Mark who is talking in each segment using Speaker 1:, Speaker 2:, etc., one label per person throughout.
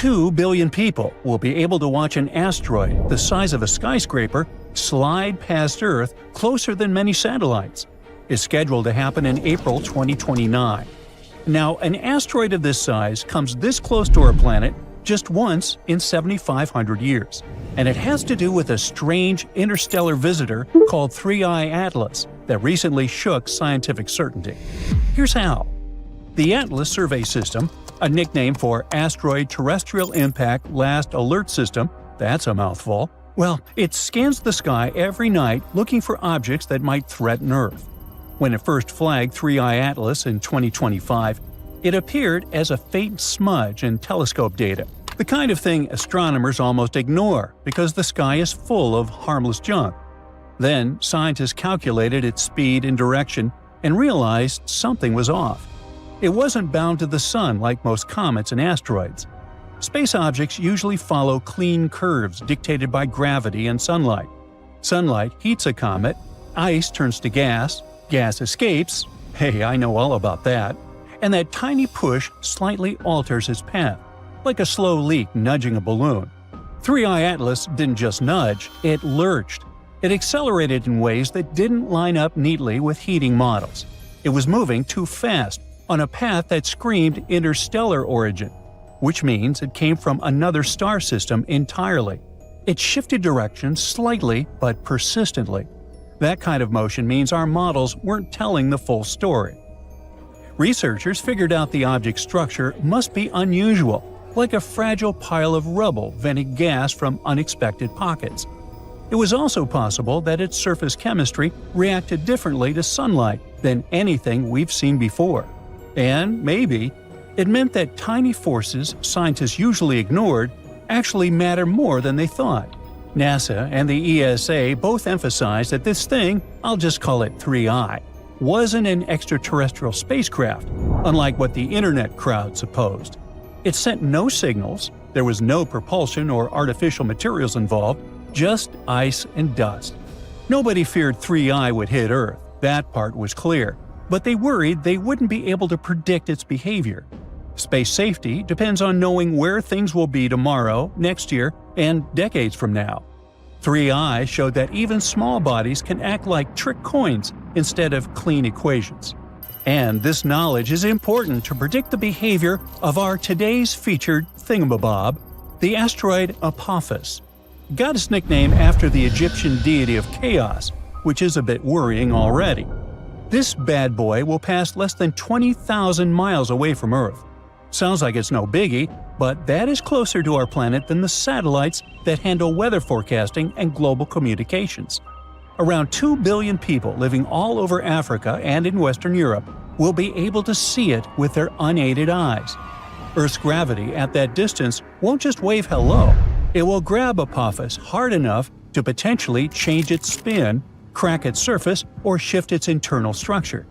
Speaker 1: 2 billion people will be able to watch an asteroid the size of a skyscraper slide past Earth closer than many satellites. It's scheduled to happen in April 2029. Now, an asteroid of this size comes this close to our planet just once in 7,500 years, and it has to do with a strange interstellar visitor called 3I Atlas that recently shook scientific certainty. Here's how. The Atlas Survey System, a nickname for Asteroid Terrestrial Impact Last Alert System, that's a mouthful, well, it scans the sky every night looking for objects that might threaten Earth. When it first flagged 3I Atlas in 2025, it appeared as a faint smudge in telescope data, the kind of thing astronomers almost ignore because the sky is full of harmless junk. Then, scientists calculated its speed and direction and realized something was off. It wasn't bound to the sun like most comets and asteroids. Space objects usually follow clean curves dictated by gravity and sunlight. Sunlight heats a comet, ice turns to gas, gas escapes – hey, I know all about that – and that tiny push slightly alters its path, like a slow leak nudging a balloon. 3I Atlas didn't just nudge, it lurched. It accelerated in ways that didn't line up neatly with heating models. It was moving too fast, on a path that screamed interstellar origin, which means it came from another star system entirely. It shifted direction slightly but persistently. That kind of motion means our models weren't telling the full story. Researchers figured out the object's structure must be unusual, like a fragile pile of rubble venting gas from unexpected pockets. It was also possible that its surface chemistry reacted differently to sunlight than anything we've seen before. And maybe it meant that tiny forces scientists usually ignored actually matter more than they thought. NASA and the ESA both emphasized that this thing, I'll just call it 3I, wasn't an extraterrestrial spacecraft, unlike what the internet crowd supposed. It sent no signals, there was no propulsion or artificial materials involved, just ice and dust. Nobody feared 3I would hit Earth, that part was clear, but they worried they wouldn't be able to predict its behavior. Space safety depends on knowing where things will be tomorrow, next year, and decades from now. 3I showed that even small bodies can act like trick coins instead of clean equations. And this knowledge is important to predict the behavior of our today's featured thingamabob, the asteroid Apophis. It got its nickname after the Egyptian deity of chaos, which is a bit worrying already. This bad boy will pass less than 20,000 miles away from Earth. Sounds like it's no biggie, but that is closer to our planet than the satellites that handle weather forecasting and global communications. Around 2 billion people living all over Africa and in Western Europe will be able to see it with their unaided eyes. Earth's gravity at that distance won't just wave hello, it will grab Apophis hard enough to potentially change its spin, crack its surface, or shift its internal structure.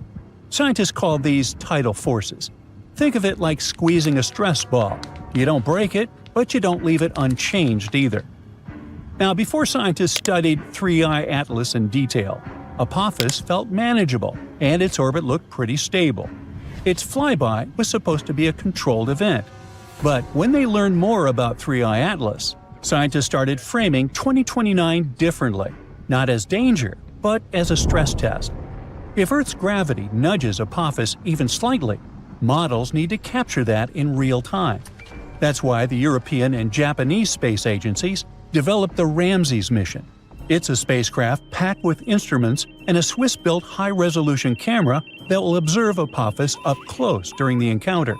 Speaker 1: Scientists call these tidal forces. Think of it like squeezing a stress ball. You don't break it, but you don't leave it unchanged either. Now, before scientists studied 3I Atlas in detail, Apophis felt manageable, and its orbit looked pretty stable. Its flyby was supposed to be a controlled event. But when they learned more about 3I Atlas, scientists started framing 2029 differently, not as danger, but as a stress test. If Earth's gravity nudges Apophis even slightly, models need to capture that in real time. That's why the European and Japanese space agencies developed the Ramses mission. It's a spacecraft packed with instruments and a Swiss-built high-resolution camera that will observe Apophis up close during the encounter.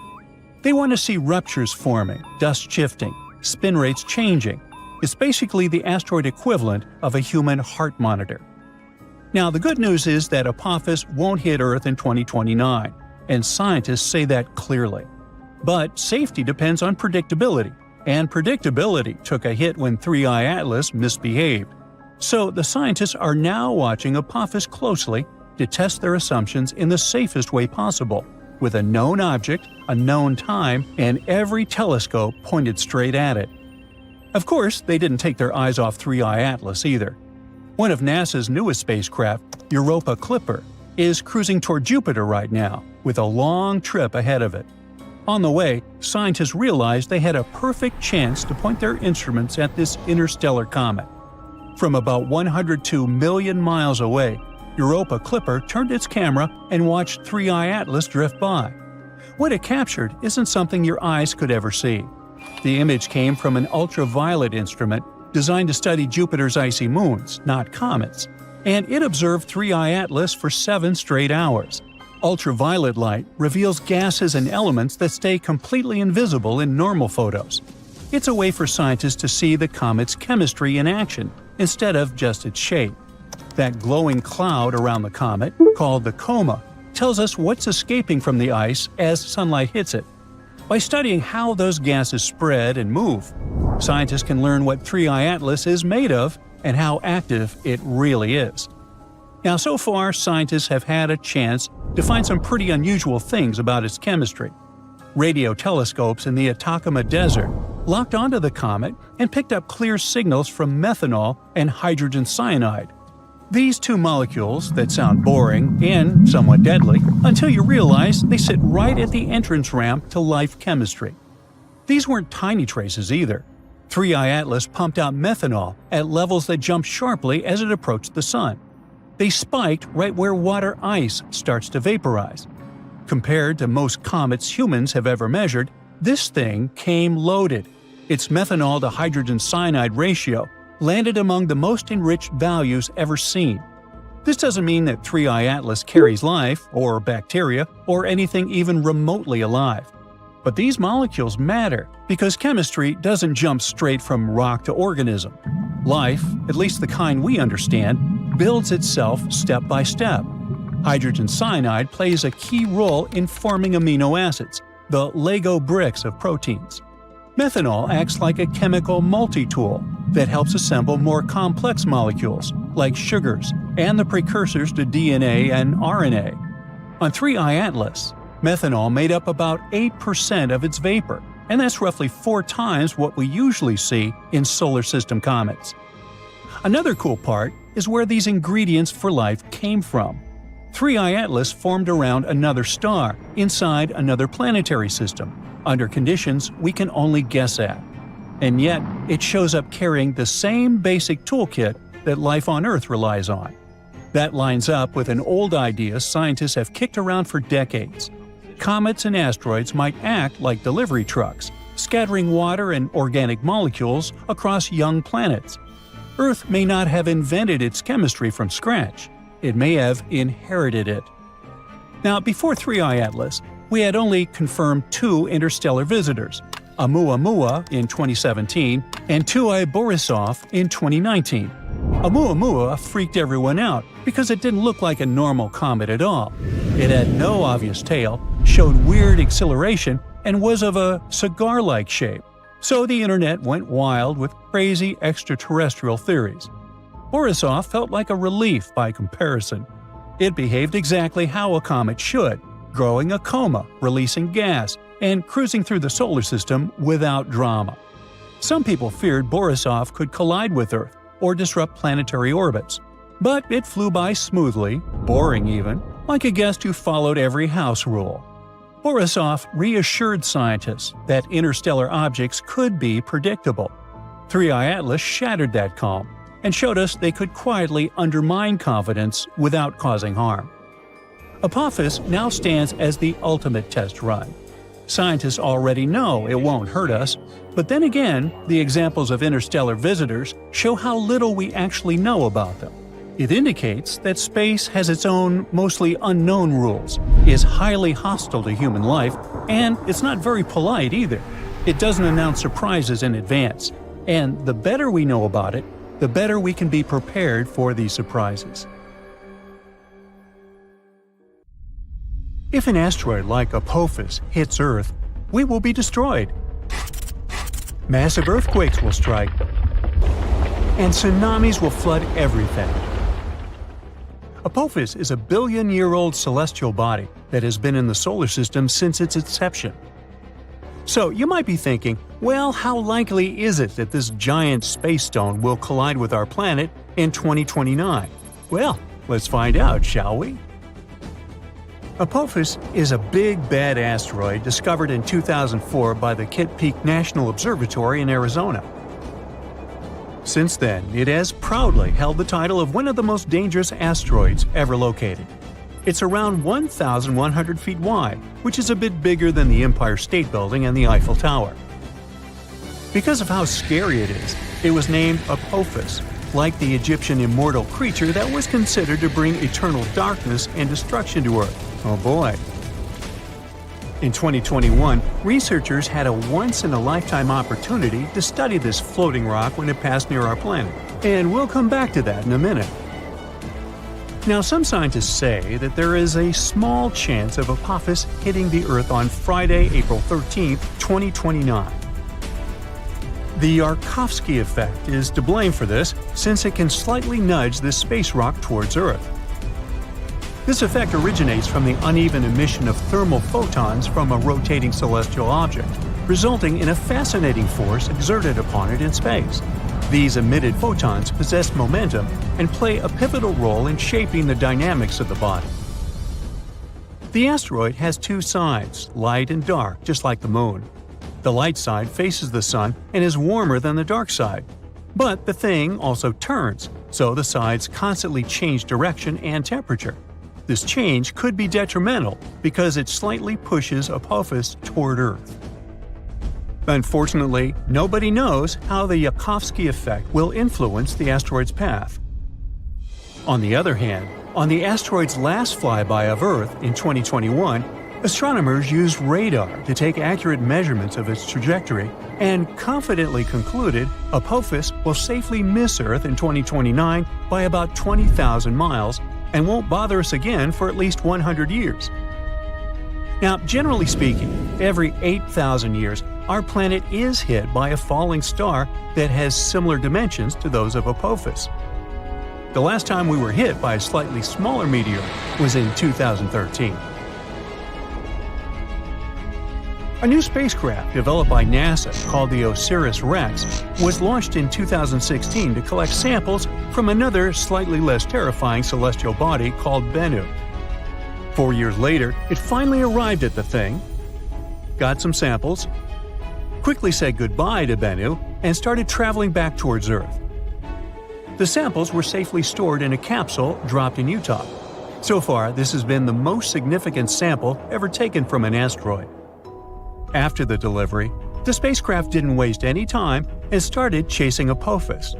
Speaker 1: They want to see ruptures forming, dust shifting, spin rates changing. It's basically the asteroid equivalent of a human heart monitor. Now, the good news is that Apophis won't hit Earth in 2029, and scientists say that clearly. But safety depends on predictability, and predictability took a hit when 3I Atlas misbehaved. So the scientists are now watching Apophis closely to test their assumptions in the safest way possible, with a known object, a known time, and every telescope pointed straight at it. Of course, they didn't take their eyes off 3I Atlas either. One of NASA's newest spacecraft, Europa Clipper, is cruising toward Jupiter right now, with a long trip ahead of it. On the way, scientists realized they had a perfect chance to point their instruments at this interstellar comet. From about 102 million miles away, Europa Clipper turned its camera and watched 3I Atlas drift by. What it captured isn't something your eyes could ever see. The image came from an ultraviolet instrument designed to study Jupiter's icy moons, not comets, and it observed 3I Atlas for 7 straight hours. Ultraviolet light reveals gases and elements that stay completely invisible in normal photos. It's a way for scientists to see the comet's chemistry in action, instead of just its shape. That glowing cloud around the comet, called the coma, tells us what's escaping from the ice as sunlight hits it. By studying how those gases spread and move, scientists can learn what 3I Atlas is made of and how active it really is. Now, so far, scientists have had a chance to find some pretty unusual things about its chemistry. Radio telescopes in the Atacama Desert locked onto the comet and picked up clear signals from methanol and hydrogen cyanide. These two molecules that sound boring and somewhat deadly until you realize they sit right at the entrance ramp to life chemistry. These weren't tiny traces either. 3I Atlas pumped out methanol at levels that jumped sharply as it approached the sun. They spiked right where water ice starts to vaporize. Compared to most comets humans have ever measured, this thing came loaded. Its methanol to hydrogen cyanide ratio landed among the most enriched values ever seen. This doesn't mean that 3I Atlas carries life, or bacteria, or anything even remotely alive. But these molecules matter because chemistry doesn't jump straight from rock to organism. Life, at least the kind we understand, builds itself step by step. Hydrogen cyanide plays a key role in forming amino acids, the Lego bricks of proteins. Methanol acts like a chemical multi-tool that helps assemble more complex molecules, like sugars and the precursors to DNA and RNA. On 3I Atlas, methanol made up about 8% of its vapor, and that's roughly 4 times what we usually see in solar system comets. Another cool part is where these ingredients for life came from. 3I Atlas formed around another star inside another planetary system, under conditions we can only guess at. And yet, it shows up carrying the same basic toolkit that life on Earth relies on. That lines up with an old idea scientists have kicked around for decades. Comets and asteroids might act like delivery trucks, scattering water and organic molecules across young planets. Earth may not have invented its chemistry from scratch. It may have inherited it. Now, before 3I Atlas, we had only confirmed 2 interstellar visitors, Oumuamua in 2017 and 2I Borisov in 2019. Oumuamua freaked everyone out because it didn't look like a normal comet at all. It had no obvious tail, showed weird acceleration, and was of a cigar-like shape. So the internet went wild with crazy extraterrestrial theories. Borisov felt like a relief by comparison. It behaved exactly how a comet should, growing a coma, releasing gas, and cruising through the solar system without drama. Some people feared Borisov could collide with Earth or disrupt planetary orbits. But it flew by smoothly, boring even, like a guest who followed every house rule. Borisov reassured scientists that interstellar objects could be predictable. 3I Atlas shattered that calm and showed us they could quietly undermine confidence without causing harm. Apophis now stands as the ultimate test run. Scientists already know it won't hurt us, but then again, the examples of interstellar visitors show how little we actually know about them. It indicates that space has its own, mostly unknown rules, is highly hostile to human life, and it's not very polite either. It doesn't announce surprises in advance, and the better we know about it, the better we can be prepared for these surprises. If an asteroid like Apophis hits Earth, we will be destroyed. Massive earthquakes will strike, and tsunamis will flood everything. Apophis is a billion-year-old celestial body that has been in the solar system since its inception. So you might be thinking, well, how likely is it that this giant space stone will collide with our planet in 2029? Well, let's find out, shall we? Apophis is a big, bad asteroid discovered in 2004 by the Kitt Peak National Observatory in Arizona. Since then, it has proudly held the title of one of the most dangerous asteroids ever located. It's around 1,100 feet wide, which is a bit bigger than the Empire State Building and the Eiffel Tower. Because of how scary it is, it was named Apophis, like the Egyptian immortal creature that was considered to bring eternal darkness and destruction to Earth. Oh boy. In 2021, researchers had a once-in-a-lifetime opportunity to study this floating rock when it passed near our planet, and we'll come back to that in a minute. Now, some scientists say that there is a small chance of Apophis hitting the Earth on Friday, April 13, 2029. The Yarkovsky effect is to blame for this, since it can slightly nudge this space rock towards Earth. This effect originates from the uneven emission of thermal photons from a rotating celestial object, resulting in a fascinating force exerted upon it in space. These emitted photons possess momentum and play a pivotal role in shaping the dynamics of the body. The asteroid has two sides, light and dark, just like the Moon. The light side faces the Sun and is warmer than the dark side. But the thing also turns, so the sides constantly change direction and temperature. This change could be detrimental because it slightly pushes Apophis toward Earth. Unfortunately, nobody knows how the Yarkovsky effect will influence the asteroid's path. On the other hand, on the asteroid's last flyby of Earth in 2021, astronomers used radar to take accurate measurements of its trajectory and confidently concluded Apophis will safely miss Earth in 2029 by about 20,000 miles and won't bother us again for at least 100 years. Now, generally speaking, every 8,000 years, our planet is hit by a falling star that has similar dimensions to those of Apophis. The last time we were hit by a slightly smaller meteor was in 2013. A new spacecraft developed by NASA called the OSIRIS-REx was launched in 2016 to collect samples from another slightly less terrifying celestial body called Bennu. 4 years later, it finally arrived at the thing, got some samples, quickly said goodbye to Bennu, and started traveling back towards Earth. The samples were safely stored in a capsule dropped in Utah. So far, this has been the most significant sample ever taken from an asteroid. After the delivery, the spacecraft didn't waste any time and started chasing Apophis.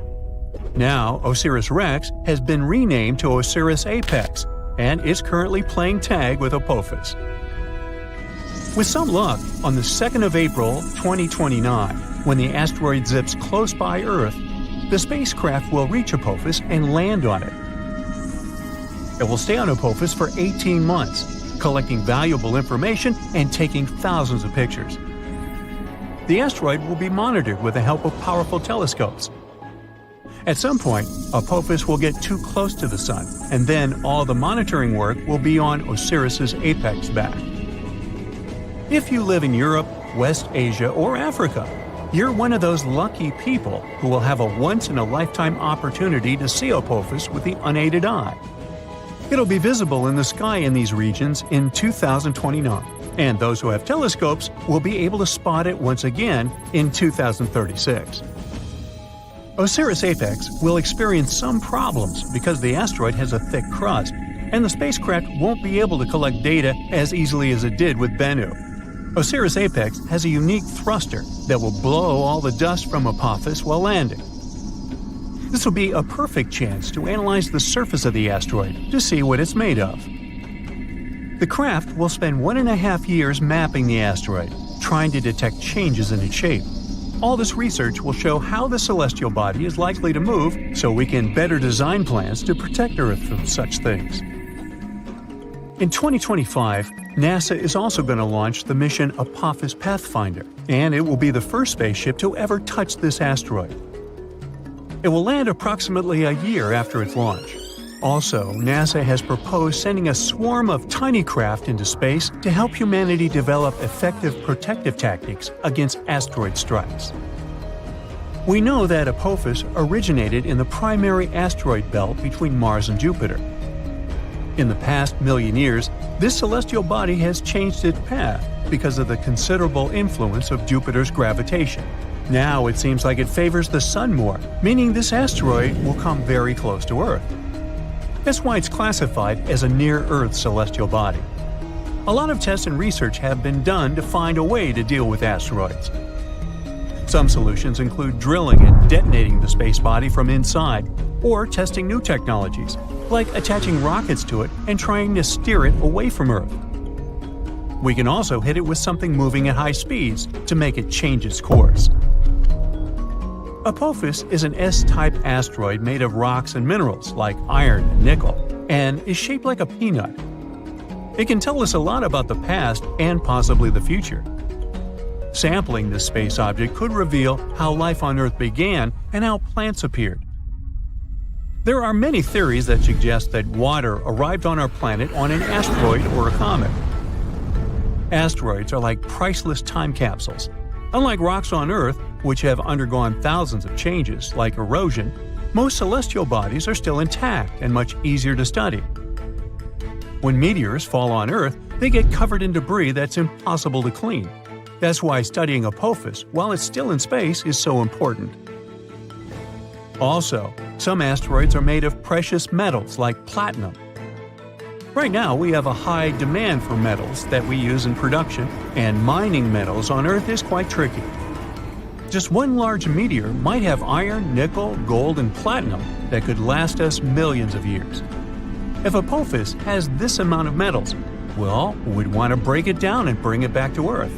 Speaker 1: Now, OSIRIS-REx has been renamed to OSIRIS-APEX and is currently playing tag with Apophis. With some luck, on the 2nd of April 2029, when the asteroid zips close by Earth, the spacecraft will reach Apophis and land on it. It will stay on Apophis for 18 months, collecting valuable information and taking thousands of pictures. The asteroid will be monitored with the help of powerful telescopes. At some point, Apophis will get too close to the Sun, and then all the monitoring work will be on Osiris's apex back. If you live in Europe, West Asia, or Africa, you're one of those lucky people who will have a once-in-a-lifetime opportunity to see Apophis with the unaided eye. It'll be visible in the sky in these regions in 2029, and those who have telescopes will be able to spot it once again in 2036. OSIRIS-APEX will experience some problems because the asteroid has a thick crust, and the spacecraft won't be able to collect data as easily as it did with Bennu. OSIRIS-APEX has a unique thruster that will blow all the dust from Apophis while landing. This will be a perfect chance to analyze the surface of the asteroid to see what it's made of. The craft will spend 1.5 years mapping the asteroid, trying to detect changes in its shape. All this research will show how the celestial body is likely to move so we can better design plans to protect Earth from such things. In 2025, NASA is also going to launch the mission Apophis Pathfinder, and it will be the first spaceship to ever touch this asteroid. It will land approximately a year after its launch. Also, NASA has proposed sending a swarm of tiny craft into space to help humanity develop effective protective tactics against asteroid strikes. We know that Apophis originated in the primary asteroid belt between Mars and Jupiter. In the past million years, This celestial body has changed its path because of the considerable influence of Jupiter's gravitation. Now it seems like it favors the Sun more, meaning this asteroid will come very close to Earth. That's why it's classified as a near-Earth celestial body. A lot of tests and research have been done to find a way to deal with asteroids. Some solutions include drilling and detonating the space body from inside, or testing new technologies, like attaching rockets to it and trying to steer it away from Earth. We can also hit it with something moving at high speeds to make it change its course. Apophis is an S-type asteroid made of rocks and minerals like iron and nickel, and is shaped like a peanut. It can tell us a lot about the past and possibly the future. Sampling this space object could reveal how life on Earth began and how plants appeared. There are many theories that suggest that water arrived on our planet on an asteroid or a comet. Asteroids are like priceless time capsules. Unlike rocks on Earth, which have undergone thousands of changes, like erosion, most celestial bodies are still intact and much easier to study. When meteors fall on Earth, they get covered in debris that's impossible to clean. That's why studying Apophis while it's still in space is so important. Also, some asteroids are made of precious metals like platinum. Right now, we have a high demand for metals that we use in production, and mining metals on Earth is quite tricky. Just one large meteor might have iron, nickel, gold, and platinum that could last us millions of years. If Apophis has this amount of metals, well, we'd want to break it down and bring it back to Earth.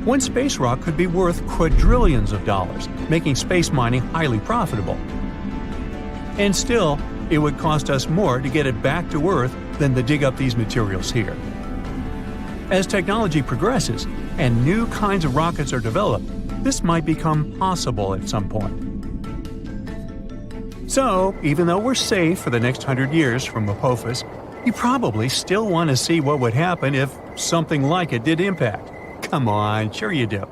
Speaker 1: One space rock could be worth quadrillions of dollars, making space mining highly profitable. And still, it would cost us more to get it back to Earth than to dig up these materials here. As technology progresses and new kinds of rockets are developed, this might become possible at some point. So, even though we're safe for the next 100 years from Apophis, you probably still want to see what would happen if something like it did impact. Come on, sure you do.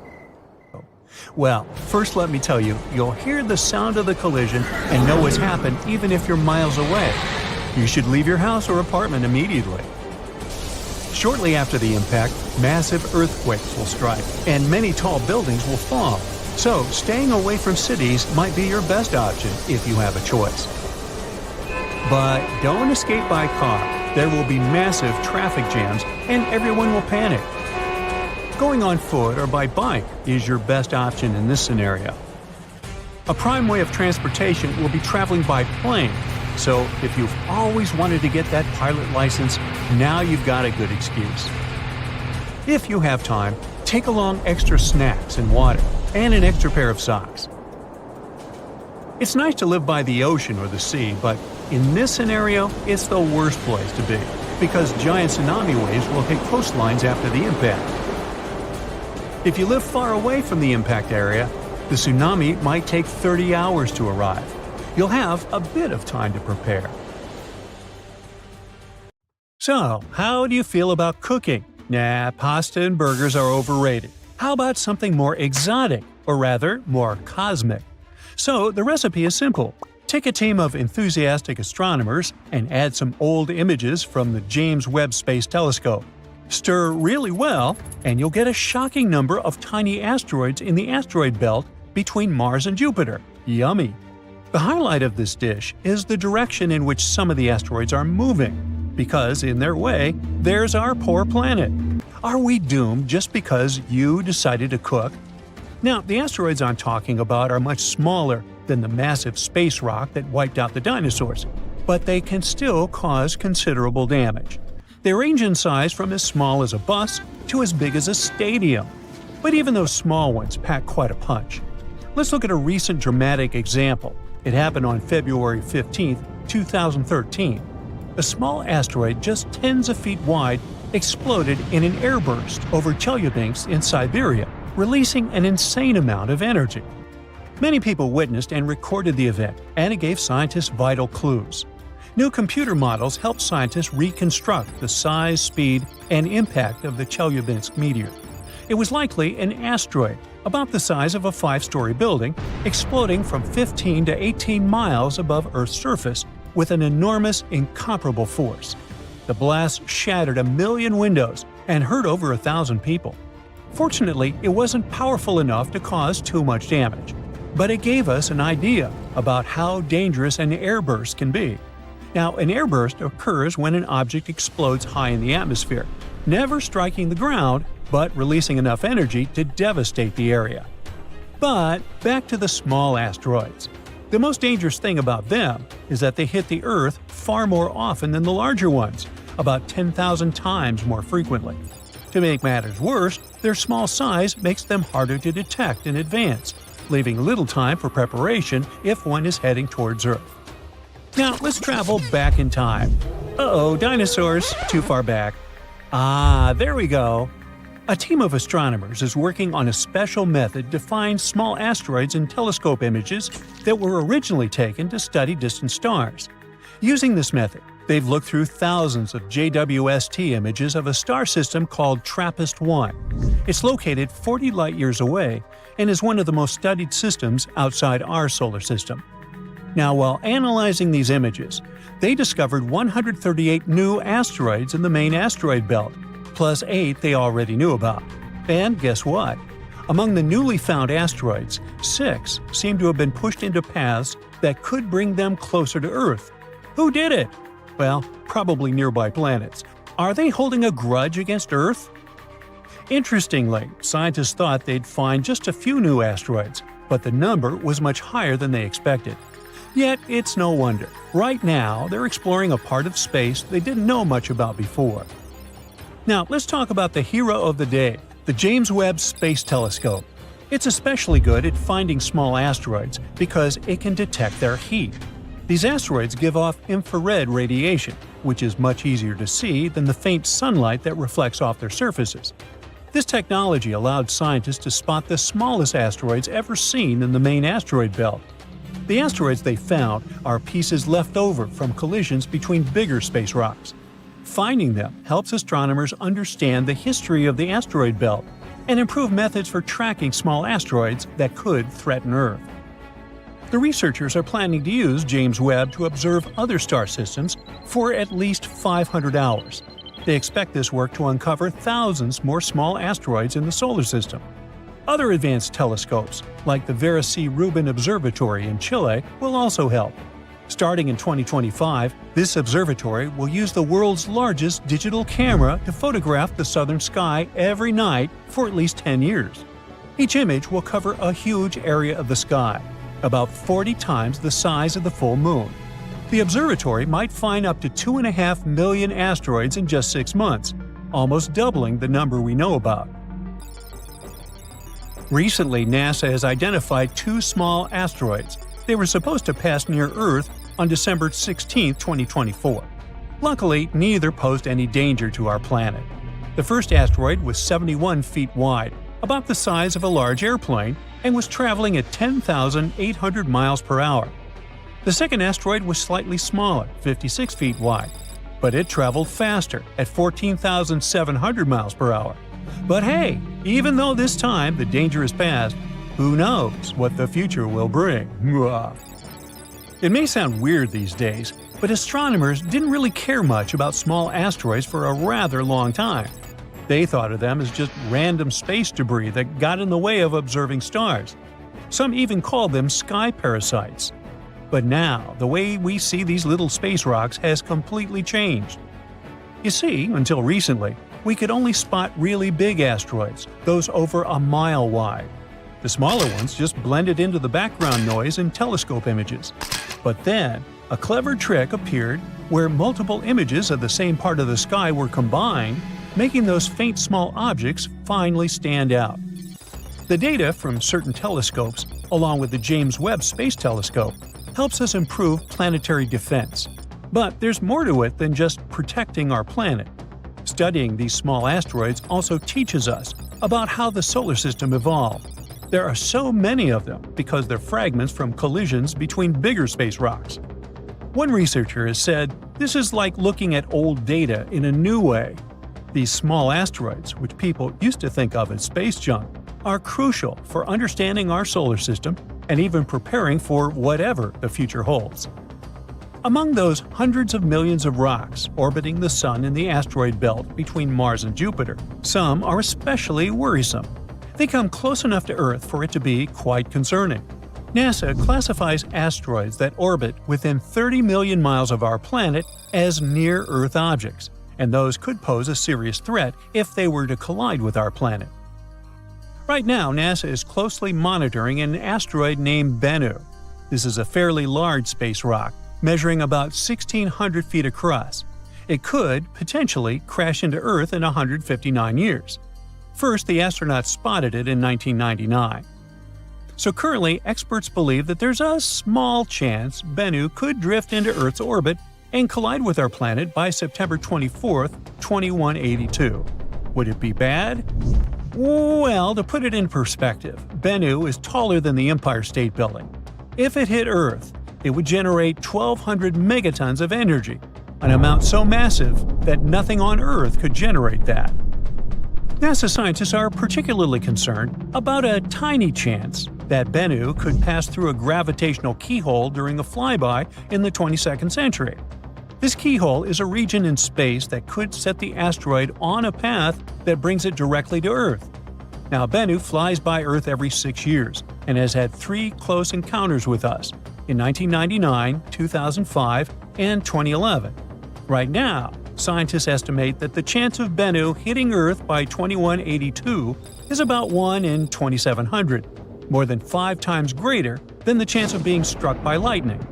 Speaker 1: Well, first let me tell you, you'll hear the sound of the collision and know what's happened even if you're miles away. You should leave your house or apartment immediately. Shortly after the impact, massive earthquakes will strike, and many tall buildings will fall. So, staying away from cities might be your best option if you have a choice. But don't escape by car. There will be massive traffic jams, and everyone will panic. Going on foot or by bike is your best option in this scenario. A prime way of transportation will be traveling by plane, so if you've always wanted to get that pilot license, now you've got a good excuse. If you have time, take along extra snacks and water, and an extra pair of socks. It's nice to live by the ocean or the sea, but in this scenario, it's the worst place to be, because giant tsunami waves will hit coastlines after the impact. If you live far away from the impact area, the tsunami might take 30 hours to arrive. You'll have a bit of time to prepare. So, how do you feel about cooking? Nah, pasta and burgers are overrated. How about something more exotic, or rather, more cosmic? So, the recipe is simple. Take a team of enthusiastic astronomers and add some old images from the James Webb Space Telescope. Stir really well, and you'll get a shocking number of tiny asteroids in the asteroid belt between Mars and Jupiter. Yummy! The highlight of this dish is the direction in which some of the asteroids are moving, because in their way, there's our poor planet. Are we doomed just because you decided to cook? Now, the asteroids I'm talking about are much smaller than the massive space rock that wiped out the dinosaurs, but they can still cause considerable damage. They range in size from as small as a bus to as big as a stadium. But even those small ones pack quite a punch. Let's look at a recent dramatic example. It happened on February 15, 2013. A small asteroid just tens of feet wide exploded in an airburst over Chelyabinsk in Siberia, releasing an insane amount of energy. Many people witnessed and recorded the event, and it gave scientists vital clues. New computer models helped scientists reconstruct the size, speed, and impact of the Chelyabinsk meteor. It was likely an asteroid, about the size of a 5-story building, exploding from 15 to 18 miles above Earth's surface with an enormous, incomparable force. The blast shattered 1 million windows and hurt over 1,000 people. Fortunately, it wasn't powerful enough to cause too much damage, but it gave us an idea about how dangerous an airburst can be. Now, an airburst occurs when an object explodes high in the atmosphere, never striking the ground, but releasing enough energy to devastate the area. But back to the small asteroids. The most dangerous thing about them is that they hit the Earth far more often than the larger ones, about 10,000 times more frequently. To make matters worse, their small size makes them harder to detect in advance, leaving little time for preparation if one is heading towards Earth. Now let's travel back in time. Uh-oh, dinosaurs, too far back. There we go. A team of astronomers is working on a special method to find small asteroids in telescope images that were originally taken to study distant stars. Using this method, they've looked through thousands of JWST images of a star system called TRAPPIST-1. It's located 40 light-years away and is one of the most studied systems outside our solar system. Now, while analyzing these images, they discovered 138 new asteroids in the main asteroid belt, plus 8 they already knew about. And guess what? Among the newly found asteroids, 6 seem to have been pushed into paths that could bring them closer to Earth. Who did it? Well, probably nearby planets. Are they holding a grudge against Earth? Interestingly, scientists thought they'd find just a few new asteroids, but the number was much higher than they expected. Yet, it's no wonder. Right now, they're exploring a part of space they didn't know much about before. Now, let's talk about the hero of the day, the James Webb Space Telescope. It's especially good at finding small asteroids because it can detect their heat. These asteroids give off infrared radiation, which is much easier to see than the faint sunlight that reflects off their surfaces. This technology allowed scientists to spot the smallest asteroids ever seen in the main asteroid belt. The asteroids they found are pieces left over from collisions between bigger space rocks. Finding them helps astronomers understand the history of the asteroid belt and improve methods for tracking small asteroids that could threaten Earth. The researchers are planning to use James Webb to observe other star systems for at least 500 hours. They expect this work to uncover thousands more small asteroids in the solar system. Other advanced telescopes, like the Vera C. Rubin Observatory in Chile, will also help. Starting in 2025, this observatory will use the world's largest digital camera to photograph the southern sky every night for at least 10 years. Each image will cover a huge area of the sky, about 40 times the size of the full moon. The observatory might find up to 2.5 million asteroids in just 6 months, almost doubling the number we know about. Recently, NASA has identified 2 small asteroids. They were supposed to pass near Earth on December 16, 2024. Luckily, neither posed any danger to our planet. The first asteroid was 71 feet wide, about the size of a large airplane, and was traveling at 10,800 miles per hour. The second asteroid was slightly smaller, 56 feet wide, but it traveled faster at 14,700 miles per hour. But hey, even though this time the danger is past, who knows what the future will bring? It may sound weird these days, but astronomers didn't really care much about small asteroids for a rather long time. They thought of them as just random space debris that got in the way of observing stars. Some even called them sky parasites. But now, the way we see these little space rocks has completely changed. You see, until recently, we could only spot really big asteroids, those over a mile wide. The smaller ones just blended into the background noise in telescope images. But then, a clever trick appeared where multiple images of the same part of the sky were combined, making those faint small objects finally stand out. The data from certain telescopes, along with the James Webb Space Telescope, helps us improve planetary defense. But there's more to it than just protecting our planet. Studying these small asteroids also teaches us about how the solar system evolved. There are so many of them because they're fragments from collisions between bigger space rocks. One researcher has said this is like looking at old data in a new way. These small asteroids, which people used to think of as space junk, are crucial for understanding our solar system and even preparing for whatever the future holds. Among those hundreds of millions of rocks orbiting the Sun in the asteroid belt between Mars and Jupiter, some are especially worrisome. They come close enough to Earth for it to be quite concerning. NASA classifies asteroids that orbit within 30 million miles of our planet as near-Earth objects, and those could pose a serious threat if they were to collide with our planet. Right now, NASA is closely monitoring an asteroid named Bennu. This is a fairly large space rock, measuring about 1,600 feet across. It could, potentially, crash into Earth in 159 years. First, the astronauts spotted it in 1999. So currently, experts believe that there's a small chance Bennu could drift into Earth's orbit and collide with our planet by September 24, 2182. Would it be bad? Well, to put it in perspective, Bennu is taller than the Empire State Building. If it hit Earth, it would generate 1,200 megatons of energy, an amount so massive that nothing on Earth could generate that. NASA scientists are particularly concerned about a tiny chance that Bennu could pass through a gravitational keyhole during a flyby in the 22nd century. This keyhole is a region in space that could set the asteroid on a path that brings it directly to Earth. Now, Bennu flies by Earth every 6 years and has had 3 close encounters with us in 1999, 2005, and 2011. Right now, scientists estimate that the chance of Bennu hitting Earth by 2182 is about 1 in 2,700, more than 5 times greater than the chance of being struck by lightning.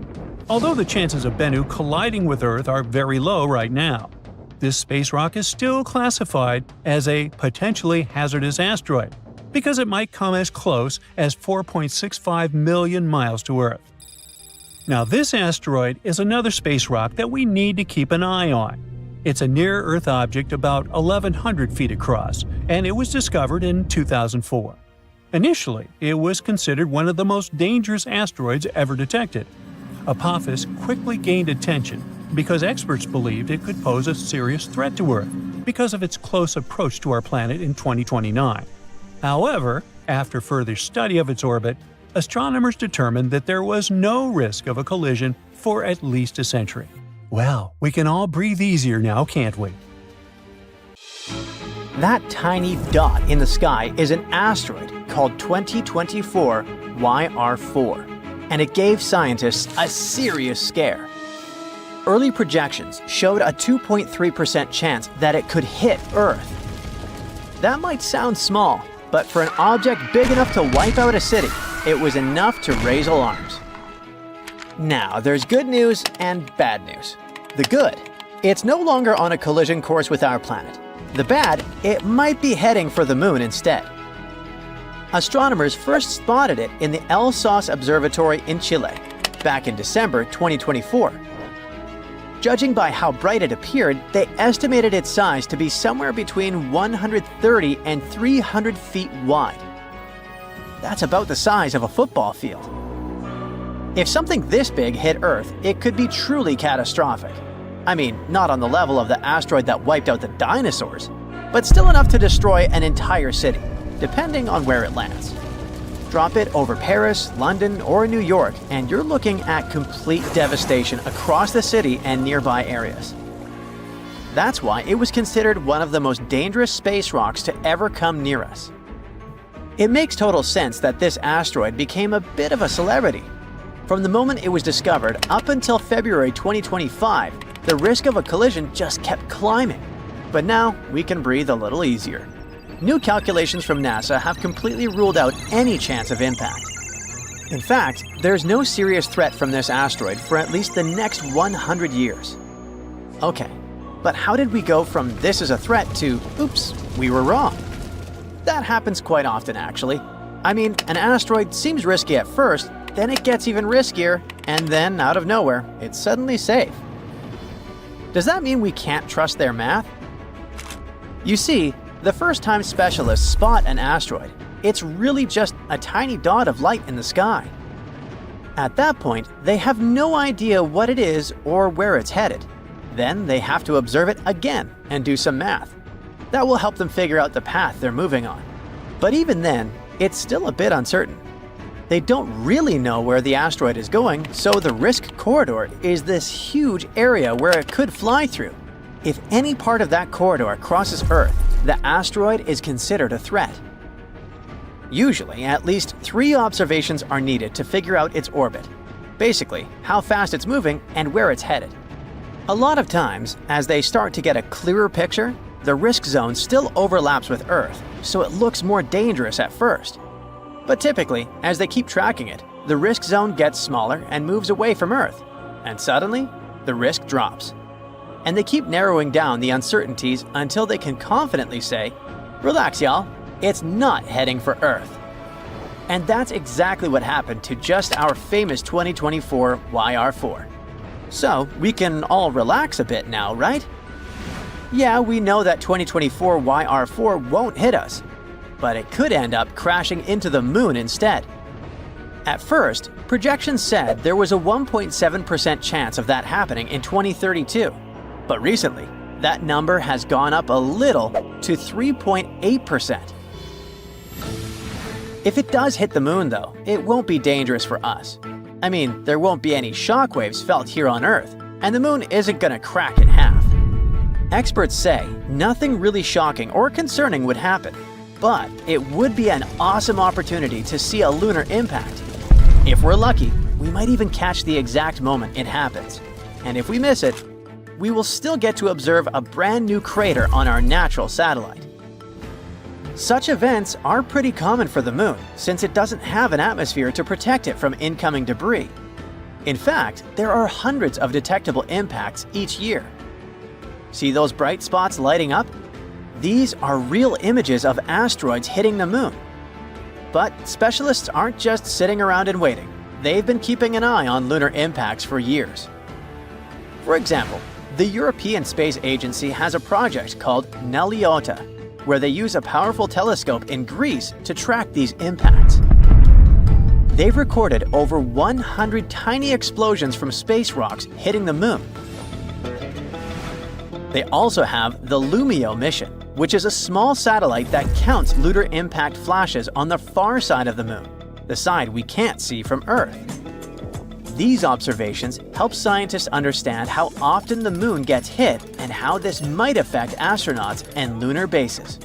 Speaker 1: Although the chances of Bennu colliding with Earth are very low right now, this space rock is still classified as a potentially hazardous asteroid because it might come as close as 4.65 million miles to Earth. Now, this asteroid is another space rock that we need to keep an eye on. It's a near-Earth object about 1,100 feet across, and it was discovered in 2004. Initially, it was considered one of the most dangerous asteroids ever detected. Apophis quickly gained attention because experts believed it could pose a serious threat to Earth because of its close approach to our planet in 2029. However, after further study of its orbit, astronomers determined that there was no risk of a collision for at least a century. Well, we can all breathe easier now, can't we?
Speaker 2: That tiny dot in the sky is an asteroid called 2024 YR4, and it gave scientists a serious scare. Early projections showed a 2.3% chance that it could hit Earth. That might sound small, but for an object big enough to wipe out a city, it was enough to raise alarms. Now, there's good news and bad news. The good, it's no longer on a collision course with our planet. The bad, it might be heading for the moon instead. Astronomers first spotted it in the El Sos Observatory in Chile, back in December 2024. Judging by how bright it appeared, they estimated its size to be somewhere between 130 and 300 feet wide. That's about the size of a football field. If something this big hit Earth, it could be truly catastrophic. I mean, not on the level of the asteroid that wiped out the dinosaurs, but still enough to destroy an entire city, depending on where it lands. Drop it over Paris, London, or New York, and you're looking at complete devastation across the city and nearby areas. That's why it was considered one of the most dangerous space rocks to ever come near us. It makes total sense that this asteroid became a bit of a celebrity. From the moment it was discovered up until February 2025, the risk of a collision just kept climbing. But now we can breathe a little easier. New calculations from NASA have completely ruled out any chance of impact. In fact, there's no serious threat from this asteroid for at least the next 100 years. Okay, but how did we go from this is a threat to, oops, we were wrong? That happens quite often, actually. I mean, an asteroid seems risky at first, then it gets even riskier, and then, out of nowhere, it's suddenly safe. Does that mean we can't trust their math? You see, the first time specialists spot an asteroid, it's really just a tiny dot of light in the sky. At that point, they have no idea what it is or where it's headed. Then they have to observe it again and do some math. That will help them figure out the path they're moving on. But even then, it's still a bit uncertain. They don't really know where the asteroid is going, so the risk corridor is this huge area where it could fly through. If any part of that corridor crosses Earth, the asteroid is considered a threat. Usually, at least 3 observations are needed to figure out its orbit. Basically, how fast it's moving and where it's headed. A lot of times, as they start to get a clearer picture, the risk zone still overlaps with Earth, so it looks more dangerous at first. But typically, as they keep tracking it, the risk zone gets smaller and moves away from Earth, and suddenly, the risk drops. And they keep narrowing down the uncertainties until they can confidently say, "Relax, y'all, it's not heading for Earth." And that's exactly what happened to just our famous 2024 YR4. So, we can all relax a bit now, right? Yeah, we know that 2024 YR4 won't hit us, but it could end up crashing into the moon instead. At first, projections said there was a 1.7% chance of that happening in 2032, but recently, that number has gone up a little to 3.8%. If it does hit the moon, though, it won't be dangerous for us. I mean, there won't be any shockwaves felt here on Earth, and the moon isn't gonna crack in half. Experts say nothing really shocking or concerning would happen, but it would be an awesome opportunity to see a lunar impact. If we're lucky, we might even catch the exact moment it happens. And if we miss it, we will still get to observe a brand new crater on our natural satellite. Such events are pretty common for the moon, since it doesn't have an atmosphere to protect it from incoming debris. In fact, there are hundreds of detectable impacts each year. See those bright spots lighting up? These are real images of asteroids hitting the moon. But specialists aren't just sitting around and waiting. They've been keeping an eye on lunar impacts for years. For example, the European Space Agency has a project called Neliota, where they use a powerful telescope in Greece to track these impacts. They've recorded over 100 tiny explosions from space rocks hitting the moon. They also have the Lumio mission, which is a small satellite that counts lunar impact flashes on the far side of the moon, the side we can't see from Earth. These observations help scientists understand how often the moon gets hit and how this might affect astronauts and lunar bases.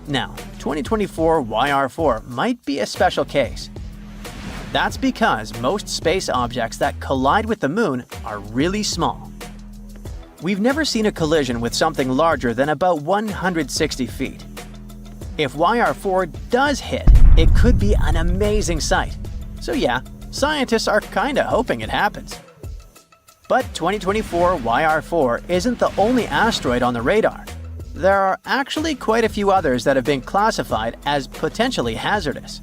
Speaker 2: Now, 2024 YR4 might be a special case. That's because most space objects that collide with the moon are really small. We've never seen a collision with something larger than about 160 feet. If YR4 does hit, it could be an amazing sight. So yeah, scientists are kinda hoping it happens. But 2024 YR4 isn't the only asteroid on the radar. There are actually quite a few others that have been classified as potentially hazardous.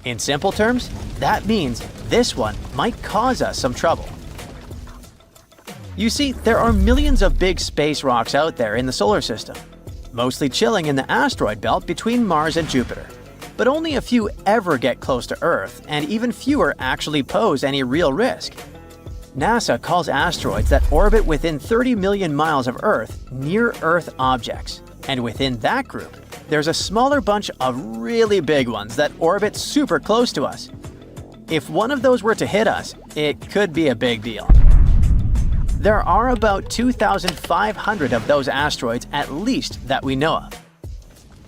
Speaker 2: In simple terms, that means this one might cause us some trouble. You see, there are millions of big space rocks out there in the solar system, mostly chilling in the asteroid belt between Mars and Jupiter. But only a few ever get close to Earth, and even fewer actually pose any real risk. NASA calls asteroids that orbit within 30 million miles of Earth near-Earth objects. And within that group, there's a smaller bunch of really big ones that orbit super close to us. If one of those were to hit us, it could be a big deal. There are about 2,500 of those asteroids at least that we know of.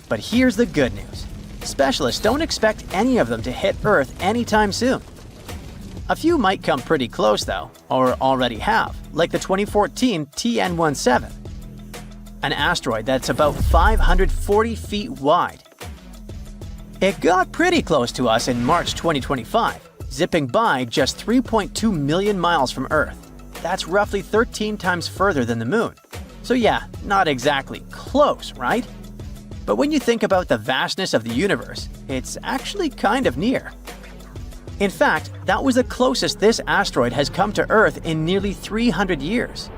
Speaker 2: But here's the good news. Specialists don't expect any of them to hit Earth anytime soon. A few might come pretty close though, or already have, like the 2014 TN17, an asteroid that's about 540 feet wide. It got pretty close to us in March 2025, zipping by just 3.2 million miles from Earth. That's roughly 13 times further than the moon. So yeah, not exactly close, right? But when you think about the vastness of the universe, it's actually kind of near. In fact, that was the closest this asteroid has come to Earth in nearly 300 years.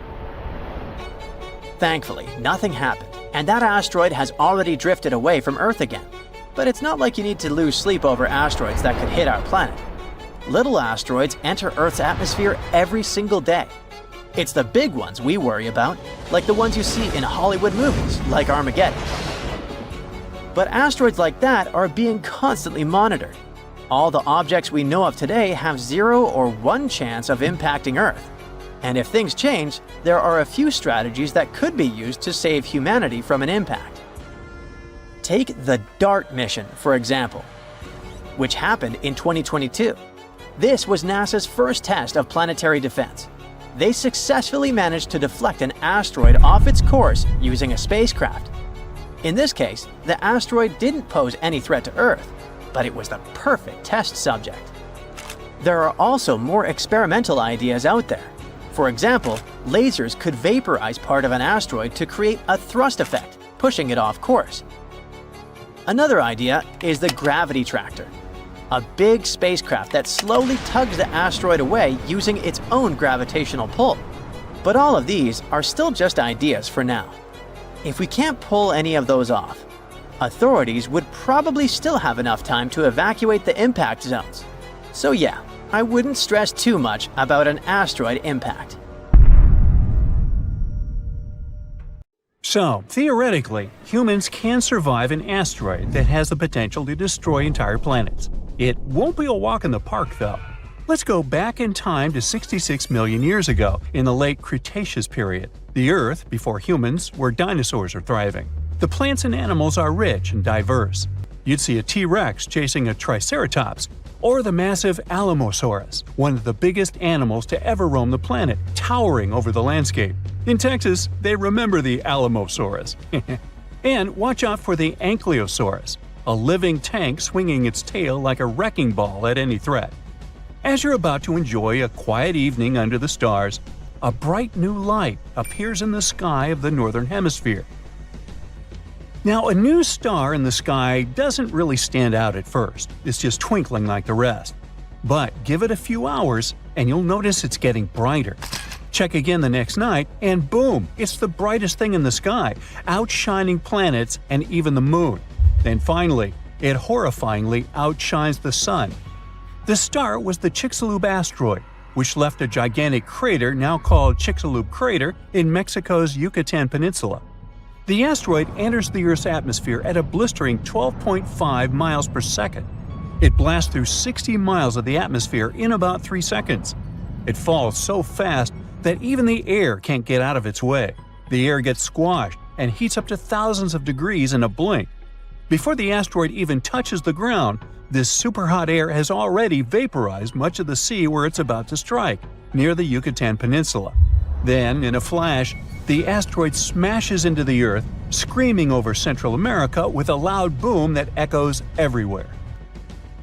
Speaker 2: Thankfully, nothing happened, and that asteroid has already drifted away from Earth again. But it's not like you need to lose sleep over asteroids that could hit our planet. Little asteroids enter Earth's atmosphere every single day. It's the big ones we worry about, like the ones you see in Hollywood movies, like Armageddon. But asteroids like that are being constantly monitored. All the objects we know of today have 0 or 1 chance of impacting Earth. And if things change, there are a few strategies that could be used to save humanity from an impact. Take the DART mission, for example, which happened in 2022. This was NASA's first test of planetary defense. They successfully managed to deflect an asteroid off its course using a spacecraft. In this case, the asteroid didn't pose any threat to Earth, but it was the perfect test subject. There are also more experimental ideas out there. For example, lasers could vaporize part of an asteroid to create a thrust effect, pushing it off course. Another idea is the gravity tractor, a big spacecraft that slowly tugs the asteroid away using its own gravitational pull. But all of these are still just ideas for now. If we can't pull any of those off, authorities would probably still have enough time to evacuate the impact zones. So yeah, I wouldn't stress too much about an asteroid impact.
Speaker 1: So, theoretically, humans can survive an asteroid that has the potential to destroy entire planets. It won't be a walk in the park, though. Let's go back in time to 66 million years ago, in the late Cretaceous period. The Earth, before humans, where dinosaurs are thriving. The plants and animals are rich and diverse. You'd see a T-Rex chasing a Triceratops, or the massive Alamosaurus, one of the biggest animals to ever roam the planet, towering over the landscape. In Texas, they remember the Alamosaurus. And watch out for the Ankylosaurus, a living tank swinging its tail like a wrecking ball at any threat. As you're about to enjoy a quiet evening under the stars, a bright new light appears in the sky of the northern hemisphere. Now, a new star in the sky doesn't really stand out at first. It's just twinkling like the rest. But give it a few hours and you'll notice it's getting brighter. Check again the next night and boom, it's the brightest thing in the sky, outshining planets and even the moon. Then finally, it horrifyingly outshines the sun. The star was the Chicxulub asteroid, which left a gigantic crater now called Chicxulub Crater in Mexico's Yucatan Peninsula. The asteroid enters the Earth's atmosphere at a blistering 12.5 miles per second. It blasts through 60 miles of the atmosphere in about 3 seconds. It falls so fast that even the air can't get out of its way. The air gets squashed and heats up to thousands of degrees in a blink. Before the asteroid even touches the ground, this super-hot air has already vaporized much of the sea where it's about to strike, near the Yucatan Peninsula. Then, in a flash, the asteroid smashes into the Earth, screaming over Central America with a loud boom that echoes everywhere.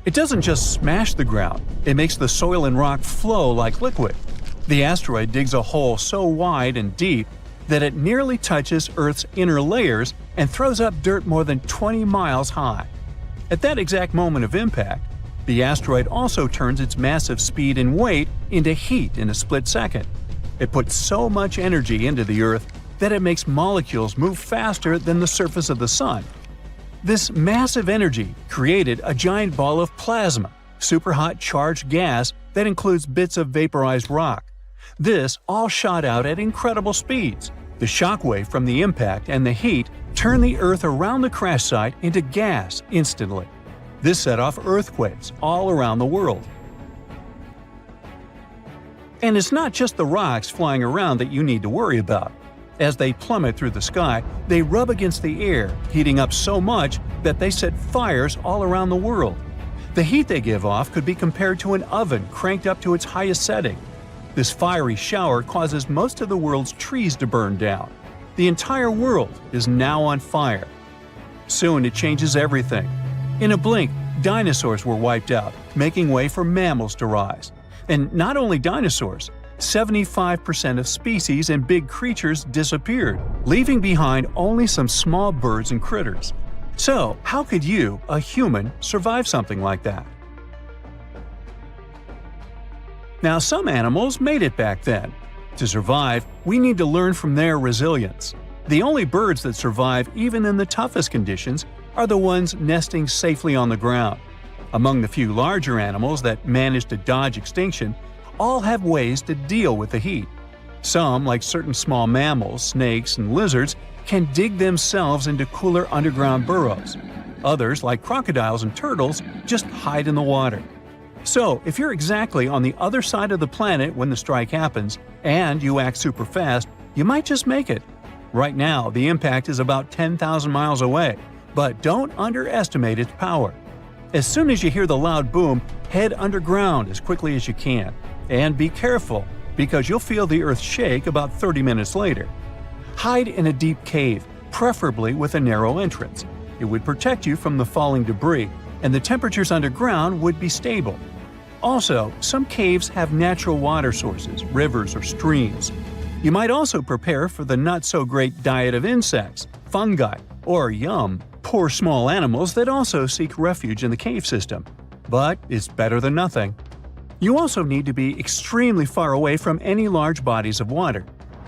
Speaker 1: It doesn't just smash the ground, it makes the soil and rock flow like liquid. The asteroid digs a hole so wide and deep that it nearly touches Earth's inner layers and throws up dirt more than 20 miles high. At that exact moment of impact, the asteroid also turns its massive speed and weight into heat in a split second. It puts so much energy into the Earth that it makes molecules move faster than the surface of the Sun. This massive energy created a giant ball of plasma, superhot charged gas that includes bits of vaporized rock. This all shot out at incredible speeds. The shockwave from the impact and the heat turned the Earth around the crash site into gas instantly. This set off earthquakes all around the world. And it's not just the rocks flying around that you need to worry about. As they plummet through the sky, they rub against the air, heating up so much that they set fires all around the world. The heat they give off could be compared to an oven cranked up to its highest setting. This fiery shower causes most of the world's trees to burn down. The entire world is now on fire. Soon it changes everything. In a blink, dinosaurs were wiped out, making way for mammals to rise. And not only dinosaurs, 75% of species and big creatures disappeared, leaving behind only some small birds and critters. So, how could you, a human, survive something like that? Now, some animals made it back then. To survive, we need to learn from their resilience. The only birds that survive even in the toughest conditions are the ones nesting safely on the ground. Among the few larger animals that manage to dodge extinction, all have ways to deal with the heat. Some, like certain small mammals, snakes, and lizards, can dig themselves into cooler underground burrows. Others, like crocodiles and turtles, just hide in the water. So, if you're exactly on the other side of the planet when the strike happens, and you act super fast, you might just make it. Right now, the impact is about 10,000 miles away, but don't underestimate its power. As soon as you hear the loud boom, head underground as quickly as you can. And be careful, because you'll feel the Earth shake about 30 minutes later. Hide in a deep cave, preferably with a narrow entrance. It would protect you from the falling debris, and the temperatures underground would be stable. Also, some caves have natural water sources, rivers or streams. You might also prepare for the not-so-great diet of insects, fungi, or poor small animals that also seek refuge in the cave system. But it's better than nothing. You also need to be extremely far away from any large bodies of water.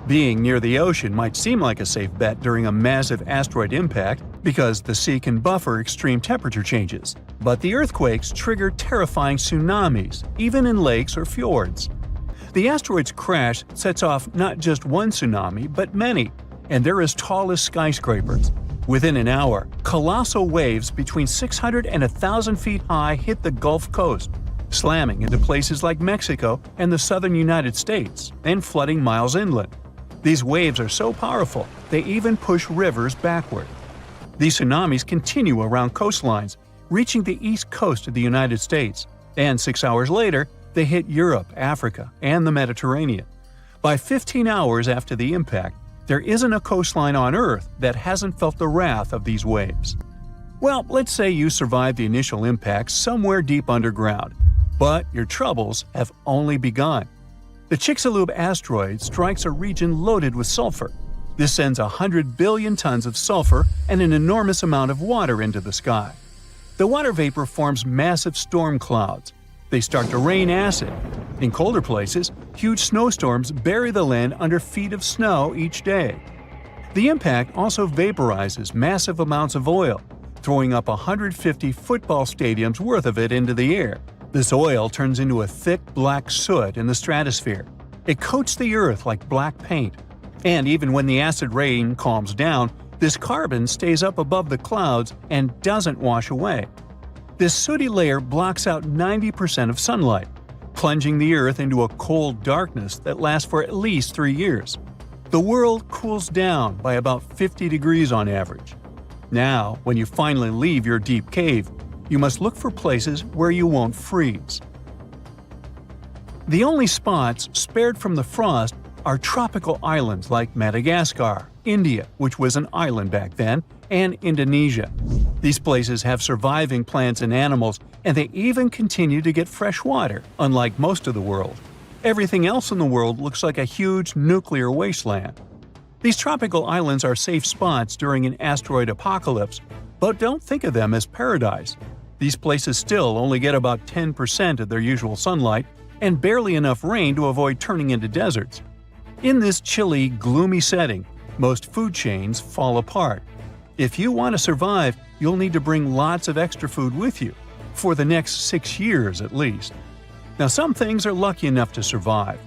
Speaker 1: Being near the ocean might seem like a safe bet during a massive asteroid impact because the sea can buffer extreme temperature changes. But the earthquakes trigger terrifying tsunamis, even in lakes or fjords. The asteroid's crash sets off not just one tsunami, but many, and they're as tall as skyscrapers. Within an hour, colossal waves between 600 and 1,000 feet high hit the Gulf Coast, slamming into places like Mexico and the southern United States, and flooding miles inland. These waves are so powerful, they even push rivers backward. These tsunamis continue around coastlines, reaching the east coast of the United States, and 6 hours later, they hit Europe, Africa, and the Mediterranean. By 15 hours after the impact, there isn't a coastline on Earth that hasn't felt the wrath of these waves. Well, let's say you survived the initial impact somewhere deep underground, but your troubles have only begun. The Chicxulub asteroid strikes a region loaded with sulfur. This sends 100 billion tons of sulfur and an enormous amount of water into the sky. The water vapor forms massive storm clouds. They start to rain acid. In colder places, huge snowstorms bury the land under feet of snow each day. The impact also vaporizes massive amounts of oil, throwing up 150 football stadiums worth of it into the air. This oil turns into a thick black soot in the stratosphere. It coats the Earth like black paint. And even when the acid rain calms down, this carbon stays up above the clouds and doesn't wash away. This sooty layer blocks out 90% of sunlight, plunging the Earth into a cold darkness that lasts for at least 3 years. The world cools down by about 50 degrees on average. Now, when you finally leave your deep cave, you must look for places where you won't freeze. The only spots spared from the frost are tropical islands like Madagascar, India, which was an island back then, and Indonesia. These places have surviving plants and animals, and they even continue to get fresh water, unlike most of the world. Everything else in the world looks like a huge nuclear wasteland. These tropical islands are safe spots during an asteroid apocalypse, but don't think of them as paradise. These places still only get about 10% of their usual sunlight and barely enough rain to avoid turning into deserts. In this chilly, gloomy setting, most food chains fall apart. If you want to survive, you'll need to bring lots of extra food with you, for the next 6 years at least. Now, some things are lucky enough to survive.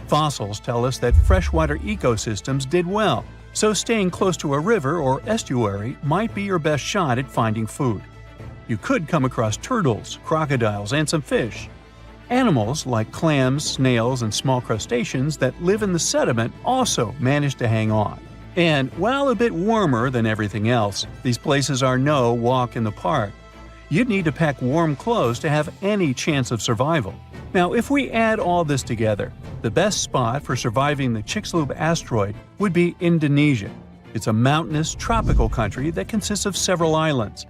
Speaker 1: Fossils tell us that freshwater ecosystems did well, so staying close to a river or estuary might be your best shot at finding food. You could come across turtles, crocodiles, and some fish. Animals like clams, snails, and small crustaceans that live in the sediment also manage to hang on. And while a bit warmer than everything else, these places are no walk in the park. You'd need to pack warm clothes to have any chance of survival. Now, if we add all this together, the best spot for surviving the Chicxulub asteroid would be Indonesia. It's a mountainous, tropical country that consists of several islands.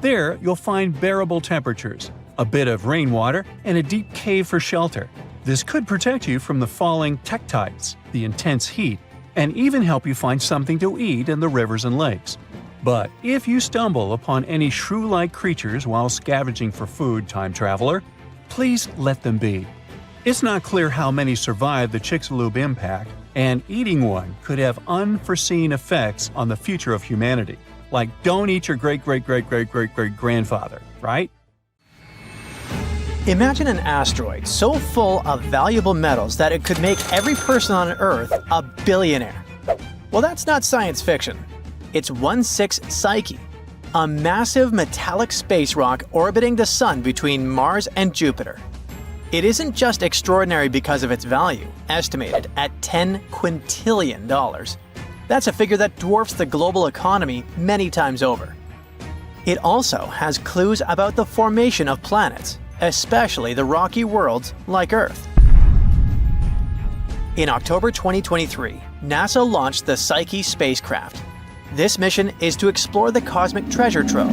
Speaker 1: There, you'll find bearable temperatures, a bit of rainwater, and a deep cave for shelter. This could protect you from the falling tektites, the intense heat, and even help you find something to eat in the rivers and lakes. But if you stumble upon any shrew-like creatures while scavenging for food, time traveler, please let them be. It's not clear how many survived the Chicxulub impact, and eating one could have unforeseen effects on the future of humanity. Like, don't eat your great-great-great-great-great-great-grandfather, right?
Speaker 2: Imagine an asteroid so full of valuable metals that it could make every person on Earth a billionaire. Well, that's not science fiction. It's 1/6 Psyche. a massive metallic space rock orbiting the Sun between Mars and Jupiter. It isn't just extraordinary because of its value, estimated at $10 quintillion. That's a figure that dwarfs the global economy many times over. It also has clues about the formation of planets, especially the rocky worlds like Earth. In October 2023, NASA launched the Psyche spacecraft. This mission is to explore the cosmic treasure trove.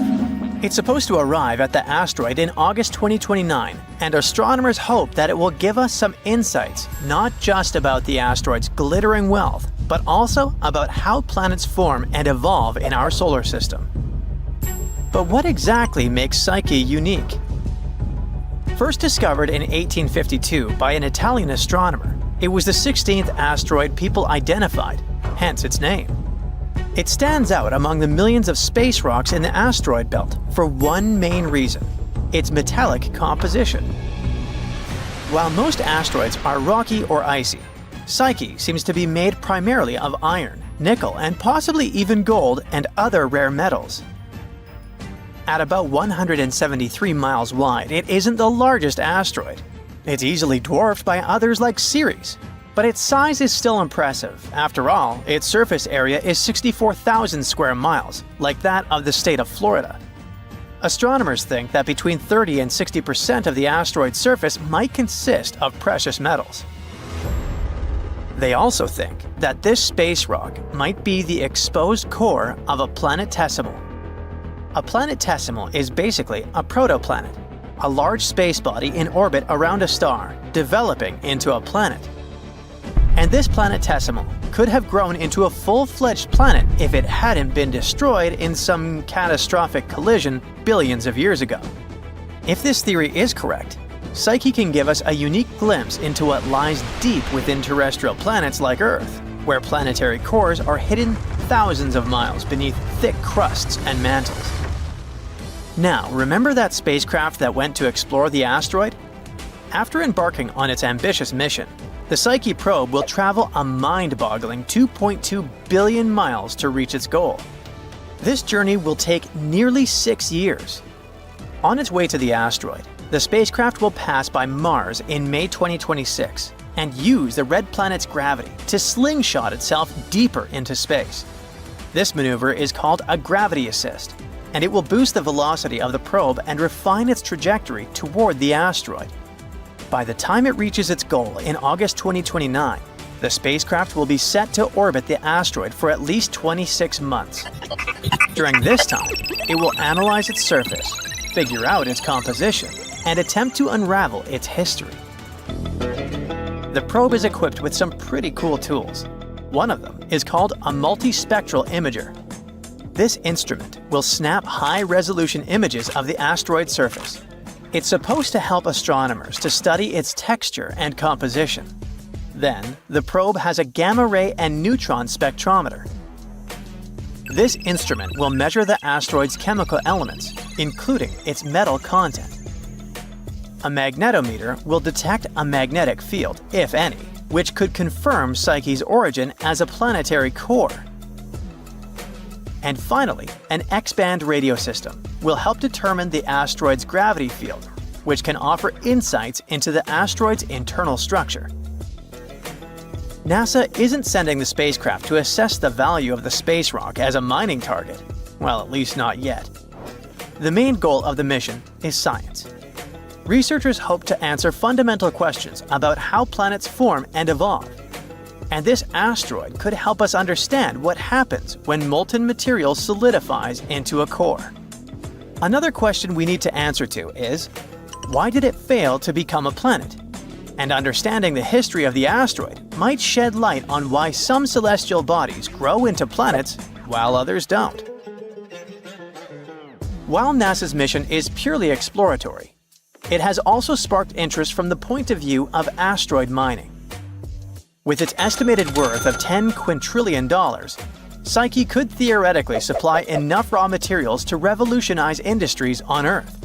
Speaker 2: It's supposed to arrive at the asteroid in August 2029, and astronomers hope that it will give us some insights, not just about the asteroid's glittering wealth, but also about how planets form and evolve in our solar system. But what exactly makes Psyche unique? First discovered in 1852 by an Italian astronomer, it was the 16th asteroid people identified, hence its name. It stands out among the millions of space rocks in the asteroid belt for one main reason: its metallic composition. While most asteroids are rocky or icy, Psyche seems to be made primarily of iron, nickel, and possibly even gold and other rare metals. At about 173 miles wide, it isn't the largest asteroid. It's easily dwarfed by others like Ceres, but its size is still impressive. After all, its surface area is 64,000 square miles, like that of the state of Florida. Astronomers think that between 30 and 60% of the asteroid's surface might consist of precious metals. They also think that this space rock might be the exposed core of a planetesimal. A planetesimal is basically a protoplanet, a large space body in orbit around a star, developing into a planet. And this planetesimal could have grown into a full-fledged planet if it hadn't been destroyed in some catastrophic collision billions of years ago. If this theory is correct, Psyche can give us a unique glimpse into what lies deep within terrestrial planets like Earth, where planetary cores are hidden thousands of miles beneath thick crusts and mantles. Now, remember that spacecraft that went to explore the asteroid? After embarking on its ambitious mission, the Psyche probe will travel a mind-boggling 2.2 billion miles to reach its goal. This journey will take nearly 6 years. On its way to the asteroid, the spacecraft will pass by Mars in May 2026 and use the red planet's gravity to slingshot itself deeper into space. This maneuver is called a gravity assist, and it will boost the velocity of the probe and refine its trajectory toward the asteroid. By the time it reaches its goal in August 2029, the spacecraft will be set to orbit the asteroid for at least 26 months. During this time, it will analyze its surface, figure out its composition, and attempt to unravel its history. The probe is equipped with some pretty cool tools. One of them is called a multispectral imager. This instrument will snap high-resolution images of the asteroid's surface. It's supposed to help astronomers to study its texture and composition. Then, the probe has a gamma-ray and neutron spectrometer. This instrument will measure the asteroid's chemical elements, including its metal content. A magnetometer will detect a magnetic field, if any, which could confirm Psyche's origin as a planetary core. And finally, an X-band radio system will help determine the asteroid's gravity field, which can offer insights into the asteroid's internal structure. NASA isn't sending the spacecraft to assess the value of the space rock as a mining target. Well, at least not yet. The main goal of the mission is science. Researchers hope to answer fundamental questions about how planets form and evolve. And this asteroid could help us understand what happens when molten material solidifies into a core. Another question we need to answer to is, why did it fail to become a planet? And understanding the history of the asteroid might shed light on why some celestial bodies grow into planets while others don't. While NASA's mission is purely exploratory, it has also sparked interest from the point of view of asteroid mining. With its estimated worth of $10 quintillion, Psyche could theoretically supply enough raw materials to revolutionize industries on Earth.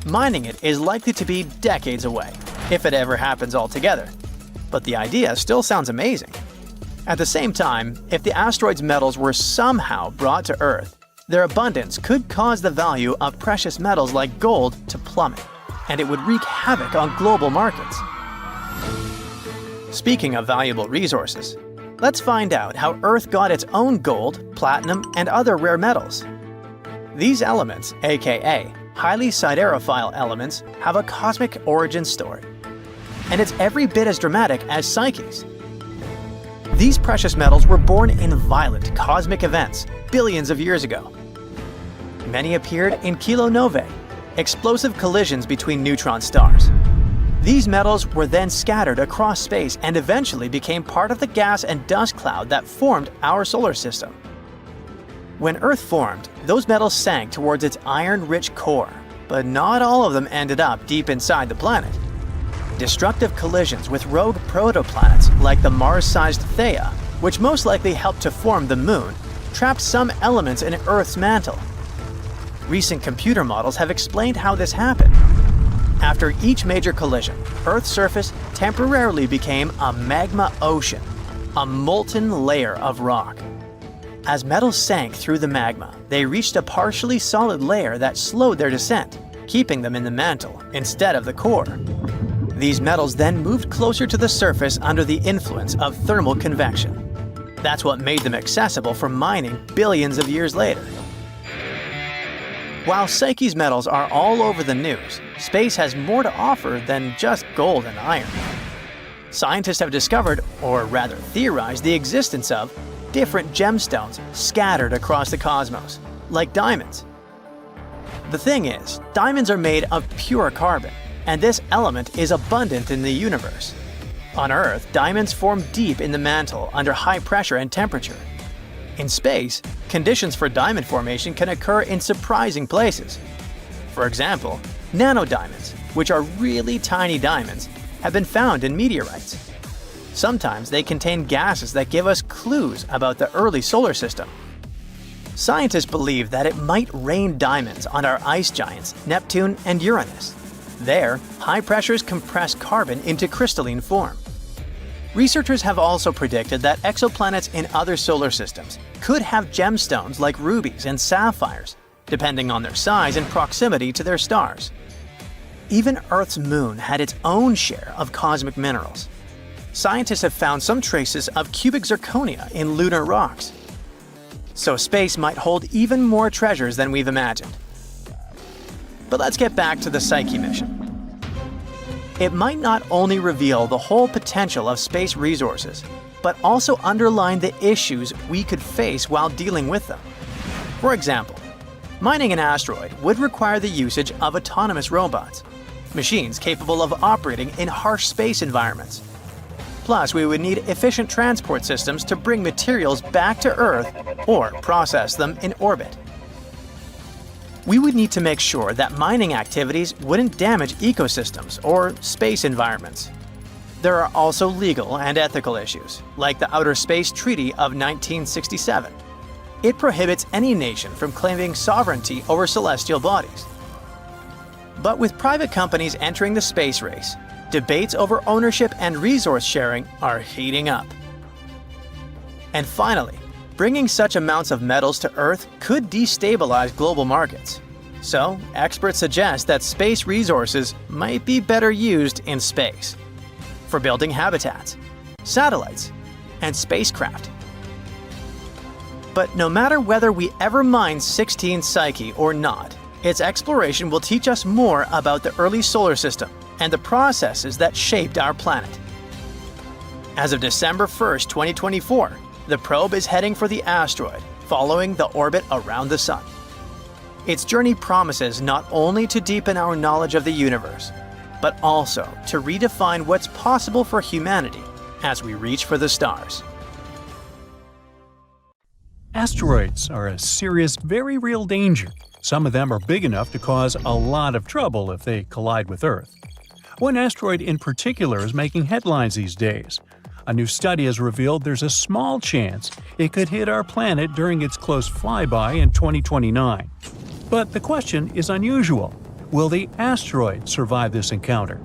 Speaker 2: Mining it is likely to be decades away, if it ever happens altogether, but the idea still sounds amazing. At the same time, if the asteroid's metals were somehow brought to Earth, Their abundance could cause the value of precious metals like gold to plummet, and it would wreak havoc on global markets. Speaking of valuable resources, let's find out how Earth got its own gold, platinum, and other rare metals. These elements, aka highly siderophile elements, have a cosmic origin story, and it's every bit as dramatic as Psyche's. These precious metals were born in violent cosmic events billions of years ago. Many appeared in kilonovae, explosive collisions between neutron stars. These metals were then scattered across space and eventually became part of the gas and dust cloud that formed our solar system. When Earth formed, those metals sank towards its iron-rich core, but not all of them ended up deep inside the planet. Destructive collisions with rogue protoplanets like the Mars-sized Theia, which most likely helped to form the Moon, trapped some elements in Earth's mantle. Recent computer models have explained how this happened. After each major collision, Earth's surface temporarily became a magma ocean, a molten layer of rock. As metals sank through the magma, they reached a partially solid layer that slowed their descent, keeping them in the mantle instead of the core. These metals then moved closer to the surface under the influence of thermal convection. That's what made them accessible for mining billions of years later. While Psyche's metals are all over the news, space has more to offer than just gold and iron. Scientists have discovered, or rather theorized, the existence of different gemstones scattered across the cosmos, like diamonds. The thing is, diamonds are made of pure carbon, and this element is abundant in the universe. On Earth, diamonds form deep in the mantle under high pressure and temperature. In space, conditions for diamond formation can occur in surprising places. For example, nanodiamonds, which are really tiny diamonds, have been found in meteorites. Sometimes they contain gases that give us clues about the early solar system. Scientists believe that it might rain diamonds on our ice giants, Neptune and Uranus. There, high pressures compress carbon into crystalline form. Researchers have also predicted that exoplanets in other solar systems could have gemstones like rubies and sapphires, depending on their size and proximity to their stars. Even Earth's moon had its own share of cosmic minerals. Scientists have found some traces of cubic zirconia in lunar rocks. So space might hold even more treasures than we've imagined. But let's get back to the Psyche mission. It might not only reveal the whole potential of space resources, but also underline the issues we could face while dealing with them. For example, mining an asteroid would require the usage of autonomous robots, machines capable of operating in harsh space environments. Plus, we would need efficient transport systems to bring materials back to Earth or process them in orbit. We would need to make sure that mining activities wouldn't damage ecosystems or space environments. There are also legal and ethical issues, like the Outer Space Treaty of 1967. It prohibits any nation from claiming sovereignty over celestial bodies. But with private companies entering the space race, debates over ownership and resource sharing are heating up. And finally, bringing such amounts of metals to Earth could destabilize global markets. So, experts suggest that space resources might be better used in space, for building habitats, satellites, and spacecraft. But no matter whether we ever mine 16 Psyche or not, its exploration will teach us more about the early solar system and the processes that shaped our planet. As of December 1st, 2024, the probe is heading for the asteroid, following the orbit around the Sun. Its journey promises not only to deepen our knowledge of the universe, but also to redefine what's possible for humanity as we reach for the stars.
Speaker 1: Asteroids are a serious, very real danger. Some of them are big enough to cause a lot of trouble if they collide with Earth. One asteroid in particular is making headlines these days. A new study has revealed there's a small chance it could hit our planet during its close flyby in 2029. But the question is unusual. Will the asteroid survive this encounter?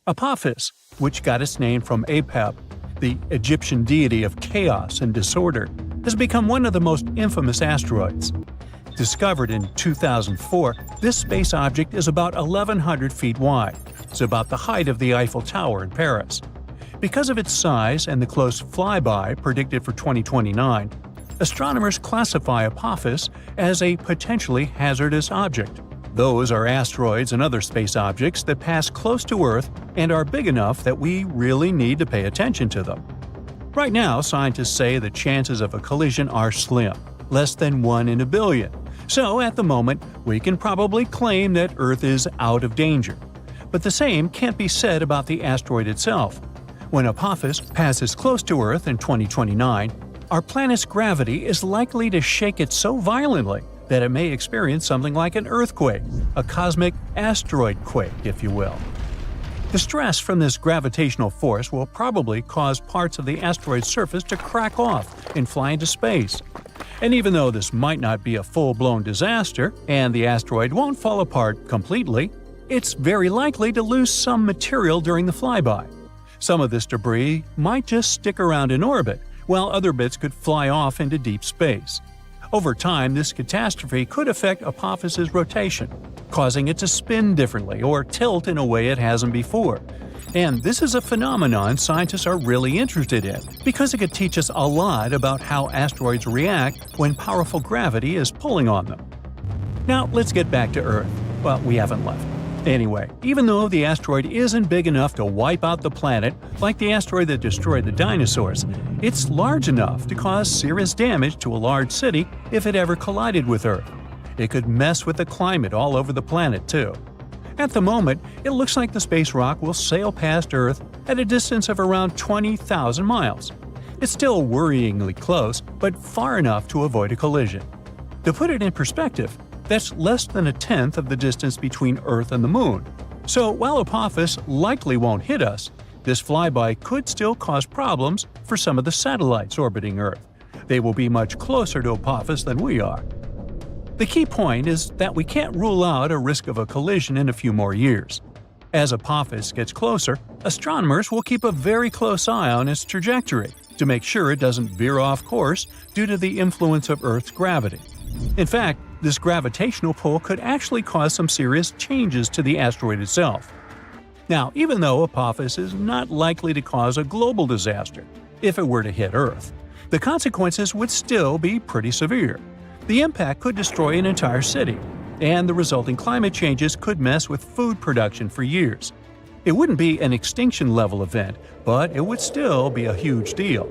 Speaker 1: Apophis, which got its name from Apep, the Egyptian deity of chaos and disorder, has become one of the most infamous asteroids. Discovered in 2004, this space object is about 1,100 feet wide. It's about the height of the Eiffel Tower in Paris. Because of its size and the close flyby predicted for 2029, astronomers classify Apophis as a potentially hazardous object. Those are asteroids and other space objects that pass close to Earth and are big enough that we really need to pay attention to them. Right now, scientists say the chances of a collision are slim, less than 1 in a billion. So, at the moment, we can probably claim that Earth is out of danger. But the same can't be said about the asteroid itself. When Apophis passes close to Earth in 2029, our planet's gravity is likely to shake it so violently that it may experience something like an earthquake, a cosmic asteroid quake, if you will. The stress from this gravitational force will probably cause parts of the asteroid's surface to crack off and fly into space. And even though this might not be a full-blown disaster, and the asteroid won't fall apart completely, it's very likely to lose some material during the flyby. Some of this debris might just stick around in orbit, while other bits could fly off into deep space. Over time, this catastrophe could affect Apophis's rotation, causing it to spin differently or tilt in a way it hasn't before. And this is a phenomenon scientists are really interested in, because it could teach us a lot about how asteroids react when powerful gravity is pulling on them. Now, let's get back to Earth. Well, we haven't left. Anyway, even though the asteroid isn't big enough to wipe out the planet like the asteroid that destroyed the dinosaurs, it's large enough to cause serious damage to a large city if it ever collided with Earth. It could mess with the climate all over the planet, too. At the moment, it looks like the space rock will sail past Earth at a distance of around 20,000 miles. It's still worryingly close, but far enough to avoid a collision. To put it in perspective, that's less than a tenth of the distance between Earth and the Moon. So while Apophis likely won't hit us, this flyby could still cause problems for some of the satellites orbiting Earth. They will be much closer to Apophis than we are. The key point is that we can't rule out a risk of a collision in a few more years. As Apophis gets closer, astronomers will keep a very close eye on its trajectory to make sure it doesn't veer off course due to the influence of Earth's gravity. In fact, this gravitational pull could actually cause some serious changes to the asteroid itself. Now, even though Apophis is not likely to cause a global disaster if it were to hit Earth, the consequences would still be pretty severe. The impact could destroy an entire city, and the resulting climate changes could mess with food production for years. It wouldn't be an extinction-level event, but it would still be a huge deal.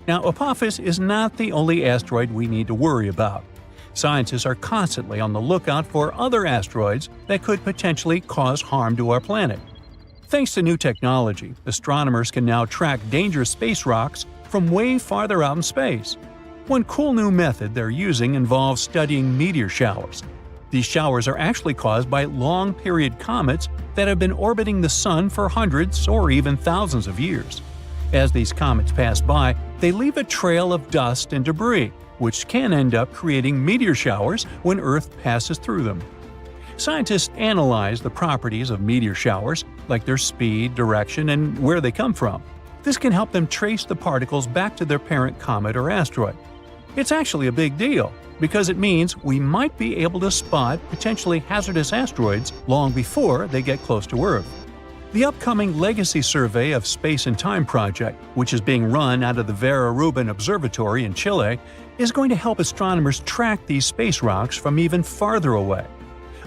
Speaker 1: Now, Apophis is not the only asteroid we need to worry about. Scientists are constantly on the lookout for other asteroids that could potentially cause harm to our planet. Thanks to new technology, astronomers can now track dangerous space rocks from way farther out in space. One cool new method they're using involves studying meteor showers. These showers are actually caused by long-period comets that have been orbiting the Sun for hundreds or even thousands of years. As these comets pass by, they leave a trail of dust and debris, which can end up creating meteor showers when Earth passes through them. Scientists analyze the properties of meteor showers, like their speed, direction, and where they come from. This can help them trace the particles back to their parent comet or asteroid. It's actually a big deal, because it means we might be able to spot potentially hazardous asteroids long before they get close to Earth. The upcoming Legacy Survey of Space and Time project, which is being run out of the Vera Rubin Observatory in Chile, is going to help astronomers track these space rocks from even farther away.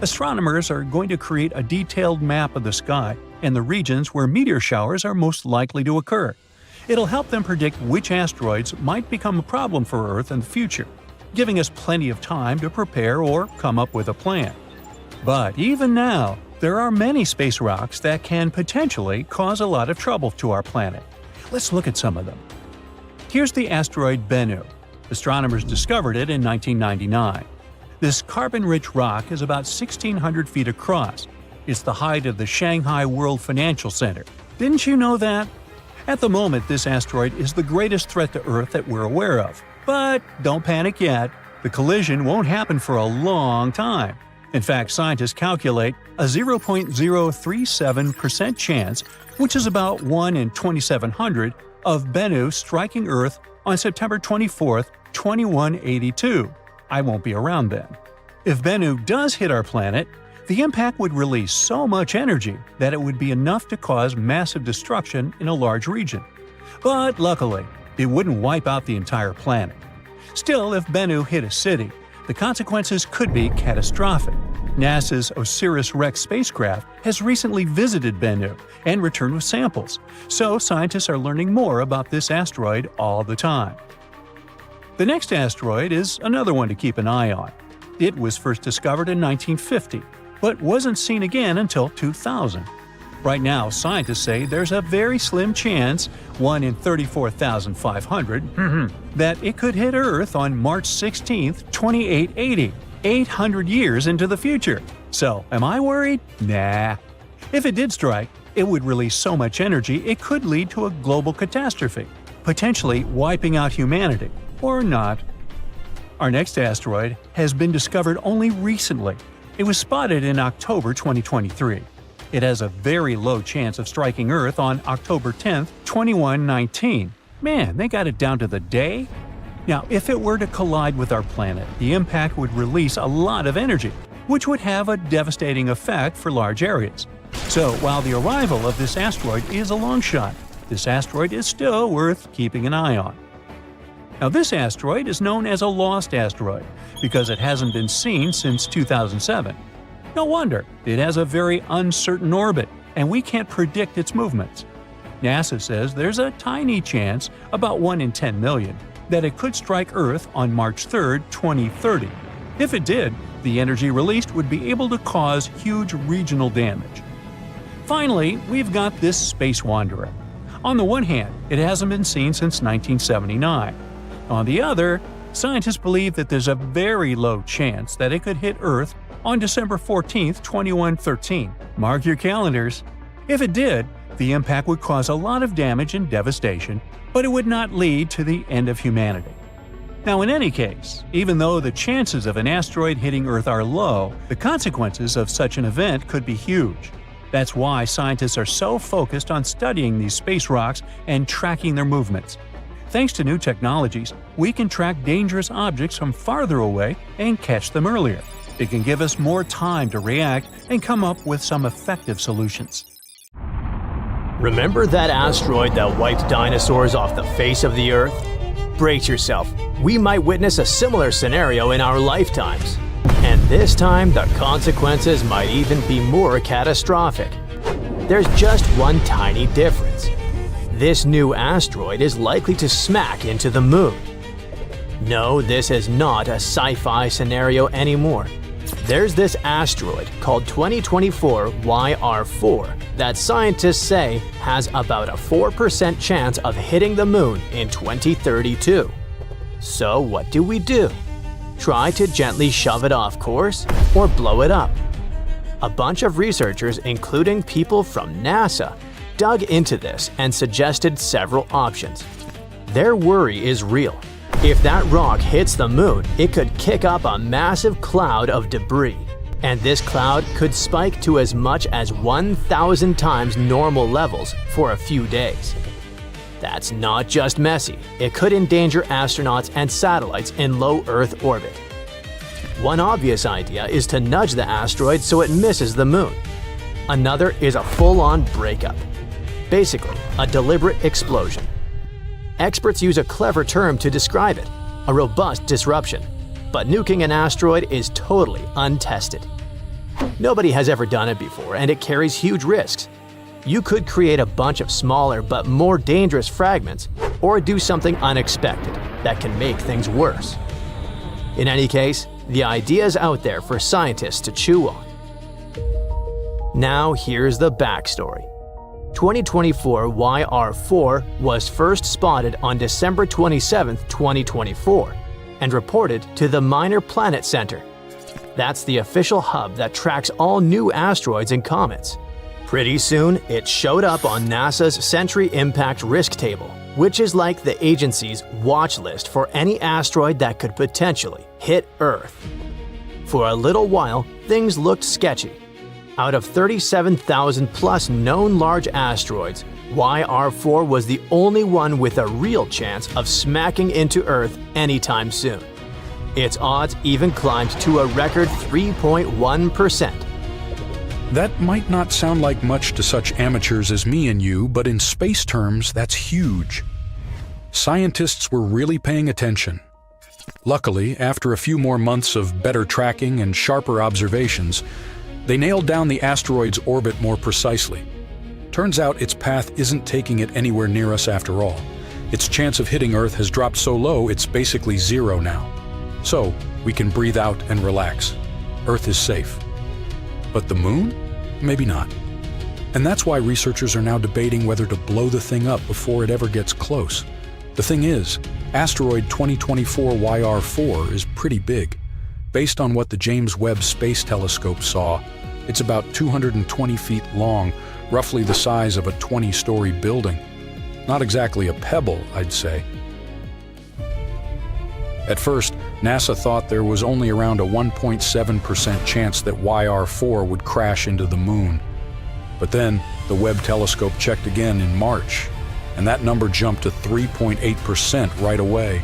Speaker 1: Astronomers are going to create a detailed map of the sky and the regions where meteor showers are most likely to occur. It'll help them predict which asteroids might become a problem for Earth in the future, giving us plenty of time to prepare or come up with a plan. But even now, there are many space rocks that can potentially cause a lot of trouble to our planet. Let's look at some of them. Here's the asteroid Bennu. Astronomers discovered it in 1999. This carbon-rich rock is about 1,600 feet across. It's the height of the Shanghai World Financial Center. Didn't you know that? At the moment, this asteroid is the greatest threat to Earth that we're aware of. But don't panic yet. The collision won't happen for a long time. In fact, scientists calculate a 0.037% chance, which is about 1 in 2,700, of Bennu striking Earth on September 24, 2182. I won't be around then. If Bennu does hit our planet, the impact would release so much energy that it would be enough to cause massive destruction in a large region. But luckily, it wouldn't wipe out the entire planet. Still, if Bennu hit a city, the consequences could be catastrophic. NASA's OSIRIS-REx spacecraft has recently visited Bennu and returned with samples, so scientists are learning more about this asteroid all the time. The next asteroid is another one to keep an eye on. It was first discovered in 1950, but wasn't seen again until 2000. Right now, scientists say there's a very slim chance, 1 in 34,500, that it could hit Earth on March 16, 2880, 800 years into the future. So, am I worried? Nah. If it did strike, it would release so much energy it could lead to a global catastrophe, potentially wiping out humanity. Or not. Our next asteroid has been discovered only recently. It was spotted in October 2023. It has a very low chance of striking Earth on October 10, 2119. Man, they got it down to the day? Now, if it were to collide with our planet, the impact would release a lot of energy, which would have a devastating effect for large areas. So, while the arrival of this asteroid is a long shot, this asteroid is still worth keeping an eye on. Now, this asteroid is known as a lost asteroid because it hasn't been seen since 2007. No wonder, it has a very uncertain orbit, and we can't predict its movements. NASA says there's a tiny chance, about 1 in 10 million, that it could strike Earth on March 3, 2030. If it did, the energy released would be able to cause huge regional damage. Finally, we've got this space wanderer. On the one hand, it hasn't been seen since 1979. On the other, scientists believe that there's a very low chance that it could hit Earth on December 14, 2113. Mark your calendars. If it did, the impact would cause a lot of damage and devastation, but it would not lead to the end of humanity. Now, in any case, even though the chances of an asteroid hitting Earth are low, the consequences of such an event could be huge. That's why scientists are so focused on studying these space rocks and tracking their movements. Thanks to new technologies, we can track dangerous objects from farther away and catch them earlier. It can give us more time to react and come up with some effective solutions.
Speaker 2: Remember that asteroid that wiped dinosaurs off the face of the Earth? Brace yourself, we might witness a similar scenario in our lifetimes. And this time, the consequences might even be more catastrophic. There's just one tiny difference. This new asteroid is likely to smack into the Moon. No, this is not a sci-fi scenario anymore. There's this asteroid called 2024 YR4 that scientists say has about a 4% chance of hitting the Moon in 2032. So what do? Try to gently shove it off course or blow it up? A bunch of researchers, including people from NASA, dug into this and suggested several options. Their worry is real. If that rock hits the Moon, it could kick up a massive cloud of debris, and this cloud could spike to as much as 1,000 times normal levels for a few days. That's not just messy, it could endanger astronauts and satellites in low Earth orbit. One obvious idea is to nudge the asteroid so it misses the Moon. Another is a full-on breakup. Basically, a deliberate explosion. Experts use a clever term to describe it, a robust disruption. But nuking an asteroid is totally untested. Nobody has ever done it before, and it carries huge risks. You could create a bunch of smaller but more dangerous fragments, or do something unexpected that can make things worse. In any case, the idea is out there for scientists to chew on. Now here's the backstory. 2024 YR4 was first spotted on December 27, 2024, and reported to the Minor Planet Center. That's the official hub that tracks all new asteroids and comets. Pretty soon, it showed up on NASA's Century Impact Risk Table, which is like the agency's watch list for any asteroid that could potentially hit Earth. For a little while, things looked sketchy. Out of 37,000 plus known large asteroids, YR4 was the only one with a real chance of smacking into Earth anytime soon. Its odds even climbed to a record 3.1%.
Speaker 3: That might not sound like much to such amateurs as me and you, but in space terms, that's huge. Scientists were really paying attention. Luckily, after a few more months of better tracking and sharper observations, they nailed down the asteroid's orbit more precisely. Turns out its path isn't taking it anywhere near us after all. Its chance of hitting Earth has dropped so low it's basically zero now. So, we can breathe out and relax. Earth is safe. But the Moon? Maybe not. And that's why researchers are now debating whether to blow the thing up before it ever gets close. The thing is, Asteroid 2024 YR4 is pretty big. Based on what the James Webb Space Telescope saw, it's about 220 feet long, roughly the size of a 20-story building. Not exactly a pebble, I'd say. At first, NASA thought there was only around a 1.7% chance that YR4 would crash into the Moon. But then, the Webb telescope checked again in March, and that number jumped to 3.8% right away.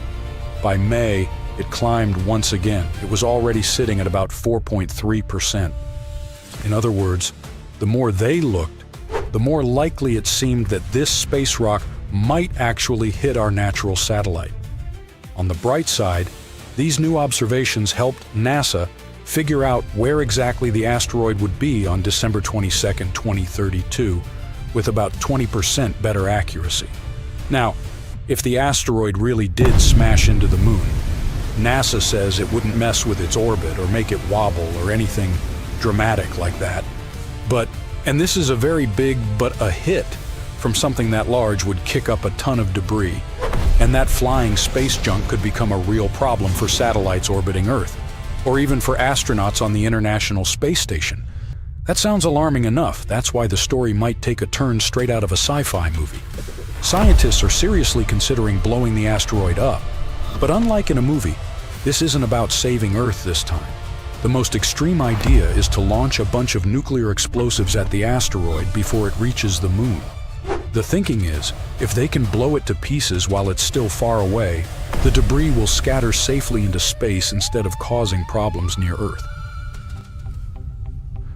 Speaker 3: By May, it climbed once again. It was already sitting at about 4.3%. In other words, the more they looked, the more likely it seemed that this space rock might actually hit our natural satellite. On the bright side, these new observations helped NASA figure out where exactly the asteroid would be on December 22, 2032, with about 20% better accuracy. Now, if the asteroid really did smash into the Moon, NASA says it wouldn't mess with its orbit or make it wobble or anything dramatic like that. And this is a very big but a hit from something that large would kick up a ton of debris, and that flying space junk could become a real problem for satellites orbiting Earth, or even for astronauts on the International Space Station. That sounds alarming enough. That's why the story might take a turn straight out of a sci-fi movie. Scientists are seriously considering blowing the asteroid up. But unlike in a movie, this isn't about saving Earth this time. The most extreme idea is to launch a bunch of nuclear explosives at the asteroid before it reaches the Moon. The thinking is, if they can blow it to pieces while it's still far away, the debris will scatter safely into space instead of causing problems near Earth.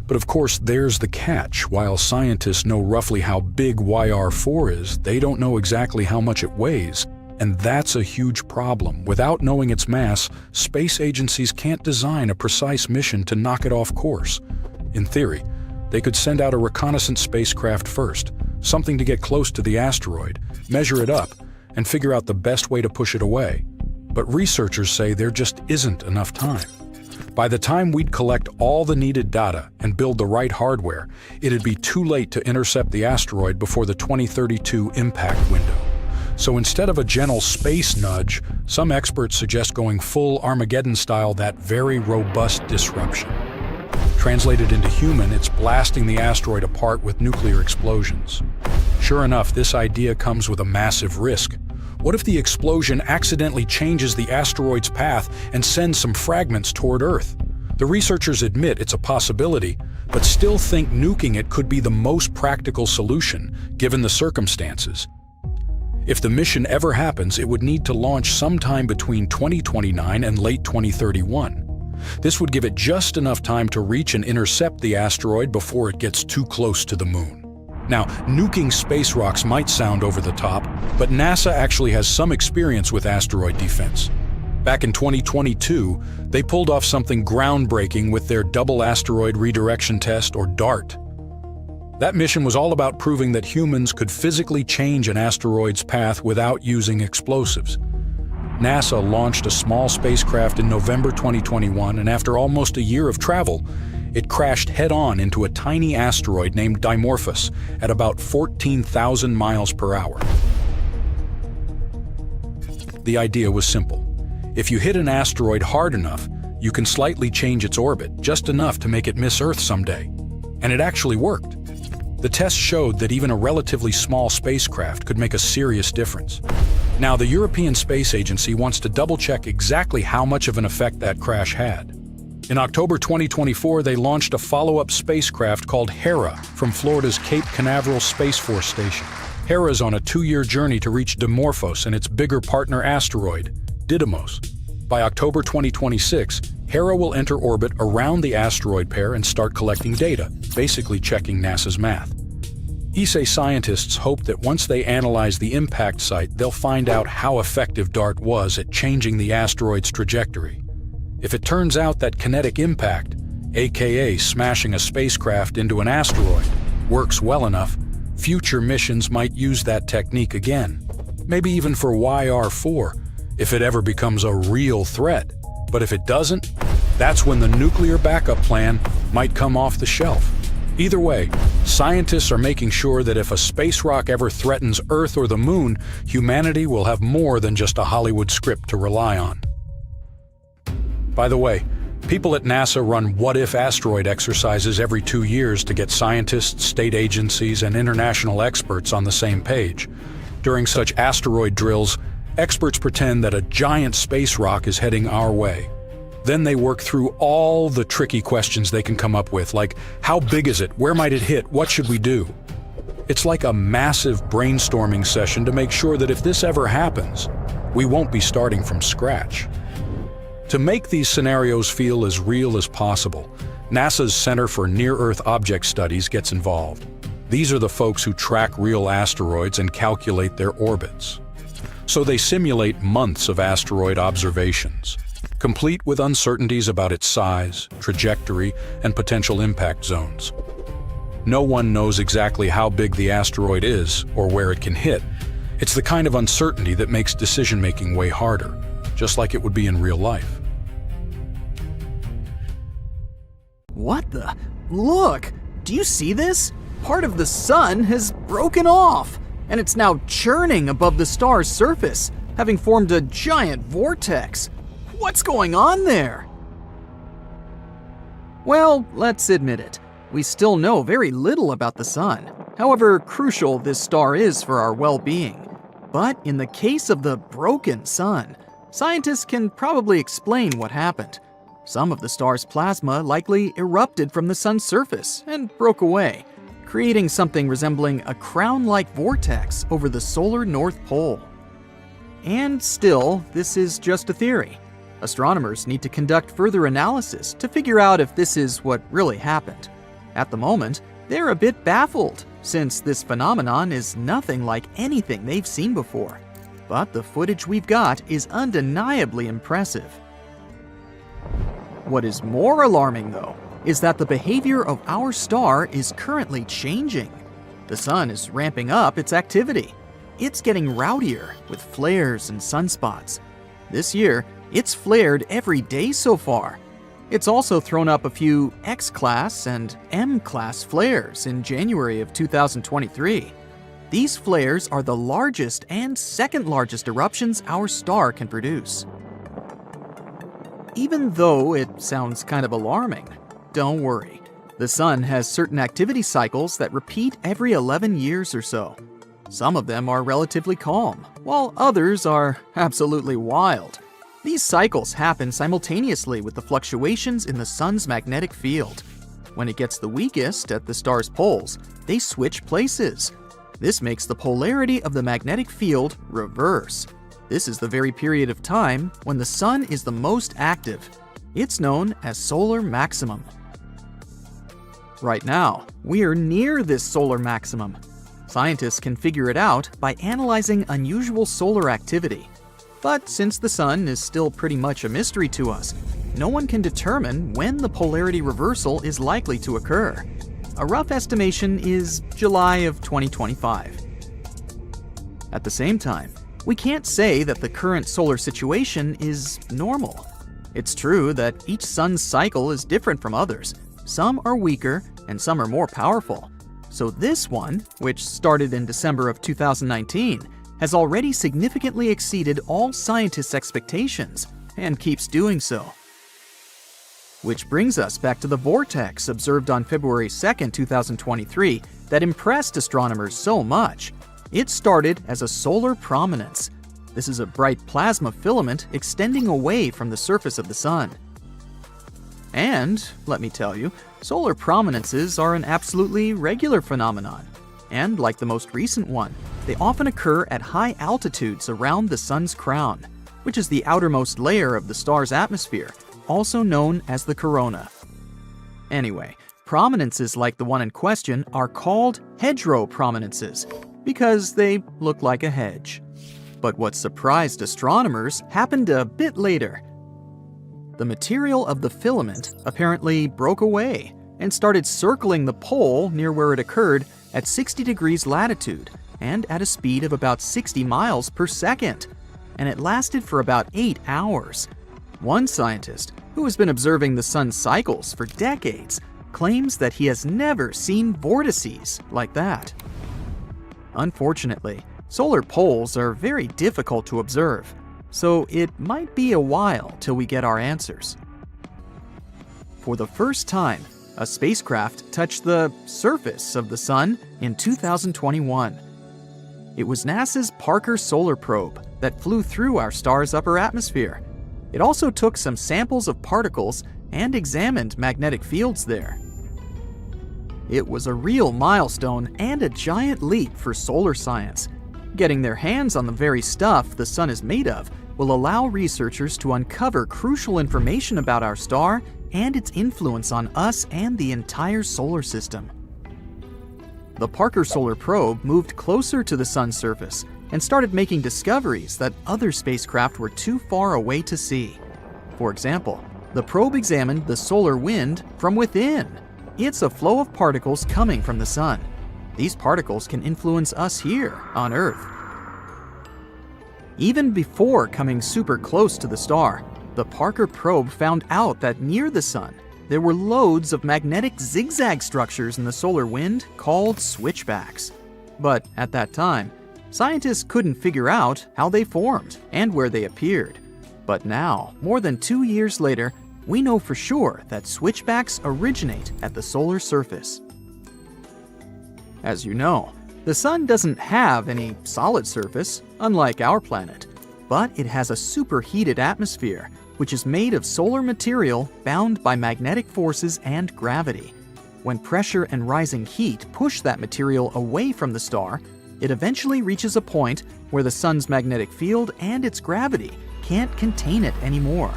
Speaker 3: But of course, there's the catch. While scientists know roughly how big YR4 is, they don't know exactly how much it weighs. And that's a huge problem. Without knowing its mass, space agencies can't design a precise mission to knock it off course. In theory, they could send out a reconnaissance spacecraft first, something to get close to the asteroid, measure it up, and figure out the best way to push it away. But researchers say there just isn't enough time. By the time we'd collect all the needed data and build the right hardware, it'd be too late to intercept the asteroid before the 2032 impact window. So instead of a gentle space nudge, some experts suggest going full Armageddon-style, that very robust disruption. Translated into human, it's blasting the asteroid apart with nuclear explosions. Sure enough, this idea comes with a massive risk. What if the explosion accidentally changes the asteroid's path and sends some fragments toward Earth? The researchers admit it's a possibility, but still think nuking it could be the most practical solution, given the circumstances. If the mission ever happens, it would need to launch sometime between 2029 and late 2031. This would give it just enough time to reach and intercept the asteroid before it gets too close to the Moon. Now, nuking space rocks might sound over the top, but NASA actually has some experience with asteroid defense. Back in 2022, they pulled off something groundbreaking with their Double Asteroid Redirection Test, or DART. That mission was all about proving that humans could physically change an asteroid's path without using explosives. NASA launched a small spacecraft in November 2021, and after almost a year of travel, it crashed head-on into a tiny asteroid named Dimorphos at about 14,000 miles per hour. The idea was simple. If you hit an asteroid hard enough, you can slightly change its orbit, just enough to make it miss Earth someday. And it actually worked. The test showed that even a relatively small spacecraft could make a serious difference. Now, the European Space Agency wants to double-check exactly how much of an effect that crash had. In October 2024, they launched a follow-up spacecraft called Hera from Florida's Cape Canaveral Space Force Station. Hera's on a 2-year journey to reach Dimorphos and its bigger partner asteroid, Didymos. By October 2026, Hera will enter orbit around the asteroid pair and start collecting data, basically checking NASA's math. ESA scientists hope that once they analyze the impact site, they'll find out how effective DART was at changing the asteroid's trajectory. If it turns out that kinetic impact, aka smashing a spacecraft into an asteroid, works well enough, future missions might use that technique again. Maybe even for YR4, if it ever becomes a real threat. But if it doesn't, that's when the nuclear backup plan might come off the shelf. Either way, scientists are making sure that if a space rock ever threatens Earth or the Moon, humanity will have more than just a Hollywood script to rely on. By the way, people at NASA run what-if asteroid exercises every 2 years to get scientists, state agencies, and international experts on the same page. During such asteroid drills, experts pretend that a giant space rock is heading our way. Then they work through all the tricky questions they can come up with, like how big is it, where might it hit, what should we do? It's like a massive brainstorming session to make sure that if this ever happens, we won't be starting from scratch. To make these scenarios feel as real as possible, NASA's Center for Near-Earth Object Studies gets involved. These are the folks who track real asteroids and calculate their orbits. So they simulate months of asteroid observations, complete with uncertainties about its size, trajectory, and potential impact zones. No one knows exactly how big the asteroid is or where it can hit. It's the kind of uncertainty that makes decision-making way harder, just like it would be in real life.
Speaker 4: What the? Look! Do you see this? Part of the sun has broken off, and it's now churning above the star's surface, having formed a giant vortex. What's going on there? Well, let's admit it. We still know very little about the sun, however crucial this star is for our well-being. But in the case of the broken sun, scientists can probably explain what happened. Some of the star's plasma likely erupted from the sun's surface and broke away, creating something resembling a crown-like vortex over the solar North Pole. And still, this is just a theory. Astronomers need to conduct further analysis to figure out if this is what really happened. At the moment, they're a bit baffled, since this phenomenon is nothing like anything they've seen before. But the footage we've got is undeniably impressive. What is more alarming, though, is that the behavior of our star is currently changing. The sun is ramping up its activity. It's getting rowdier with flares and sunspots. This year, it's flared every day so far. It's also thrown up a few X-class and M-class flares in January of 2023. These flares are the largest and second largest eruptions our star can produce. Even though it sounds kind of alarming, don't worry. The sun has certain activity cycles that repeat every 11 years or so. Some of them are relatively calm, while others are absolutely wild. These cycles happen simultaneously with the fluctuations in the sun's magnetic field. When it gets the weakest at the star's poles, they switch places. This makes the polarity of the magnetic field reverse. This is the very period of time when the sun is the most active. It's known as solar maximum. Right now, we are near this solar maximum. Scientists can figure it out by analyzing unusual solar activity. But since the sun is still pretty much a mystery to us, no one can determine when the polarity reversal is likely to occur. A rough estimation is July of 2025. At the same time, we can't say that the current solar situation is normal. It's true that each sun's cycle is different from others. Some are weaker and some are more powerful. So this one, which started in December of 2019, has already significantly exceeded all scientists' expectations and keeps doing so. Which brings us back to the vortex observed on February 2nd, 2023 that impressed astronomers so much. It started as a solar prominence. This is a bright plasma filament extending away from the surface of the sun. And, let me tell you, solar prominences are an absolutely regular phenomenon. And like the most recent one, they often occur at high altitudes around the sun's crown. which is the outermost layer of the star's atmosphere, also known as the corona. Anyway, prominences like the one in question are called hedgerow prominences because they look like a hedge. But what surprised astronomers happened a bit later. The material of the filament apparently broke away and started circling the pole near where it occurred at 60 degrees latitude and at a speed of about 60 miles per second. And it lasted for about 8 hours. One scientist, who has been observing the sun's cycles for decades, claims that he has never seen vortices like that. Unfortunately, solar poles are very difficult to observe, so it might be a while till we get our answers. For the first time, a spacecraft touched the surface of the sun in 2021. It was NASA's Parker Solar Probe that flew through our star's upper atmosphere. It also took some samples of particles and examined magnetic fields there. It was a real milestone and a giant leap for solar science. Getting their hands on the very stuff the sun is made of will allow researchers to uncover crucial information about our star and its influence on us and the entire solar system. The Parker Solar Probe moved closer to the sun's surface and started making discoveries that other spacecraft were too far away to see. For example, the probe examined the solar wind from within. It's a flow of particles coming from the sun. These particles can influence us here on Earth. Even before coming super close to the star, the Parker probe found out that near the sun, there were loads of magnetic zigzag structures in the solar wind called switchbacks. But at that time, scientists couldn't figure out how they formed and where they appeared. But now, more than 2 years later, we know for sure that switchbacks originate at the solar surface. As you know, the sun doesn't have any solid surface, unlike our planet, but it has a superheated atmosphere, which is made of solar material bound by magnetic forces and gravity. When pressure and rising heat push that material away from the star, it eventually reaches a point where the sun's magnetic field and its gravity can't contain it anymore.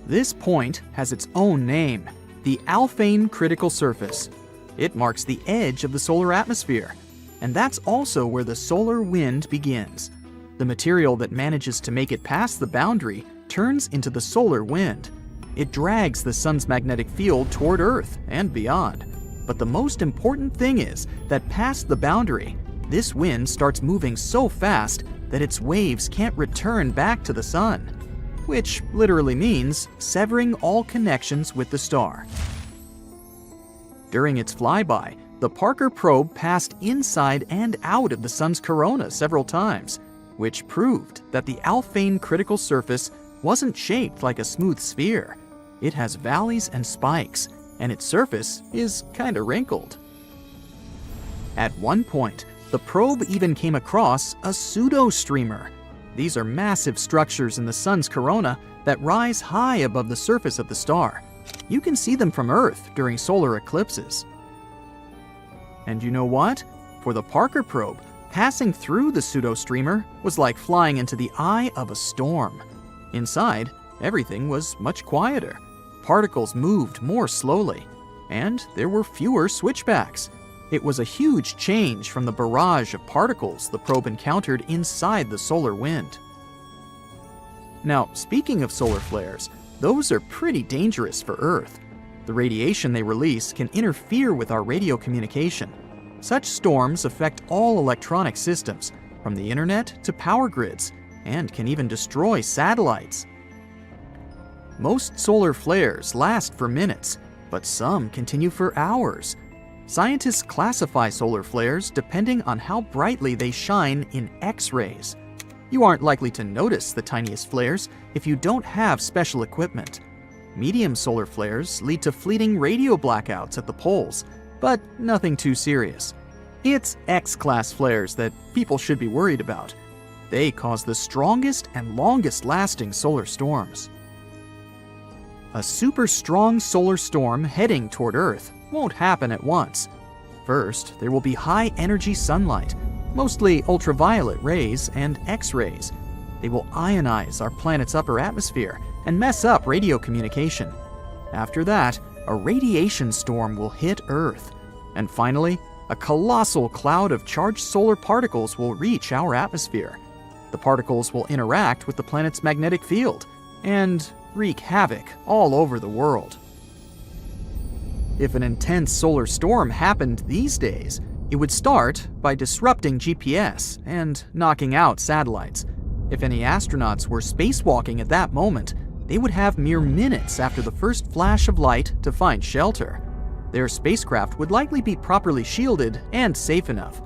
Speaker 4: This point has its own name, the Alphane critical surface. It marks the edge of the solar atmosphere, and that's also where the solar wind begins. The material that manages to make it past the boundary turns into the solar wind. It drags the sun's magnetic field toward Earth and beyond. But the most important thing is that past the boundary, this wind starts moving so fast that its waves can't return back to the sun, which literally means severing all connections with the star. During its flyby, the Parker probe passed inside and out of the sun's corona several times, which proved that the Alphane critical surface wasn't shaped like a smooth sphere. It has valleys and spikes, and its surface is kinda wrinkled. At one point, the probe even came across a pseudo-streamer. These are massive structures in the sun's corona that rise high above the surface of the star. You can see them from Earth during solar eclipses. And you know what? For the Parker probe, passing through the pseudo-streamer was like flying into the eye of a storm. Inside, everything was much quieter. Particles moved more slowly, and there were fewer switchbacks. It was a huge change from the barrage of particles the probe encountered inside the solar wind. Now, speaking of solar flares, those are pretty dangerous for Earth. The radiation they release can interfere with our radio communication. Such storms affect all electronic systems, from the internet to power grids, and can even destroy satellites. Most solar flares last for minutes, but some continue for hours. Scientists classify solar flares depending on how brightly they shine in X-rays. You aren't likely to notice the tiniest flares if you don't have special equipment. Medium solar flares lead to fleeting radio blackouts at the poles, but nothing too serious. It's X-class flares that people should be worried about. They cause the strongest and longest-lasting solar storms. A super strong solar storm heading toward Earth won't happen at once. First, there will be high-energy sunlight, mostly ultraviolet rays and X-rays. They will ionize our planet's upper atmosphere and mess up radio communication. After that, a radiation storm will hit Earth. And finally, a colossal cloud of charged solar particles will reach our atmosphere. The particles will interact with the planet's magnetic field and wreak havoc all over the world. If an intense solar storm happened these days, it would start by disrupting GPS and knocking out satellites. If any astronauts were spacewalking at that moment, they would have mere minutes after the first flash of light to find shelter. Their spacecraft would likely be properly shielded and safe enough.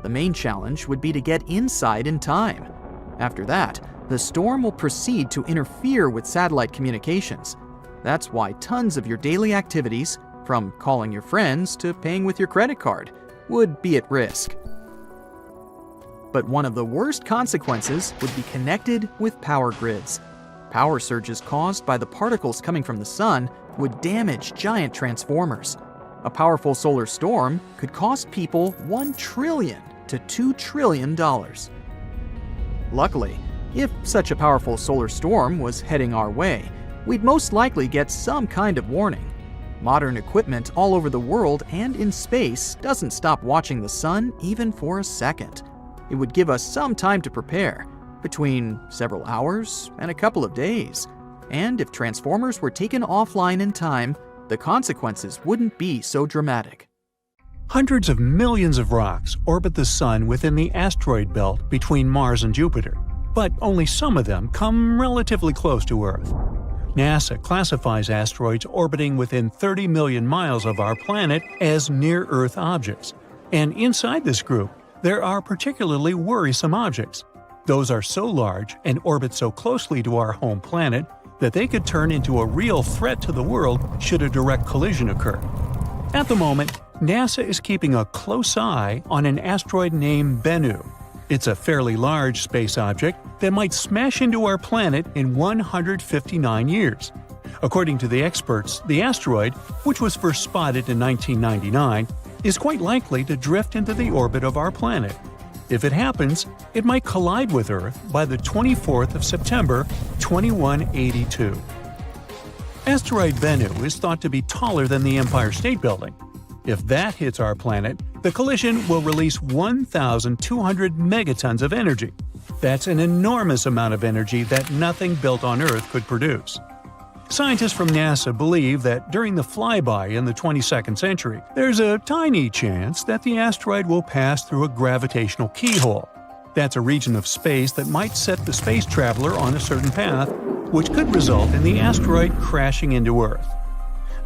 Speaker 4: The main challenge would be to get inside in time. After that, the storm will proceed to interfere with satellite communications. That's why tons of your daily activities, from calling your friends to paying with your credit card, would be at risk. But one of the worst consequences would be connected with power grids. Power surges caused by the particles coming from the sun would damage giant transformers. A powerful solar storm could cost people $1 trillion to $2 trillion. Luckily, if such a powerful solar storm was heading our way, we'd most likely get some kind of warning. Modern equipment all over the world and in space doesn't stop watching the sun even for a second. It would give us some time to prepare, between several hours and a couple of days. And if transformers were taken offline in time, the consequences wouldn't be so dramatic.
Speaker 1: Hundreds of millions of rocks orbit the Sun within the asteroid belt between Mars and Jupiter, but only some of them come relatively close to Earth. NASA classifies asteroids orbiting within 30 million miles of our planet as near-Earth objects, and inside this group, there are particularly worrisome objects. Those are so large and orbit so closely to our home planet that they could turn into a real threat to the world should a direct collision occur. At the moment, NASA is keeping a close eye on an asteroid named Bennu. It's a fairly large space object that might smash into our planet in 159 years. According to the experts, the asteroid, which was first spotted in 1999, is quite likely to drift into the orbit of our planet. If it happens, it might collide with Earth by the 24th of September, 2182. Asteroid Bennu is thought to be taller than the Empire State Building. If that hits our planet, the collision will release 1,200 megatons of energy. That's an enormous amount of energy that nothing built on Earth could produce. Scientists from NASA believe that during the flyby in the 22nd century, there's a tiny chance that the asteroid will pass through a gravitational keyhole. That's a region of space that might set the space traveler on a certain path, which could result in the asteroid crashing into Earth.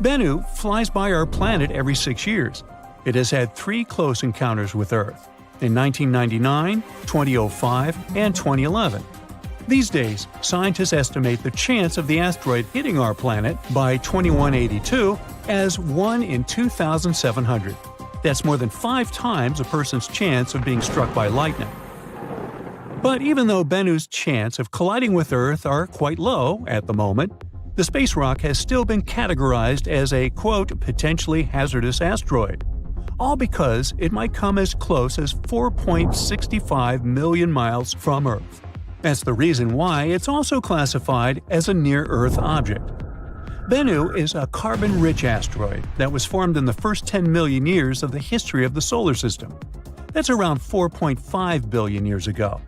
Speaker 1: Bennu flies by our planet every 6 years. It has had 3 close encounters with Earth, in 1999, 2005, and 2011. These days, scientists estimate the chance of the asteroid hitting our planet by 2182 as 1 in 2,700. That's more than 5 times a person's chance of being struck by lightning. But even though Bennu's chance of colliding with Earth are quite low at the moment, the space rock has still been categorized as a, quote, potentially hazardous asteroid, all because it might come as close as 4.65 million miles from Earth. That's the reason why it's also classified as a near-Earth object. Bennu is a carbon-rich asteroid that was formed in the first 10 million years of the history of the solar system. That's around 4.5 billion years ago.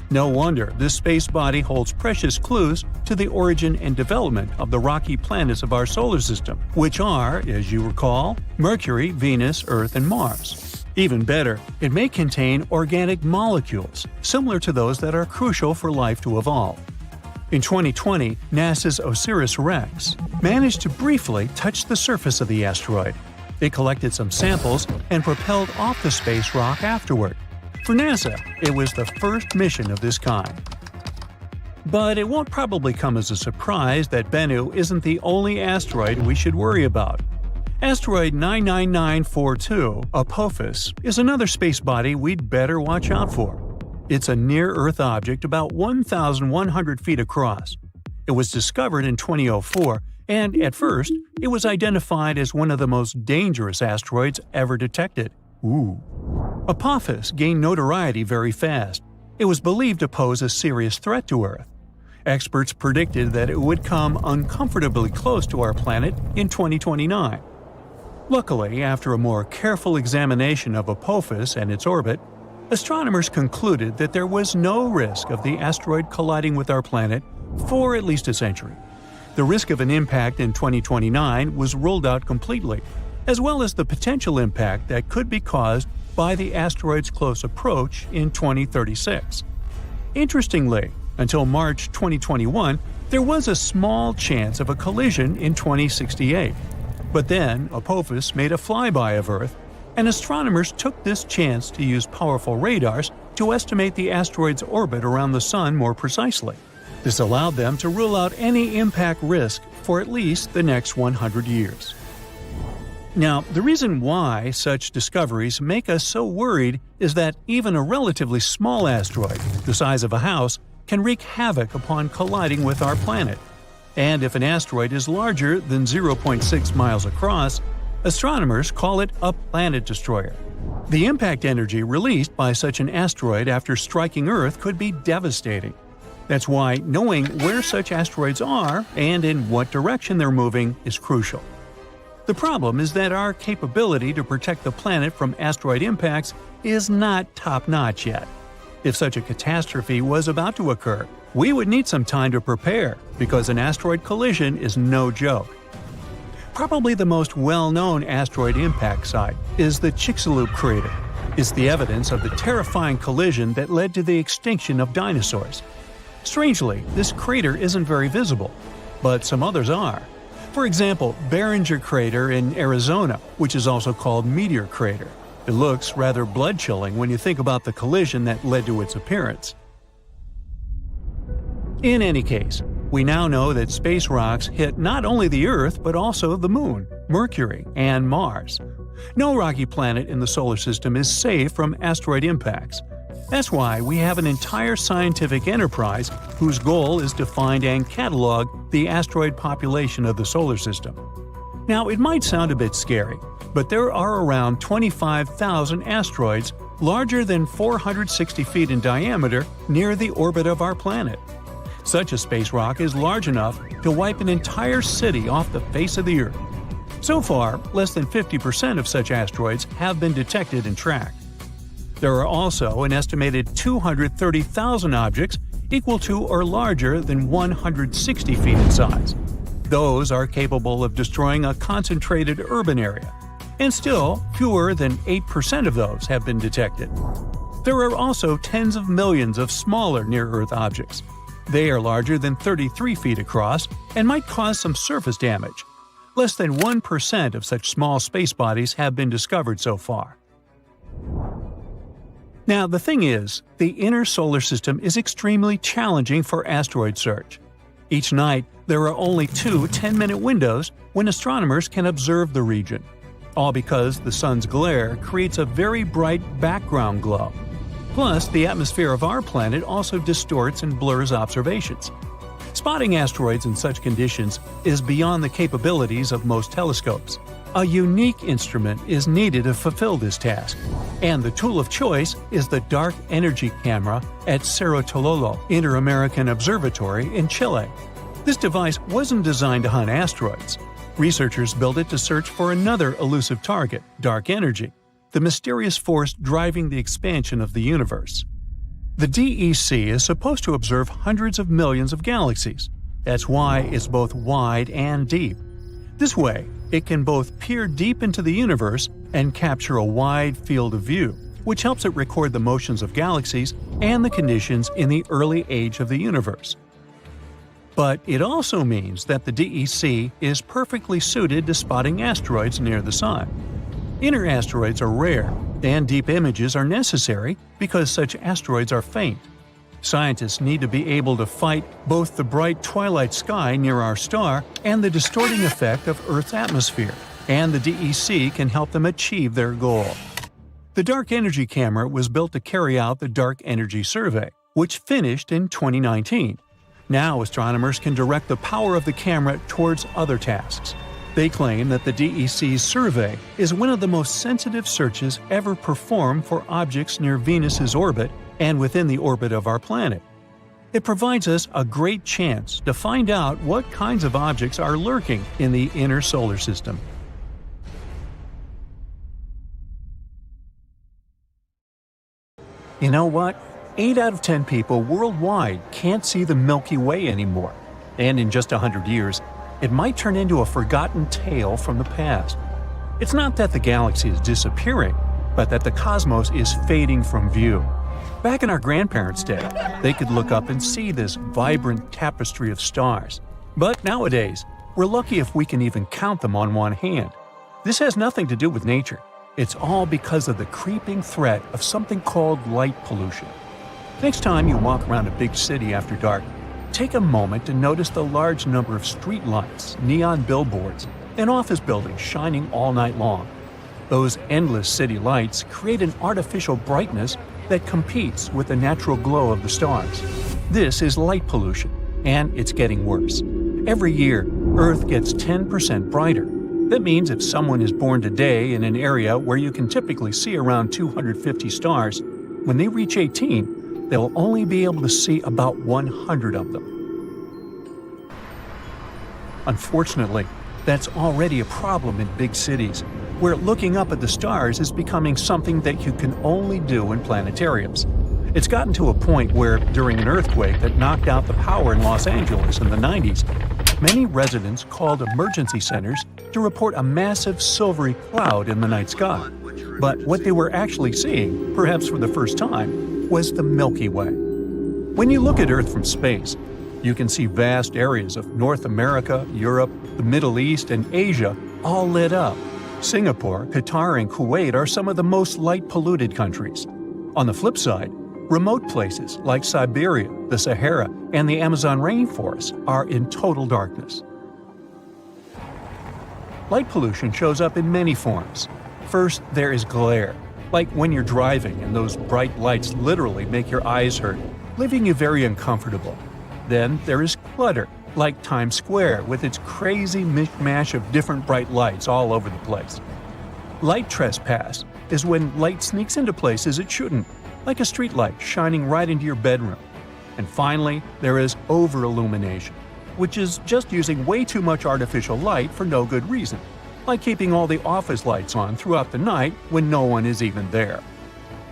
Speaker 1: No wonder this space body holds precious clues to the origin and development of the rocky planets of our solar system, which are, as you recall, Mercury, Venus, Earth, and Mars. Even better, it may contain organic molecules, similar to those that are crucial for life to evolve. In 2020, NASA's OSIRIS-REx managed to briefly touch the surface of the asteroid. It collected some samples and propelled off the space rock afterward. For NASA, it was the first mission of this kind. But it won't probably come as a surprise that Bennu isn't the only asteroid we should worry about. Asteroid 99942, Apophis, is another space body we'd better watch out for. It's a near-Earth object about 1,100 feet across. It was discovered in 2004, and at first, it was identified as one of the most dangerous asteroids ever detected. Apophis gained notoriety very fast. It was believed to pose a serious threat to Earth. Experts predicted that it would come uncomfortably close to our planet in 2029. Luckily, after a more careful examination of Apophis and its orbit, astronomers concluded that there was no risk of the asteroid colliding with our planet for at least a century. The risk of an impact in 2029 was ruled out completely, as well as the potential impact that could be caused by the asteroid's close approach in 2036. Interestingly, until March 2021, there was a small chance of a collision in 2068. But then, Apophis made a flyby of Earth, and astronomers took this chance to use powerful radars to estimate the asteroid's orbit around the Sun more precisely. This allowed them to rule out any impact risk for at least the next 100 years. Now, the reason why such discoveries make us so worried is that even a relatively small asteroid, the size of a house, can wreak havoc upon colliding with our planet. And if an asteroid is larger than 0.6 miles across, astronomers call it a planet destroyer. The impact energy released by such an asteroid after striking Earth could be devastating. That's why knowing where such asteroids are and in what direction they're moving is crucial. The problem is that our capability to protect the planet from asteroid impacts is not top-notch yet. If such a catastrophe was about to occur, we would need some time to prepare, because an asteroid collision is no joke. Probably the most well-known asteroid impact site is the Chicxulub crater. It's the evidence of the terrifying collision that led to the extinction of dinosaurs. Strangely, this crater isn't very visible, but some others are. For example, Barringer Crater in Arizona, which is also called Meteor Crater. It looks rather blood-chilling when you think about the collision that led to its appearance. In any case, we now know that space rocks hit not only the Earth but also the Moon, Mercury, and Mars. No rocky planet in the solar system is safe from asteroid impacts. That's why we have an entire scientific enterprise whose goal is to find and catalog the asteroid population of the solar system. Now, it might sound a bit scary, but there are around 25,000 asteroids larger than 460 feet in diameter near the orbit of our planet. Such a space rock is large enough to wipe an entire city off the face of the Earth. So far, less than 50% of such asteroids have been detected and tracked. There are also an estimated 230,000 objects equal to or larger than 160 feet in size. Those are capable of destroying a concentrated urban area, and still fewer than 8% of those have been detected. There are also tens of millions of smaller near-Earth objects. They are larger than 33 feet across and might cause some surface damage. Less than 1% of such small space bodies have been discovered so far. Now, the thing is, the inner solar system is extremely challenging for asteroid search. Each night, there are only 2 10-minute windows when astronomers can observe the region, all because the sun's glare creates a very bright background glow. Plus, the atmosphere of our planet also distorts and blurs observations. Spotting asteroids in such conditions is beyond the capabilities of most telescopes. A unique instrument is needed to fulfill this task, and the tool of choice is the Dark Energy Camera at Cerro Tololo Inter-American Observatory in Chile. This device wasn't designed to hunt asteroids. Researchers built it to search for another elusive target, dark energy, the mysterious force driving the expansion of the universe. The DEC is supposed to observe hundreds of millions of galaxies. That's why it's both wide and deep. This way, it can both peer deep into the universe and capture a wide field of view, which helps it record the motions of galaxies and the conditions in the early age of the universe. But it also means that the DEC is perfectly suited to spotting asteroids near the Sun. Inner asteroids are rare, and deep images are necessary because such asteroids are faint. Scientists need to be able to fight both the bright twilight sky near our star and the distorting effect of Earth's atmosphere, and the DEC can help them achieve their goal. The Dark Energy Camera was built to carry out the Dark Energy Survey, which finished in 2019. Now astronomers can direct the power of the camera towards other tasks. They claim that the DEC's survey is one of the most sensitive searches ever performed for objects near Venus's orbit and within the orbit of our planet. It provides us a great chance to find out what kinds of objects are lurking in the inner solar system. You know what? 8 out of 10 people worldwide can't see the Milky Way anymore. And in just 100 years, it might turn into a forgotten tale from the past. It's not that the galaxy is disappearing, but that the cosmos is fading from view. Back in our grandparents' day, they could look up and see this vibrant tapestry of stars. But nowadays, we're lucky if we can even count them on one hand. This has nothing to do with nature. It's all because of the creeping threat of something called light pollution. Next time you walk around a big city after dark, take a moment to notice the large number of street lights, neon billboards, and office buildings shining all night long. Those endless city lights create an artificial brightness that competes with the natural glow of the stars. This is light pollution, and it's getting worse. Every year, Earth gets 10% brighter. That means if someone is born today in an area where you can typically see around 250 stars, when they reach 18, they'll only be able to see about 100 of them. Unfortunately, that's already a problem in big cities, where looking up at the stars is becoming something that you can only do in planetariums. It's gotten to a point where, during an earthquake that knocked out the power in Los Angeles in the 90s, many residents called emergency centers to report a massive silvery cloud in the night sky. But what they were actually seeing, perhaps for the first time, was the Milky Way. When you look at Earth from space, you can see vast areas of North America, Europe, the Middle East, and Asia all lit up. Singapore, Qatar, and Kuwait are some of the most light-polluted countries. On the flip side, remote places like Siberia, the Sahara, and the Amazon rainforest are in total darkness. Light pollution shows up in many forms. First, there is glare, like when you're driving and those bright lights literally make your eyes hurt, leaving you very uncomfortable. Then there is clutter, like Times Square with its crazy mishmash of different bright lights all over the place. Light trespass is when light sneaks into places it shouldn't, like a streetlight shining right into your bedroom. And finally, there is over-illumination, which is just using way too much artificial light for no good reason, like keeping all the office lights on throughout the night when no one is even there.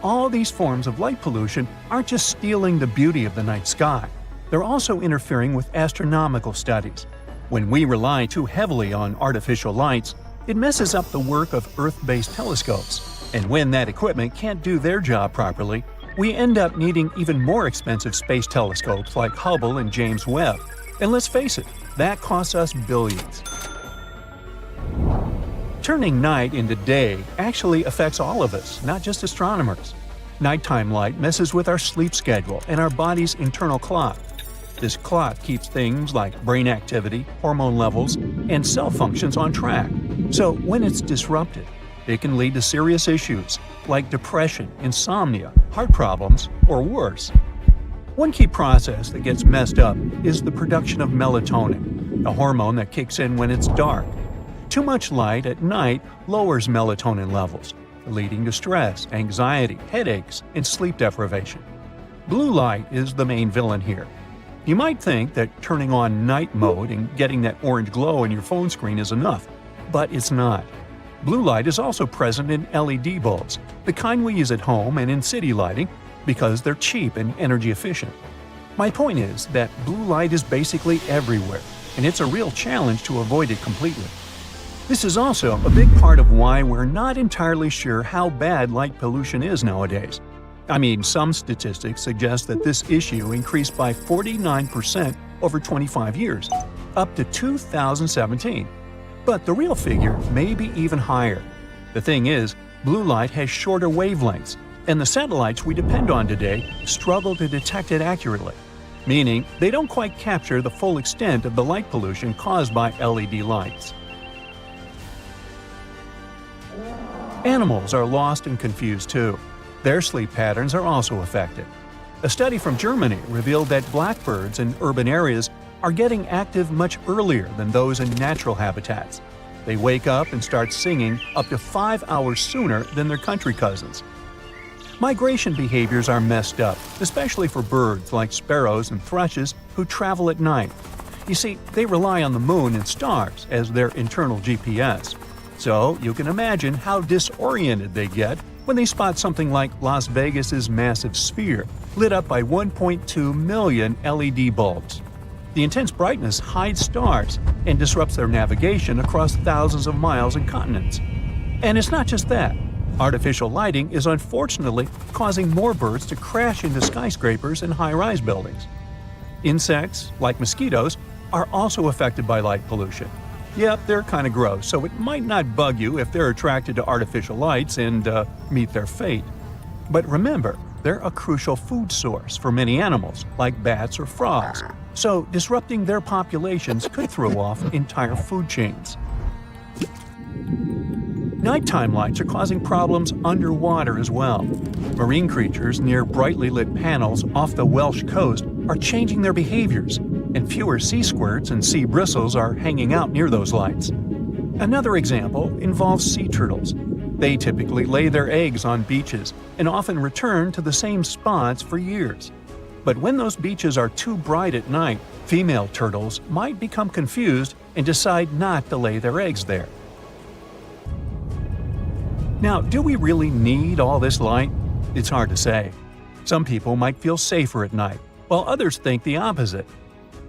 Speaker 1: All these forms of light pollution aren't just stealing the beauty of the night sky, they're also interfering with astronomical studies. When we rely too heavily on artificial lights, it messes up the work of Earth-based telescopes. And when that equipment can't do their job properly, we end up needing even more expensive space telescopes like Hubble and James Webb. And let's face it, that costs us billions. Turning night into day actually affects all of us, not just astronomers. Nighttime light messes with our sleep schedule and our body's internal clock. This clock keeps things like brain activity, hormone levels, and cell functions on track. So when it's disrupted, it can lead to serious issues like depression, insomnia, heart problems, or worse. One key process that gets messed up is the production of melatonin, a hormone that kicks in when it's dark. Too much light at night lowers melatonin levels, leading to stress, anxiety, headaches, and sleep deprivation. Blue light is the main villain here. You might think that turning on night mode and getting that orange glow in your phone screen is enough, but it's not. Blue light is also present in LED bulbs, the kind we use at home and in city lighting, because they're cheap and energy efficient. My point is that blue light is basically everywhere, and it's a real challenge to avoid it completely. This is also a big part of why we're not entirely sure how bad light pollution is nowadays. I mean, some statistics suggest that this issue increased by 49% over 25 years, up to 2017. But the real figure may be even higher. The thing is, blue light has shorter wavelengths, and the satellites we depend on today struggle to detect it accurately, meaning they don't quite capture the full extent of the light pollution caused by LED lights. Animals are lost and confused too. Their sleep patterns are also affected. A study from Germany revealed that blackbirds in urban areas are getting active much earlier than those in natural habitats. They wake up and start singing up to 5 hours sooner than their country cousins. Migration behaviors are messed up, especially for birds like sparrows and thrushes who travel at night. You see, they rely on the moon and stars as their internal GPS. So you can imagine how disoriented they get when they spot something like Las Vegas's massive sphere, lit up by 1.2 million LED bulbs. The intense brightness hides stars and disrupts their navigation across thousands of miles and continents. And it's not just that. Artificial lighting is unfortunately causing more birds to crash into skyscrapers and high-rise buildings. Insects, like mosquitoes, are also affected by light pollution. Yep, they're kind of gross, so it might not bug you if they're attracted to artificial lights and meet their fate. But remember, they're a crucial food source for many animals, like bats or frogs, so disrupting their populations could throw off entire food chains. Nighttime lights are causing problems underwater as well. Marine creatures near brightly lit panels off the Welsh coast are changing their behaviors, and fewer sea squirts and sea bristles are hanging out near those lights. Another example involves sea turtles. They typically lay their eggs on beaches and often return to the same spots for years. But when those beaches are too bright at night, female turtles might become confused and decide not to lay their eggs there. Now, do we really need all this light? It's hard to say. Some people might feel safer at night, while others think the opposite.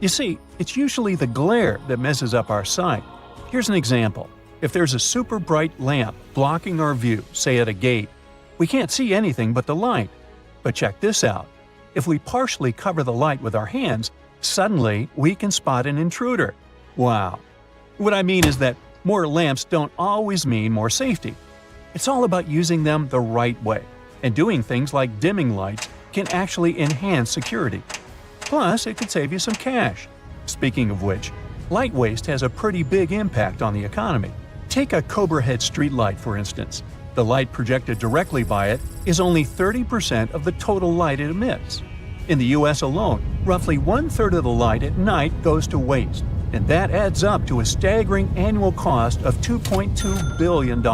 Speaker 1: You see, it's usually the glare that messes up our sight. Here's an example. If there's a super bright lamp blocking our view, say at a gate, we can't see anything but the light. But check this out. If we partially cover the light with our hands, suddenly we can spot an intruder. Wow. What I mean is that more lamps don't always mean more safety. It's all about using them the right way, and doing things like dimming lights can actually enhance security. Plus, it could save you some cash. Speaking of which, light waste has a pretty big impact on the economy. Take a Cobra Head streetlight, for instance. The light projected directly by it is only 30% of the total light it emits. In the US alone, roughly 1/3 of the light at night goes to waste, and that adds up to a staggering annual cost of $2.2 billion.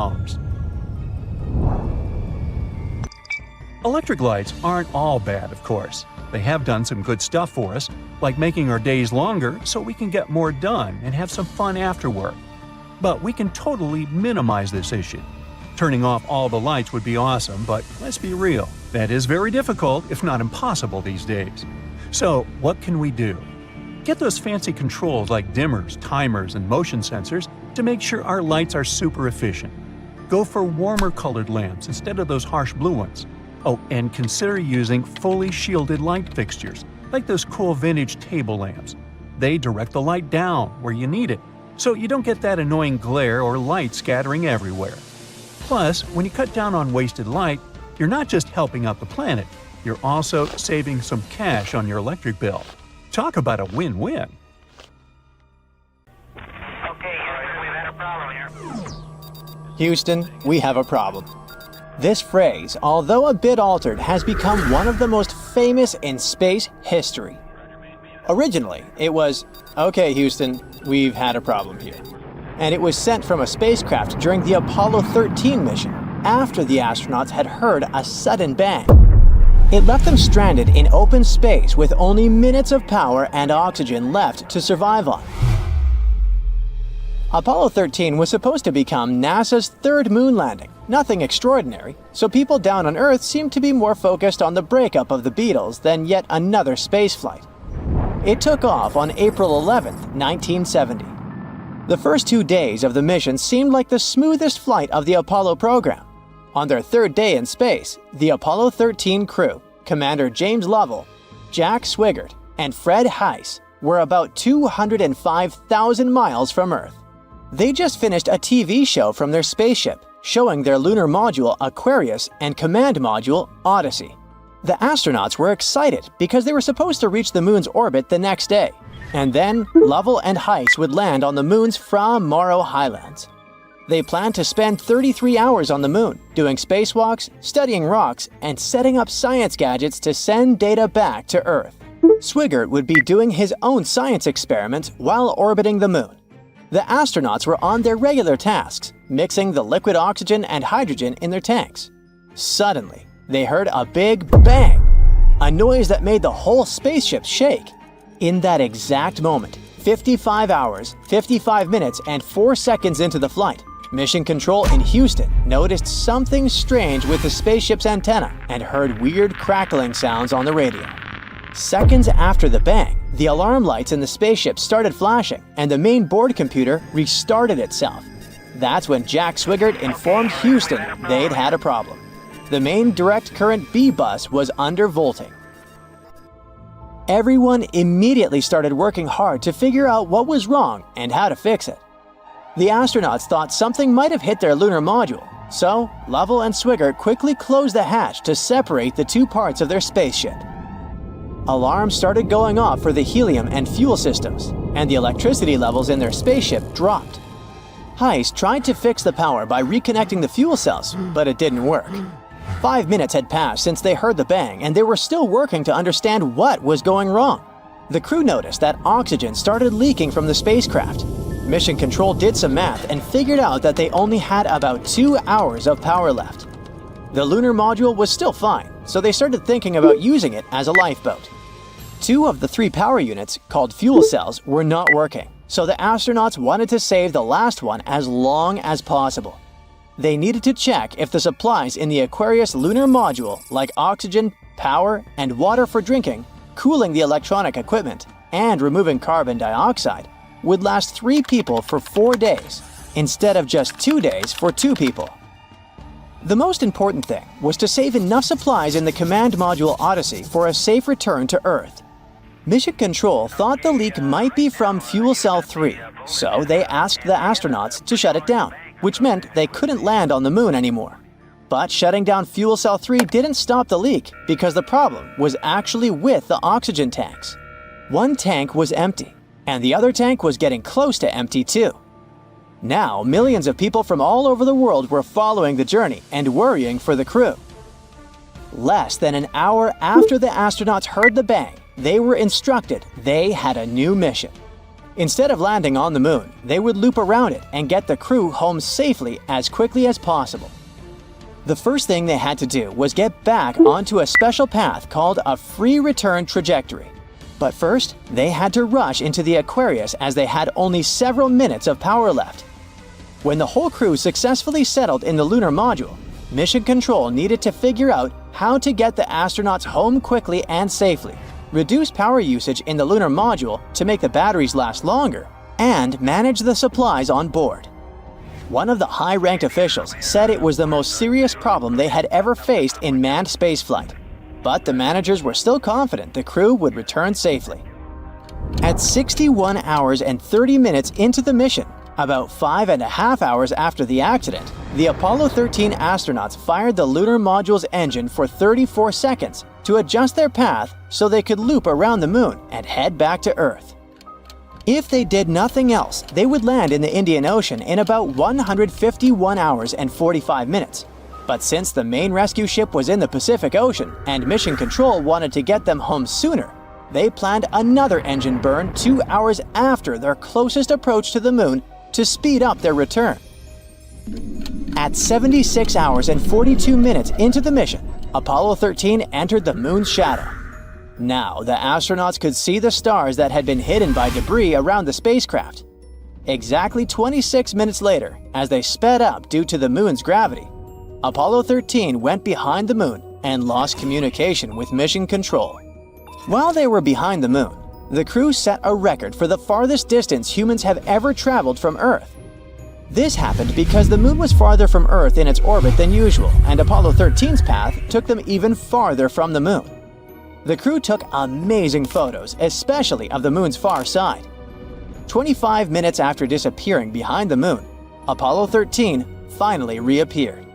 Speaker 1: Electric lights aren't all bad, of course. They have done some good stuff for us, like making our days longer so we can get more done and have some fun after work. But we can totally minimize this issue. Turning off all the lights would be awesome, but let's be real, that is very difficult, if not impossible these days. So, what can we do? Get those fancy controls like dimmers, timers, and motion sensors to make sure our lights are super efficient. Go for warmer colored lamps instead of those harsh blue ones. Oh, and consider using fully shielded light fixtures, like those cool vintage table lamps. They direct the light down where you need it, so you don't get that annoying glare or light scattering everywhere. Plus, when you cut down on wasted light, you're not just helping out the planet, you're also saving some cash on your electric bill. Talk about a win-win.
Speaker 5: Okay, Houston, we've had a problem here.
Speaker 2: Houston, we have a problem. This phrase, although a bit altered, has become one of the most famous in space history. Originally, it was, "Okay, Houston, we've had a problem here." And it was sent from a spacecraft during the Apollo 13 mission, after the astronauts had heard a sudden bang. It left them stranded in open space with only minutes of power and oxygen left to survive on. Apollo 13 was supposed to become NASA's third moon landing. Nothing extraordinary, so people down on Earth seemed to be more focused on the breakup of the Beatles than yet another spaceflight. It took off on April 11, 1970. The first 2 days of the mission seemed like the smoothest flight of the Apollo program. On their third day in space, the Apollo 13 crew, Commander James Lovell, Jack Swigert, and Fred Heiss, were about 205,000 miles from Earth. They just finished a TV show from their spaceship, showing their lunar module Aquarius and command module Odyssey. The astronauts were excited because they were supposed to reach the moon's orbit the next day, and then Lovell and Heiss would land on the moon's Fra Mauro Highlands. They planned to spend 33 hours on the moon, doing spacewalks, studying rocks, and setting up science gadgets to send data back to Earth. Swigert would be doing his own science experiments while orbiting the moon. The astronauts were on their regular tasks, mixing the liquid oxygen and hydrogen in their tanks. Suddenly, they heard a big bang, a noise that made the whole spaceship shake. In that exact moment, 55 hours, 55 minutes, and 4 seconds into the flight, Mission Control in Houston noticed something strange with the spaceship's antenna and heard weird crackling sounds on the radio. Seconds after the bang, the alarm lights in the spaceship started flashing and the main board computer restarted itself. That's when Jack Swigert informed Houston they'd had a problem. The main direct current B bus was undervolting. Everyone immediately started working hard to figure out what was wrong and how to fix it. The astronauts thought something might have hit their lunar module, so Lovell and Swigert quickly closed the hatch to separate the two parts of their spaceship. Alarms started going off for the helium and fuel systems, and the electricity levels in their spaceship dropped. Heist tried to fix the power by reconnecting the fuel cells, but it didn't work. 5 minutes had passed since they heard the bang, and they were still working to understand what was going wrong. The crew noticed that oxygen started leaking from the spacecraft. Mission Control did some math and figured out that they only had about 2 hours of power left. The lunar module was still fine, so they started thinking about using it as a lifeboat. 2 of the 3 power units, called fuel cells, were not working, so the astronauts wanted to save the last one as long as possible. They needed to check if the supplies in the Aquarius lunar module, like oxygen, power, and water for drinking, cooling the electronic equipment, and removing carbon dioxide, would last 3 people for 4 days, instead of just 2 days for 2 people. The most important thing was to save enough supplies in the command module Odyssey for a safe return to Earth. Mission Control thought the leak might be from Fuel Cell 3, so they asked the astronauts to shut it down, which meant they couldn't land on the moon anymore. But shutting down Fuel Cell 3 didn't stop the leak because the problem was actually with the oxygen tanks. One tank was empty, and the other tank was getting close to empty too. Now, millions of people from all over the world were following the journey and worrying for the crew. Less than an hour after the astronauts heard the bang, they were instructed they had a new mission. Instead of landing on the moon, they would loop around it and get the crew home safely as quickly as possible. The first thing they had to do was get back onto a special path called a free return trajectory. But first, they had to rush into the Aquarius as they had only several minutes of power left. When the whole crew successfully settled in the lunar module, Mission Control needed to figure out how to get the astronauts home quickly and safely, reduce power usage in the lunar module to make the batteries last longer, and manage the supplies on board. One of the high-ranked officials said it was the most serious problem they had ever faced in manned spaceflight, but the managers were still confident the crew would return safely. At 61 hours and 30 minutes into the mission, about 5.5 hours after the accident, the Apollo 13 astronauts fired the lunar module's engine for 34 seconds to adjust their path so they could loop around the moon and head back to Earth. If they did nothing else, they would land in the Indian Ocean in about 151 hours and 45 minutes. But since the main rescue ship was in the Pacific Ocean and Mission Control wanted to get them home sooner, they planned another engine burn 2 hours after their closest approach to the moon to speed up their return. At 76 hours and 42 minutes into the mission, Apollo 13 entered the moon's shadow. Now, the astronauts could see the stars that had been hidden by debris around the spacecraft. Exactly 26 minutes later, as they sped up due to the moon's gravity, Apollo 13 went behind the moon and lost communication with Mission Control. While they were behind the moon, the crew set a record for the farthest distance humans have ever traveled from Earth. This happened because the moon was farther from Earth in its orbit than usual, and Apollo 13's path took them even farther from the moon. The crew took amazing photos, especially of the moon's far side. 25 minutes after disappearing behind the moon, Apollo 13 finally reappeared.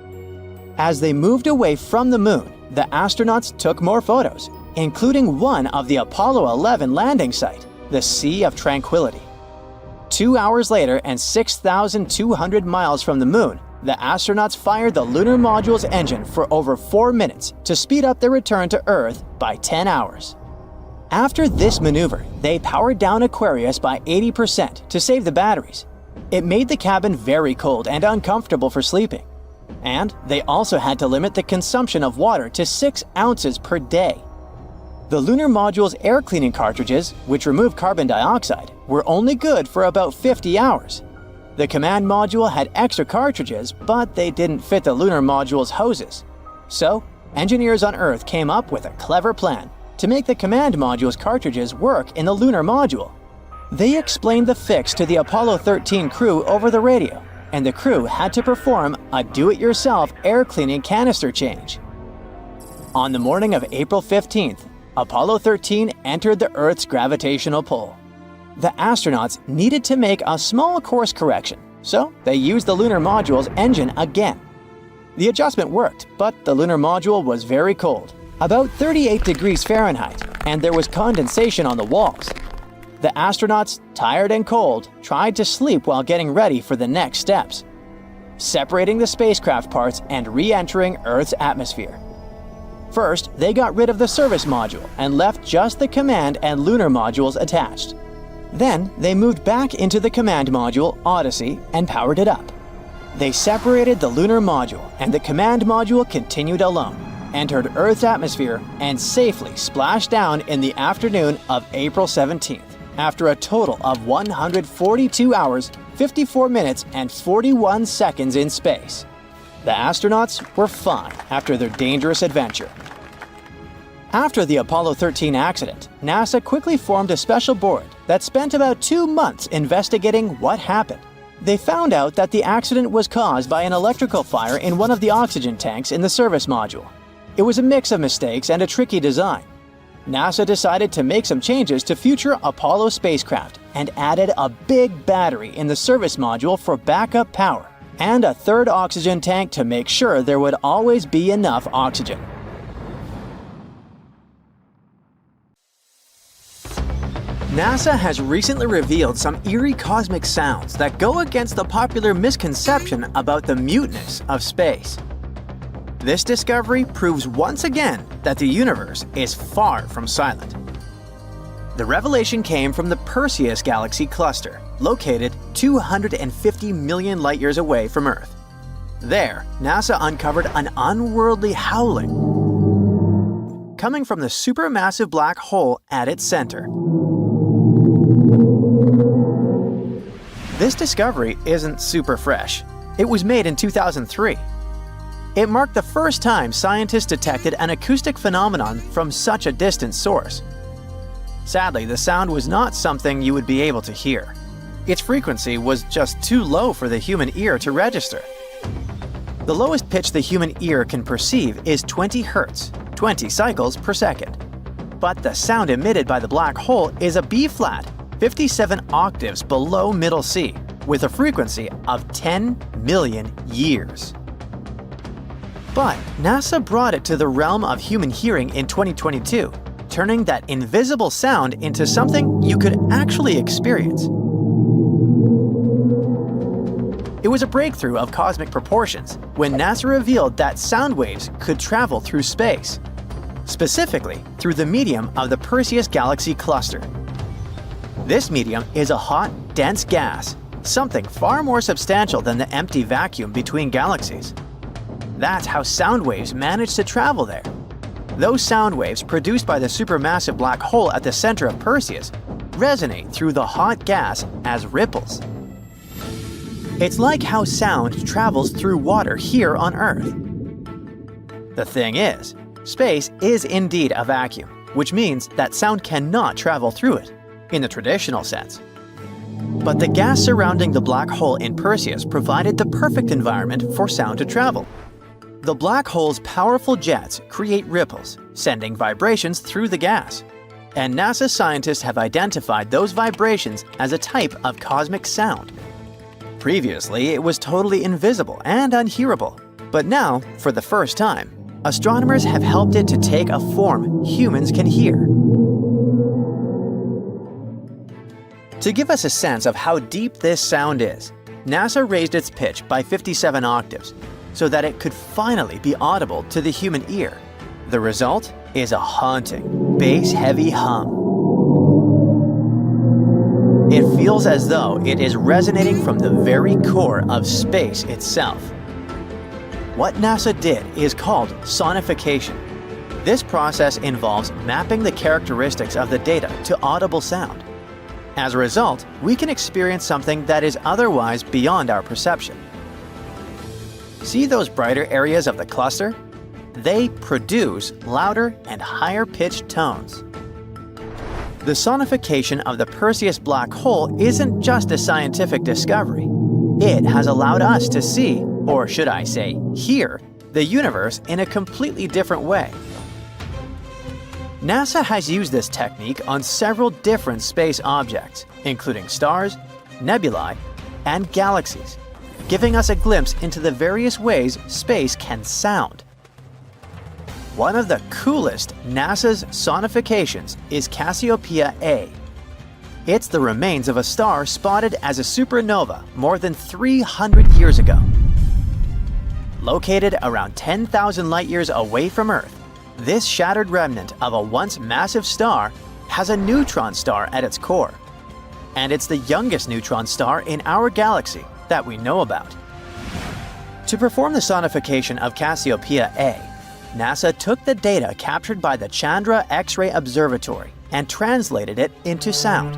Speaker 2: As they moved away from the moon, the astronauts took more photos, including one of the Apollo 11 landing site, the Sea of Tranquility. 2 hours later and 6,200 miles from the moon, the astronauts fired the lunar module's engine for over 4 minutes to speed up their return to Earth by 10 hours. After this maneuver, they powered down Aquarius by 80% to save the batteries. It made the cabin very cold and uncomfortable for sleeping. And they also had to limit the consumption of water to 6 ounces per day. The lunar module's air cleaning cartridges, which remove carbon dioxide, were only good for about 50 hours. The command module had extra cartridges, but they didn't fit the lunar module's hoses. So, engineers on Earth came up with a clever plan to make the command module's cartridges work in the lunar module. They explained the fix to the Apollo 13 crew over the radio, and the crew had to perform a do-it-yourself air cleaning canister change. On the morning of April 15th, Apollo 13 entered the Earth's gravitational pull. The astronauts needed to make a small course correction, so they used the lunar module's engine again. The adjustment worked, but the lunar module was very cold, about 38 degrees Fahrenheit, and there was condensation on the walls. The astronauts, tired and cold, tried to sleep while getting ready for the next steps, separating the spacecraft parts and re-entering Earth's atmosphere. First, they got rid of the service module and left just the command and lunar modules attached. Then, they moved back into the command module, Odyssey, and powered it up. They separated the lunar module, and the command module continued alone, entered Earth's atmosphere, and safely splashed down in the afternoon of April 17th, after a total of 142 hours, 54 minutes, and 41 seconds in space. The astronauts were fine after their dangerous adventure. After the Apollo 13 accident, NASA quickly formed a special board that spent about 2 months investigating what happened. They found out that the accident was caused by an electrical fire in one of the oxygen tanks in the service module. It was a mix of mistakes and a tricky design. NASA decided to make some changes to future Apollo spacecraft and added a big battery in the service module for backup power and a third oxygen tank to make sure there would always be enough oxygen. NASA has recently revealed some eerie cosmic sounds that go against the popular misconception about the muteness of space. This discovery proves once again that the universe is far from silent. The revelation came from the Perseus galaxy cluster, located 250 million light-years away from Earth. There, NASA uncovered an unworldly howling coming from the supermassive black hole at its center. This discovery isn't super fresh. It was made in 2003. It marked the first time scientists detected an acoustic phenomenon from such a distant source. Sadly, the sound was not something you would be able to hear. Its frequency was just too low for the human ear to register. The lowest pitch the human ear can perceive is 20 Hz, 20 cycles per second. But the sound emitted by the black hole is a B-flat, 57 octaves below middle C, with a frequency of 10 million years. But NASA brought it to the realm of human hearing in 2022, turning that invisible sound into something you could actually experience. It was a breakthrough of cosmic proportions when NASA revealed that sound waves could travel through space, specifically through the medium of the Perseus galaxy cluster. This medium is a hot, dense gas, something far more substantial than the empty vacuum between galaxies. That's how sound waves manage to travel there. Those sound waves produced by the supermassive black hole at the center of Perseus resonate through the hot gas as ripples. It's like how sound travels through water here on Earth. The thing is, space is indeed a vacuum, which means that sound cannot travel through it, in the traditional sense. But the gas surrounding the black hole in Perseus provided the perfect environment for sound to travel. The black hole's powerful jets create ripples, sending vibrations through the gas. And NASA scientists have identified those vibrations as a type of cosmic sound. Previously, it was totally invisible and unhearable, but now, for the first time, astronomers have helped it to take a form humans can hear. To give us a sense of how deep this sound is, NASA raised its pitch by 57 octaves so that it could finally be audible to the human ear. The result is a haunting, bass-heavy hum. It feels as though it is resonating from the very core of space itself. What NASA did is called sonification. This process involves mapping the characteristics of the data to audible sound. As a result, we can experience something that is otherwise beyond our perception. See those brighter areas of the cluster? They produce louder and higher-pitched tones. The sonification of the Perseus black hole isn't just a scientific discovery. It has allowed us to see, or should I say, hear, the universe in a completely different way. NASA has used this technique on several different space objects, including stars, nebulae, and galaxies, giving us a glimpse into the various ways space can sound. One of the coolest NASA's sonifications is Cassiopeia A. It's the remains of a star spotted as a supernova more than 300 years ago. Located around 10,000 light-years away from Earth, this shattered remnant of a once massive star has a neutron star at its core. And it's the youngest neutron star in our galaxy that we know about. To perform the sonification of Cassiopeia A, NASA took the data captured by the Chandra X-ray Observatory and translated it into sound.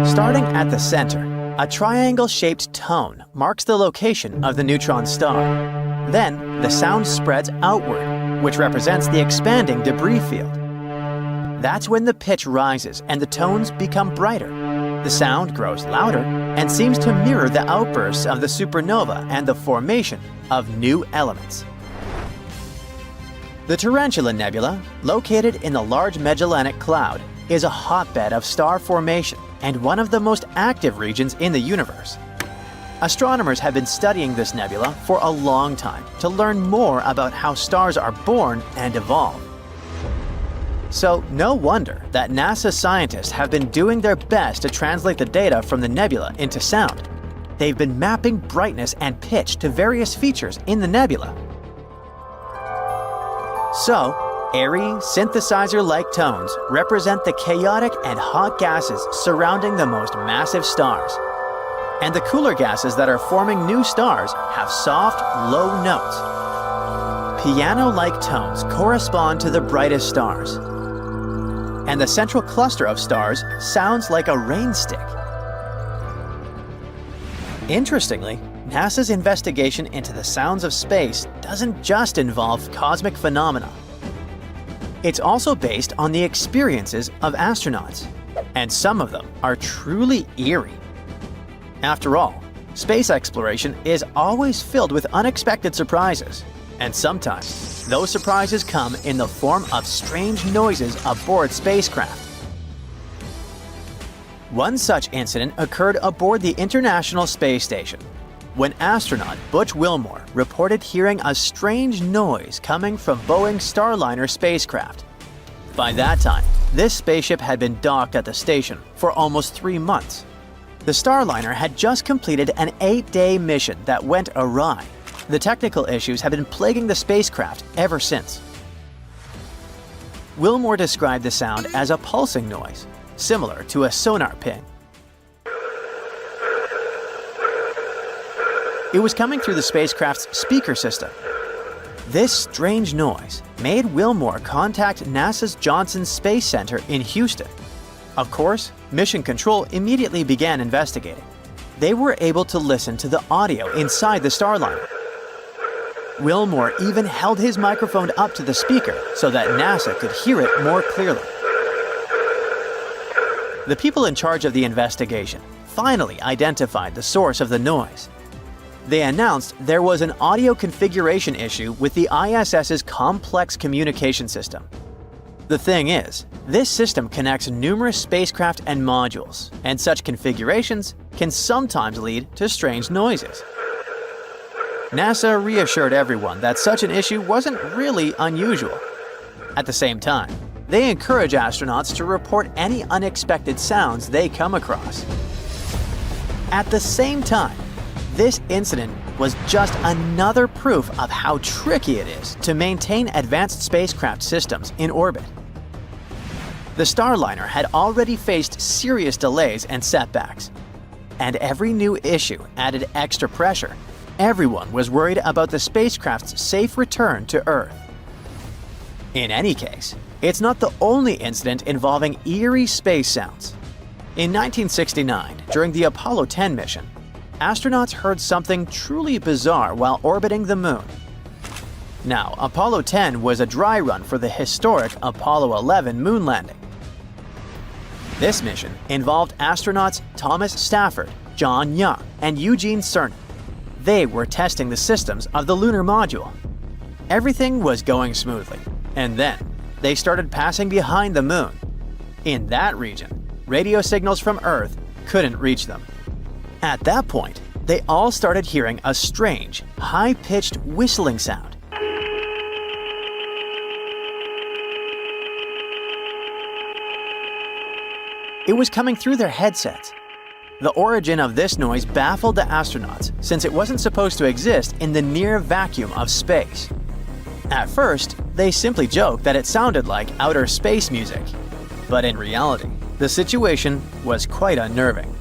Speaker 2: Starting at the center, a triangle-shaped tone marks the location of the neutron star. Then, the sound spreads outward, which represents the expanding debris field. That's when the pitch rises and the tones become brighter. The sound grows louder and seems to mirror the outbursts of the supernova and the formation of new elements. The Tarantula Nebula, located in the Large Magellanic Cloud, is a hotbed of star formation and one of the most active regions in the universe. Astronomers have been studying this nebula for a long time to learn more about how stars are born and evolve. So, no wonder that NASA scientists have been doing their best to translate the data from the nebula into sound. They've been mapping brightness and pitch to various features in the nebula. So, airy, synthesizer-like tones represent the chaotic and hot gases surrounding the most massive stars. And the cooler gases that are forming new stars have soft, low notes. Piano-like tones correspond to the brightest stars. And the central cluster of stars sounds like a rain stick. Interestingly, NASA's investigation into the sounds of space doesn't just involve cosmic phenomena. It's also based on the experiences of astronauts, and some of them are truly eerie. After all, space exploration is always filled with unexpected surprises, and sometimes those surprises come in the form of strange noises aboard spacecraft. One such incident occurred aboard the International Space Station, when astronaut Butch Wilmore reported hearing a strange noise coming from Boeing's Starliner spacecraft. By that time, this spaceship had been docked at the station for almost 3 months. The Starliner had just completed an 8-day mission that went awry. The technical issues have been plaguing the spacecraft ever since. Wilmore described the sound as a pulsing noise, similar to a sonar ping. It was coming through the spacecraft's speaker system. This strange noise made Wilmore contact NASA's Johnson Space Center in Houston. Of course, Mission Control immediately began investigating. They were able to listen to the audio inside the Starliner. Wilmore even held his microphone up to the speaker so that NASA could hear it more clearly. The people in charge of the investigation finally identified the source of the noise. They announced there was an audio configuration issue with the ISS's complex communication system. The thing is, this system connects numerous spacecraft and modules, and such configurations can sometimes lead to strange noises. NASA reassured everyone that such an issue wasn't really unusual. At the same time, they encourage astronauts to report any unexpected sounds they come across. At the same time, this incident was just another proof of how tricky it is to maintain advanced spacecraft systems in orbit. The Starliner had already faced serious delays and setbacks. and every new issue added extra pressure, everyone was worried about the spacecraft's safe return to Earth. In any case, it's not the only incident involving eerie space sounds. In 1969, during the Apollo 10 mission, astronauts heard something truly bizarre while orbiting the Moon. Now, Apollo 10 was a dry run for the historic Apollo 11 moon landing. This mission involved astronauts Thomas Stafford, John Young, and Eugene Cernan. They were testing the systems of the lunar module. Everything was going smoothly, and then they started passing behind the Moon. In that region, radio signals from Earth couldn't reach them. At that point, they all started hearing a strange, high-pitched whistling sound. It was coming through their headsets. The origin of this noise baffled the astronauts since it wasn't supposed to exist in the near vacuum of space. At first, they simply joked that it sounded like outer space music. But in reality, the situation was quite unnerving.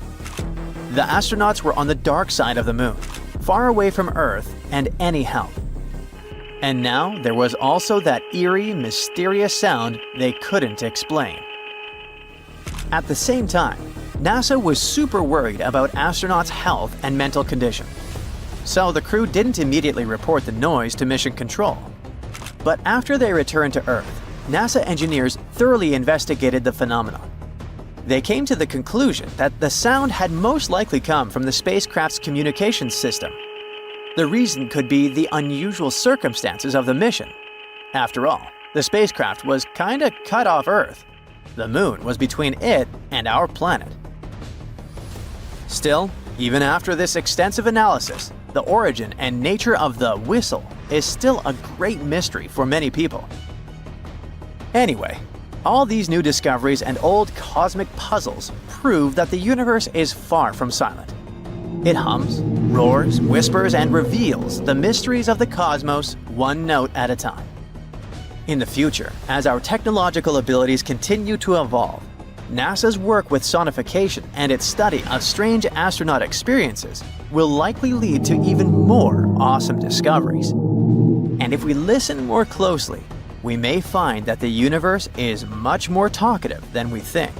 Speaker 2: The astronauts were on the dark side of the Moon, far away from Earth and any help. And now there was also that eerie, mysterious sound they couldn't explain. At the same time, NASA was super worried about astronauts' health and mental condition. So the crew didn't immediately report the noise to Mission Control. But after they returned to Earth, NASA engineers thoroughly investigated the phenomenon. They came to the conclusion that the sound had most likely come from the spacecraft's communications system. The reason could be the unusual circumstances of the mission. After all, the spacecraft was kinda cut off Earth. The Moon was between it and our planet. Still, even after this extensive analysis, the origin and nature of the whistle is still a great mystery for many people. Anyway, all these new discoveries and old cosmic puzzles prove that the universe is far from silent. It hums, roars, whispers, and reveals the mysteries of the cosmos one note at a time. In the future, as our technological abilities continue to evolve, NASA's work with sonification and its study of strange astronaut experiences will likely lead to even more awesome discoveries. And if we listen more closely, we may find that the universe is much more talkative than we think.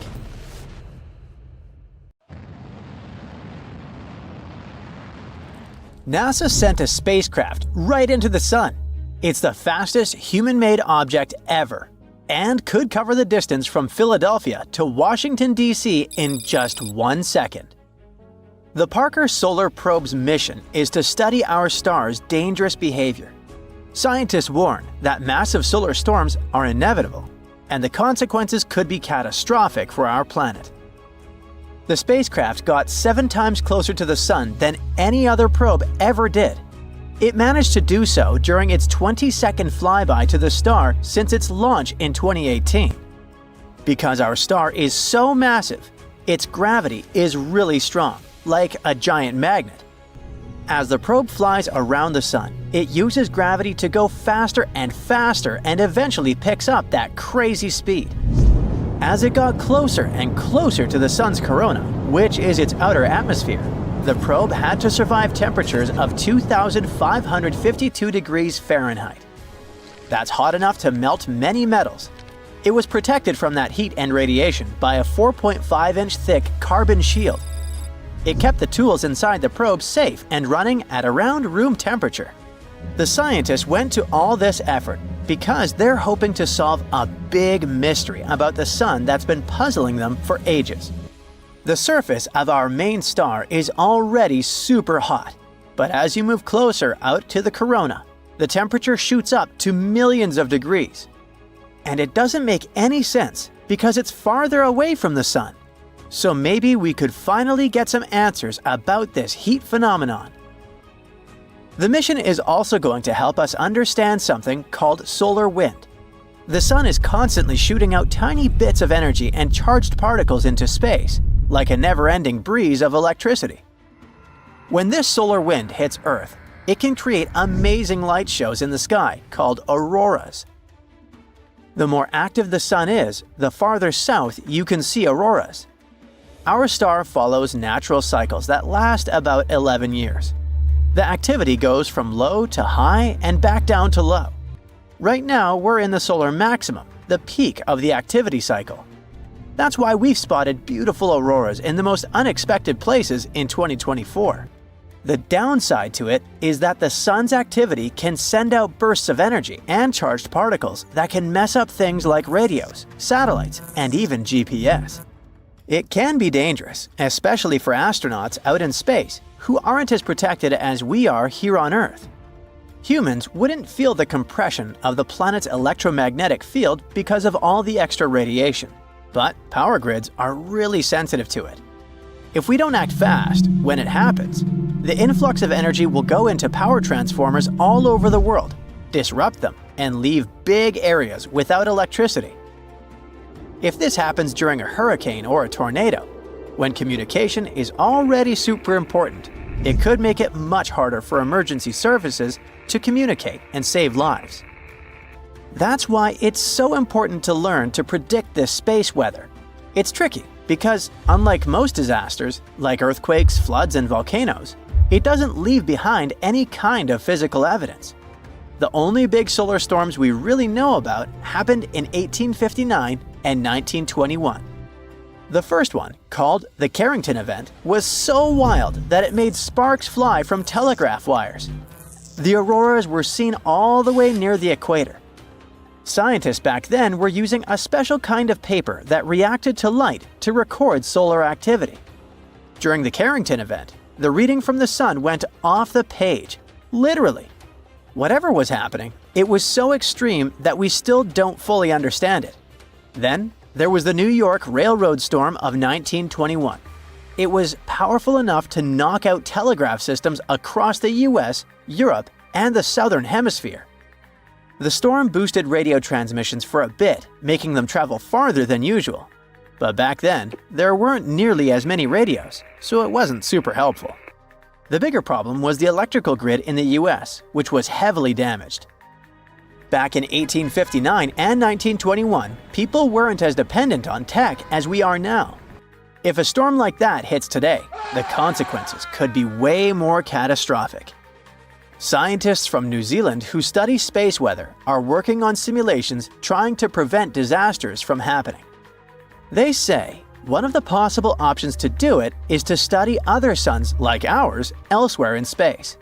Speaker 2: NASA sent a spacecraft right into the Sun. It's the fastest human-made object ever, and could cover the distance from Philadelphia to Washington, D.C. in just 1 second. The Parker Solar Probe's mission is to study our star's dangerous behavior. Scientists warn that massive solar storms are inevitable, and the consequences could be catastrophic for our planet. The spacecraft got 7 times closer to the Sun than any other probe ever did. It managed to do so during its 20-second flyby to the star since its launch in 2018. Because our star is so massive, its gravity is really strong, like a giant magnet. As the probe flies around the Sun, it uses gravity to go faster and faster and eventually picks up that crazy speed. As it got closer and closer to the Sun's corona, which is its outer atmosphere, the probe had to survive temperatures of 2,552 degrees Fahrenheit. That's hot enough to melt many metals. It was protected from that heat and radiation by a 4.5-inch thick carbon shield. It kept the tools inside the probe safe and running at around room temperature. The scientists went to all this effort because they're hoping to solve a big mystery about the Sun that's been puzzling them for ages. The surface of our main star is already super hot, but as you move closer out to the corona, the temperature shoots up to millions of degrees. And it doesn't make any sense because it's farther away from the Sun. So maybe we could finally get some answers about this heat phenomenon. The mission is also going to help us understand something called solar wind. The Sun is constantly shooting out tiny bits of energy and charged particles into space, like a never-ending breeze of electricity. When this solar wind hits Earth, it can create amazing light shows in the sky called auroras. The more active the Sun is, the farther south you can see auroras. Our star follows natural cycles that last about 11 years. The activity goes from low to high and back down to low. Right now, we're in the solar maximum, the peak of the activity cycle. That's why we've spotted beautiful auroras in the most unexpected places in 2024. The downside to it is that the sun's activity can send out bursts of energy and charged particles that can mess up things like radios, satellites, and even GPS. It can be dangerous, especially for astronauts out in space who aren't as protected as we are here on Earth. Humans wouldn't feel the compression of the planet's electromagnetic field because of all the extra radiation, but power grids are really sensitive to it. If we don't act fast, when it happens, the influx of energy will go into power transformers all over the world, disrupt them, and leave big areas without electricity. If this happens during a hurricane or a tornado, when communication is already super important, it could make it much harder for emergency services to communicate and save lives. That's why it's so important to learn to predict this space weather. It's tricky because, unlike most disasters, like earthquakes, floods, and volcanoes, it doesn't leave behind any kind of physical evidence. The only big solar storms we really know about happened in 1859 and 1921. The first one, called the Carrington event, was so wild that it made sparks fly from telegraph wires. The auroras were seen all the way near the equator. Scientists back then were using a special kind of paper that reacted to light to record solar activity. During the Carrington event, the reading from the sun went off the page, literally. Whatever was happening, it was so extreme that we still don't fully understand it. Then, there was the New York Railroad Storm of 1921. It was powerful enough to knock out telegraph systems across the US, Europe, and the Southern Hemisphere. The storm boosted radio transmissions for a bit, making them travel farther than usual. But back then, there weren't nearly as many radios, so it wasn't super helpful. The bigger problem was the electrical grid in the US, which was heavily damaged. Back in 1859 and 1921, people weren't as dependent on tech as we are now. If a storm like that hits today, the consequences could be way more catastrophic. Scientists from New Zealand who study space weather are working on simulations trying to prevent disasters from happening. They say one of the possible options to do it is to study other suns like ours elsewhere in space.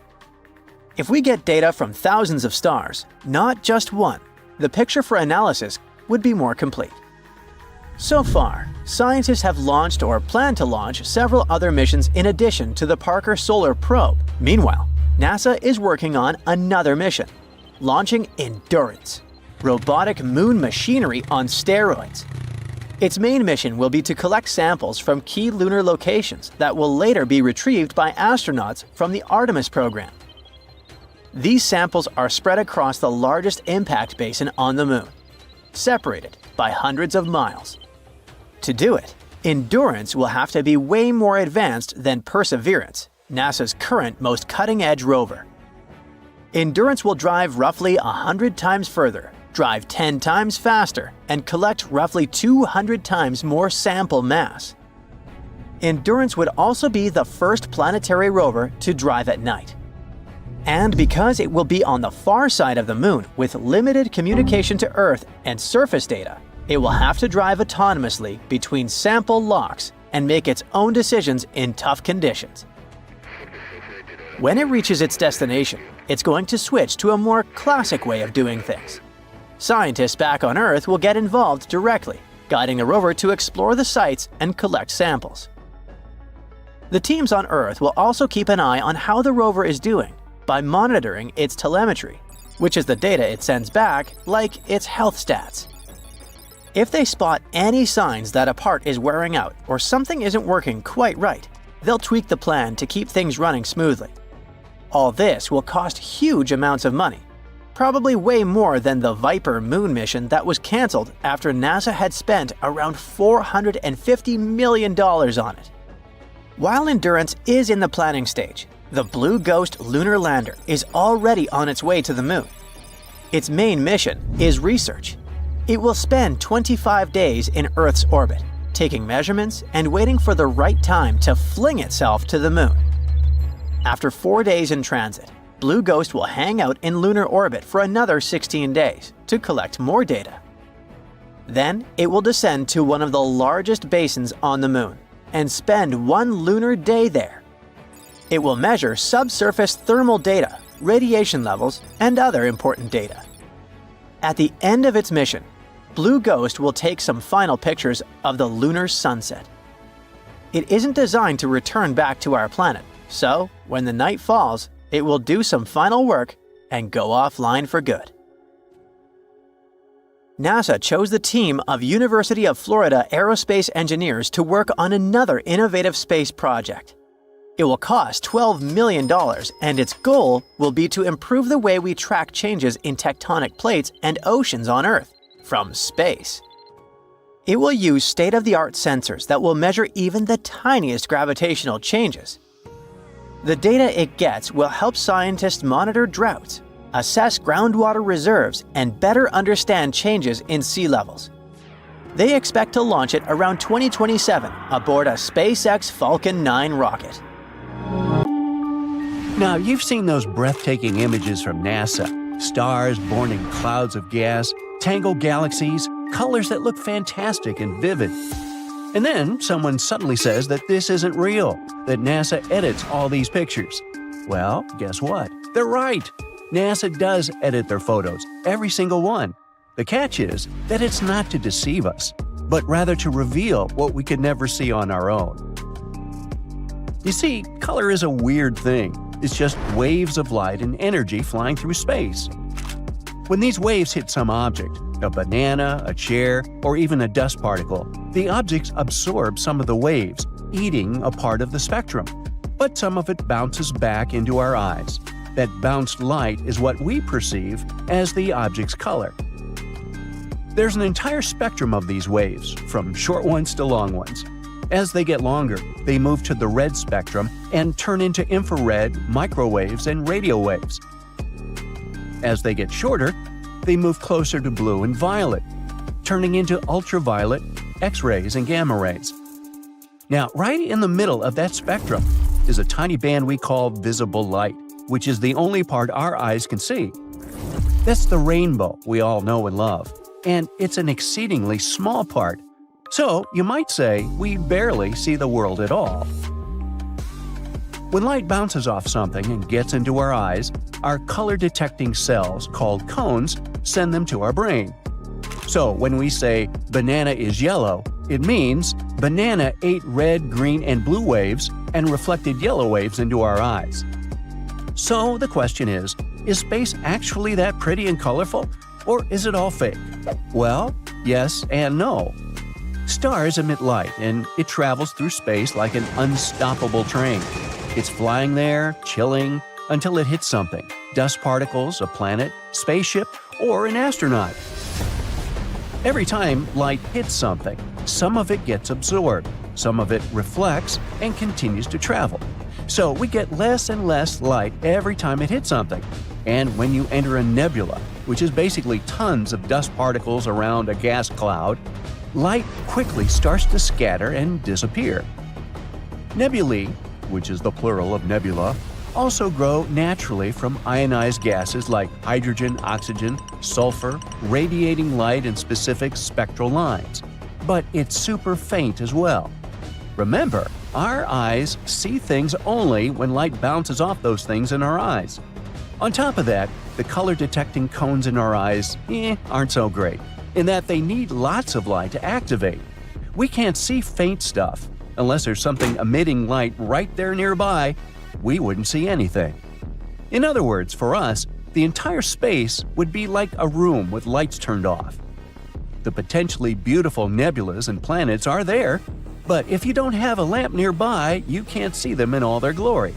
Speaker 2: If we get data from thousands of stars, not just one, the picture for analysis would be more complete. So far, scientists have launched or plan to launch several other missions in addition to the Parker Solar Probe. Meanwhile, NASA is working on another mission, launching Endurance, robotic moon machinery on steroids. Its main mission will be to collect samples from key lunar locations that will later be retrieved by astronauts from the Artemis program. These samples are spread across the largest impact basin on the moon, separated by hundreds of miles. To do it, Endurance will have to be way more advanced than Perseverance, NASA's current most cutting-edge rover. Endurance will drive roughly 100 times further, drive 10 times faster, and collect roughly 200 times more sample mass. Endurance would also be the first planetary rover to drive at night. And because it will be on the far side of the moon with limited communication to Earth and surface data, it will have to drive autonomously between sample locks and make its own decisions in tough conditions. When it reaches its destination, it's going to switch to a more classic way of doing things. Scientists back on Earth will get involved directly, guiding the rover to explore the sites and collect samples. The teams on Earth will also keep an eye on how the rover is doing by monitoring its telemetry, which is the data it sends back, like its health stats. If they spot any signs that a part is wearing out or something isn't working quite right, they'll tweak the plan to keep things running smoothly. All this will cost huge amounts of money, probably way more than the Viper moon mission that was cancelled after NASA had spent around $450 million on it. While Endurance is in the planning stage, the Blue Ghost lunar lander is already on its way to the moon. Its main mission is research. It will spend 25 days in Earth's orbit, taking measurements and waiting for the right time to fling itself to the moon. After 4 days in transit, Blue Ghost will hang out in lunar orbit for another 16 days to collect more data. Then it will descend to one of the largest basins on the moon and spend 1 lunar day there. It will measure subsurface thermal data, radiation levels, and other important data. At the end of its mission, Blue Ghost will take some final pictures of the lunar sunset. It isn't designed to return back to our planet, so when the night falls, it will do some final work and go offline for good. NASA chose the team of University of Florida aerospace engineers to work on another innovative space project. It will cost $12 million, and its goal will be to improve the way we track changes in tectonic plates and oceans on Earth from space. It will use state-of-the-art sensors that will measure even the tiniest gravitational changes. The data it gets will help scientists monitor droughts, assess groundwater reserves, and better understand changes in sea levels. They expect to launch it around 2027 aboard a SpaceX Falcon 9 rocket.
Speaker 1: Now, you've seen those breathtaking images from NASA. Stars born in clouds of gas, tangled galaxies, colors that look fantastic and vivid. And then someone suddenly says that this isn't real, that NASA edits all these pictures. Well, guess what? They're right. NASA does edit their photos, every single one. The catch is that it's not to deceive us, but rather to reveal what we could never see on our own. You see, color is a weird thing. It's just waves of light and energy flying through space. When these waves hit some object, a banana, a chair, or even a dust particle, the objects absorb some of the waves, eating a part of the spectrum. But some of it bounces back into our eyes. That bounced light is what we perceive as the object's color. There's an entire spectrum of these waves, from short ones to long ones. As they get longer, they move to the red spectrum and turn into infrared, microwaves, and radio waves. As they get shorter, they move closer to blue and violet, turning into ultraviolet, X-rays, and gamma rays. Now, right in the middle of that spectrum is a tiny band we call visible light, which is the only part our eyes can see. That's the rainbow we all know and love, and it's an exceedingly small part. So, you might say we barely see the world at all. When light bounces off something and gets into our eyes, our color-detecting cells, called cones, send them to our brain. So, when we say, banana is yellow, it means banana ate red, green, and blue waves and reflected yellow waves into our eyes. So, the question is space actually that pretty and colorful, or is it all fake? Well, yes and no. Stars emit light, and it travels through space like an unstoppable train. It's flying there, chilling, until it hits something – dust particles, a planet, spaceship, or an astronaut. Every time light hits something, some of it gets absorbed, some of it reflects and continues to travel. So we get less and less light every time it hits something. And when you enter a nebula, which is basically tons of dust particles around a gas cloud, light quickly starts to scatter and disappear. Nebulae, which is the plural of nebula, also grow naturally from ionized gases like hydrogen, oxygen, sulfur, radiating light in specific spectral lines. But it's super faint as well. Remember, our eyes see things only when light bounces off those things in our eyes. On top of that, the color-detecting cones in our eyes aren't so great, in that they need lots of light to activate. We can't see faint stuff. Unless there's something emitting light right there nearby, we wouldn't see anything. In other words, for us, the entire space would be like a room with lights turned off. The potentially beautiful nebulas and planets are there, but if you don't have a lamp nearby, you can't see them in all their glory.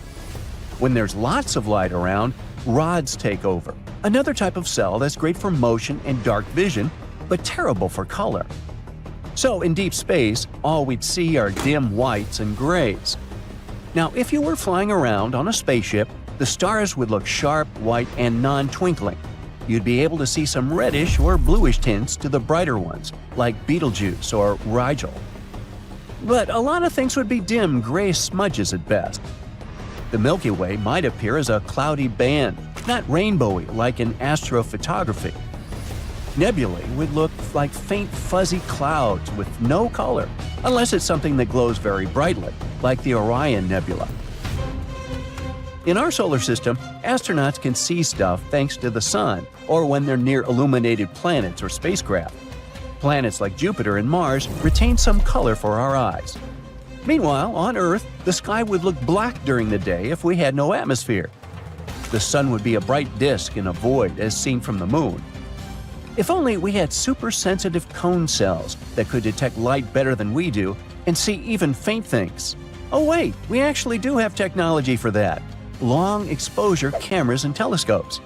Speaker 1: When there's lots of light around, rods take over, another type of cell that's great for motion and dark vision, but terrible for color. So in deep space, all we'd see are dim whites and grays. Now, if you were flying around on a spaceship, the stars would look sharp, white, and non-twinkling. You'd be able to see some reddish or bluish tints to the brighter ones, like Betelgeuse or Rigel. But a lot of things would be dim gray smudges at best. The Milky Way might appear as a cloudy band, not rainbowy like in astrophotography. Nebulae would look like faint fuzzy clouds with no color, unless it's something that glows very brightly, like the Orion Nebula. In our solar system, astronauts can see stuff thanks to the sun or when they're near illuminated planets or spacecraft. Planets like Jupiter and Mars retain some color for our eyes. Meanwhile, on Earth, the sky would look black during the day if we had no atmosphere. The sun would be a bright disk in a void as seen from the moon. If only we had super-sensitive cone cells that could detect light better than we do and see even faint things. Oh wait, we actually do have technology for that. Long-exposure cameras and telescopes.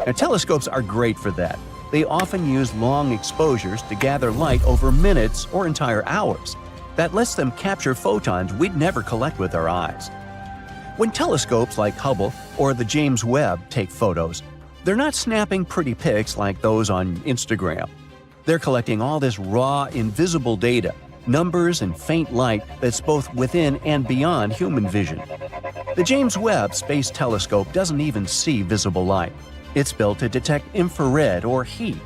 Speaker 1: Now, telescopes are great for that. They often use long exposures to gather light over minutes or entire hours. That lets them capture photons we'd never collect with our eyes. When telescopes like Hubble or the James Webb take photos, they're not snapping pretty pics like those on Instagram. They're collecting all this raw, invisible data, numbers and faint light that's both within and beyond human vision. The James Webb Space Telescope doesn't even see visible light. It's built to detect infrared or heat.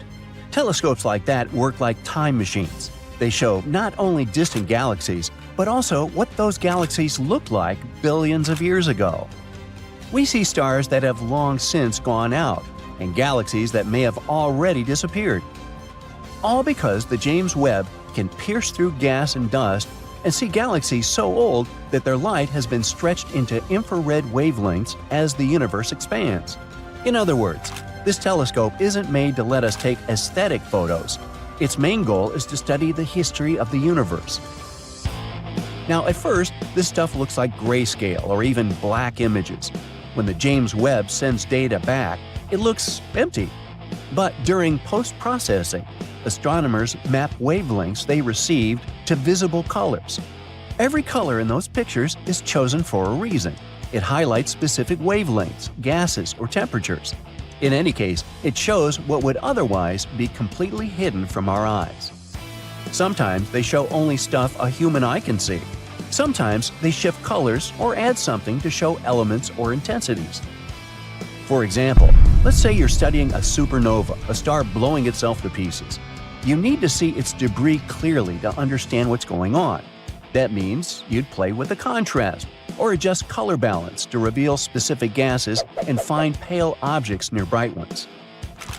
Speaker 1: Telescopes like that work like time machines. They show not only distant galaxies, but also what those galaxies looked like billions of years ago. We see stars that have long since gone out, and galaxies that may have already disappeared. All because the James Webb can pierce through gas and dust and see galaxies so old that their light has been stretched into infrared wavelengths as the universe expands. In other words, this telescope isn't made to let us take aesthetic photos. Its main goal is to study the history of the universe. Now, at first, this stuff looks like grayscale or even black images. When the James Webb sends data back, it looks empty. But during post-processing, astronomers map wavelengths they received to visible colors. Every color in those pictures is chosen for a reason. It highlights specific wavelengths, gases, or temperatures. In any case, it shows what would otherwise be completely hidden from our eyes. Sometimes they show only stuff a human eye can see. Sometimes they shift colors or add something to show elements or intensities. For example, let's say you're studying a supernova, a star blowing itself to pieces. You need to see its debris clearly to understand what's going on. That means you'd play with the contrast or adjust color balance to reveal specific gases and find pale objects near bright ones.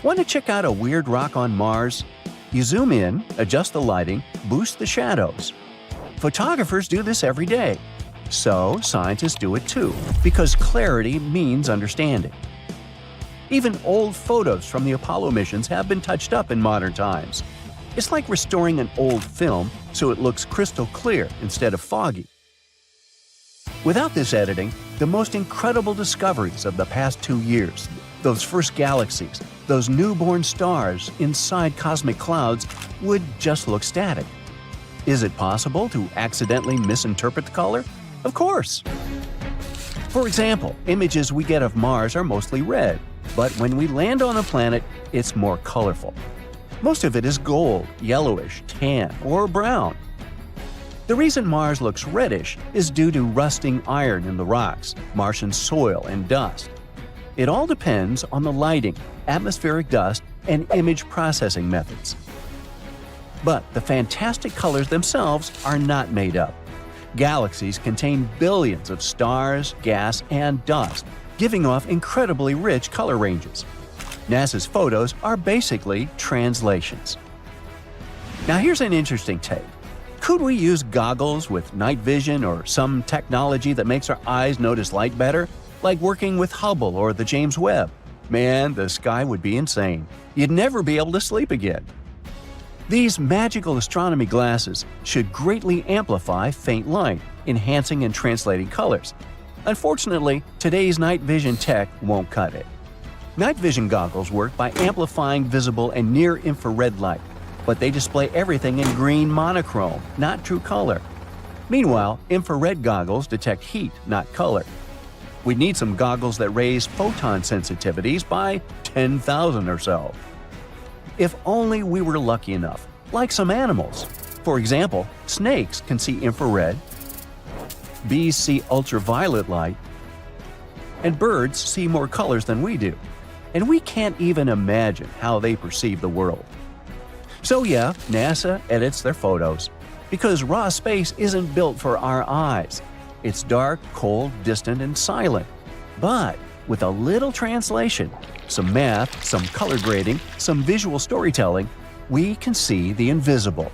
Speaker 1: Want to check out a weird rock on Mars? You zoom in, adjust the lighting, boost the shadows. Photographers do this every day. So scientists do it too, because clarity means understanding. Even old photos from the Apollo missions have been touched up in modern times. It's like restoring an old film so it looks crystal clear instead of foggy. Without this editing, the most incredible discoveries of the past 2 years, those first galaxies, those newborn stars inside cosmic clouds, would just look static. Is it possible to accidentally misinterpret the color? Of course! For example, images we get of Mars are mostly red, but when we land on a planet, it's more colorful. Most of it is gold, yellowish, tan, or brown. The reason Mars looks reddish is due to rusting iron in the rocks, Martian soil, and dust. It all depends on the lighting, atmospheric dust, and image processing methods. But the fantastic colors themselves are not made up. Galaxies contain billions of stars, gas, and dust, giving off incredibly rich color ranges. NASA's photos are basically translations. Now here's an interesting take. Could we use goggles with night vision or some technology that makes our eyes notice light better, like working with Hubble or the James Webb? Man, the sky would be insane. You'd never be able to sleep again. These magical astronomy glasses should greatly amplify faint light, enhancing and translating colors. Unfortunately, today's night vision tech won't cut it. Night vision goggles work by amplifying visible and near-infrared light, but they display everything in green monochrome, not true color. Meanwhile, infrared goggles detect heat, not color. We need some goggles that raise photon sensitivities by 10,000 or so. If only we were lucky enough, like some animals. For example, snakes can see infrared, bees see ultraviolet light, and birds see more colors than we do. And we can't even imagine how they perceive the world. So yeah, NASA edits their photos, because raw space isn't built for our eyes. It's dark, cold, distant, and silent. But with a little translation, some math, some color grading, some visual storytelling, we can see the invisible.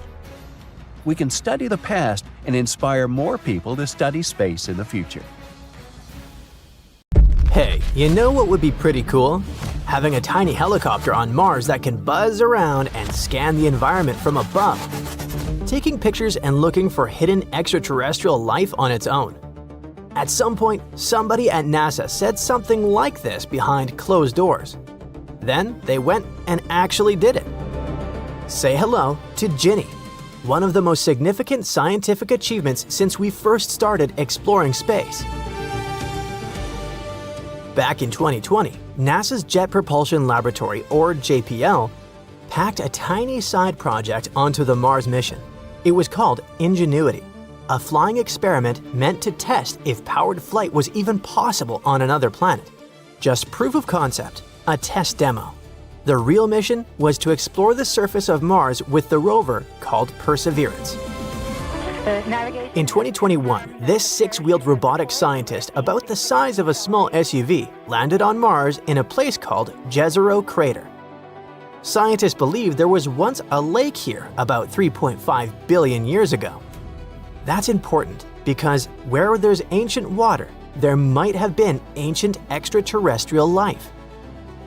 Speaker 1: We can study the past and inspire more people to study space in the future.
Speaker 2: Hey, you know what would be pretty cool? Having a tiny helicopter on Mars that can buzz around and scan the environment from above. Taking pictures and looking for hidden extraterrestrial life on its own. At some point, somebody at NASA said something like this behind closed doors. Then they went and actually did it. Say hello to Ginny, one of the most significant scientific achievements since we first started exploring space. Back in 2020, NASA's Jet Propulsion Laboratory, or JPL, packed a tiny side project onto the Mars mission. It was called Ingenuity, a flying experiment meant to test if powered flight was even possible on another planet. Just proof of concept, a test demo. The real mission was to explore the surface of Mars with the rover called Perseverance. In 2021, this six-wheeled robotic scientist about the size of a small SUV landed on Mars in a place called Jezero Crater. Scientists believe there was once a lake here about 3.5 billion years ago. That's important because where there's ancient water, there might have been ancient extraterrestrial life.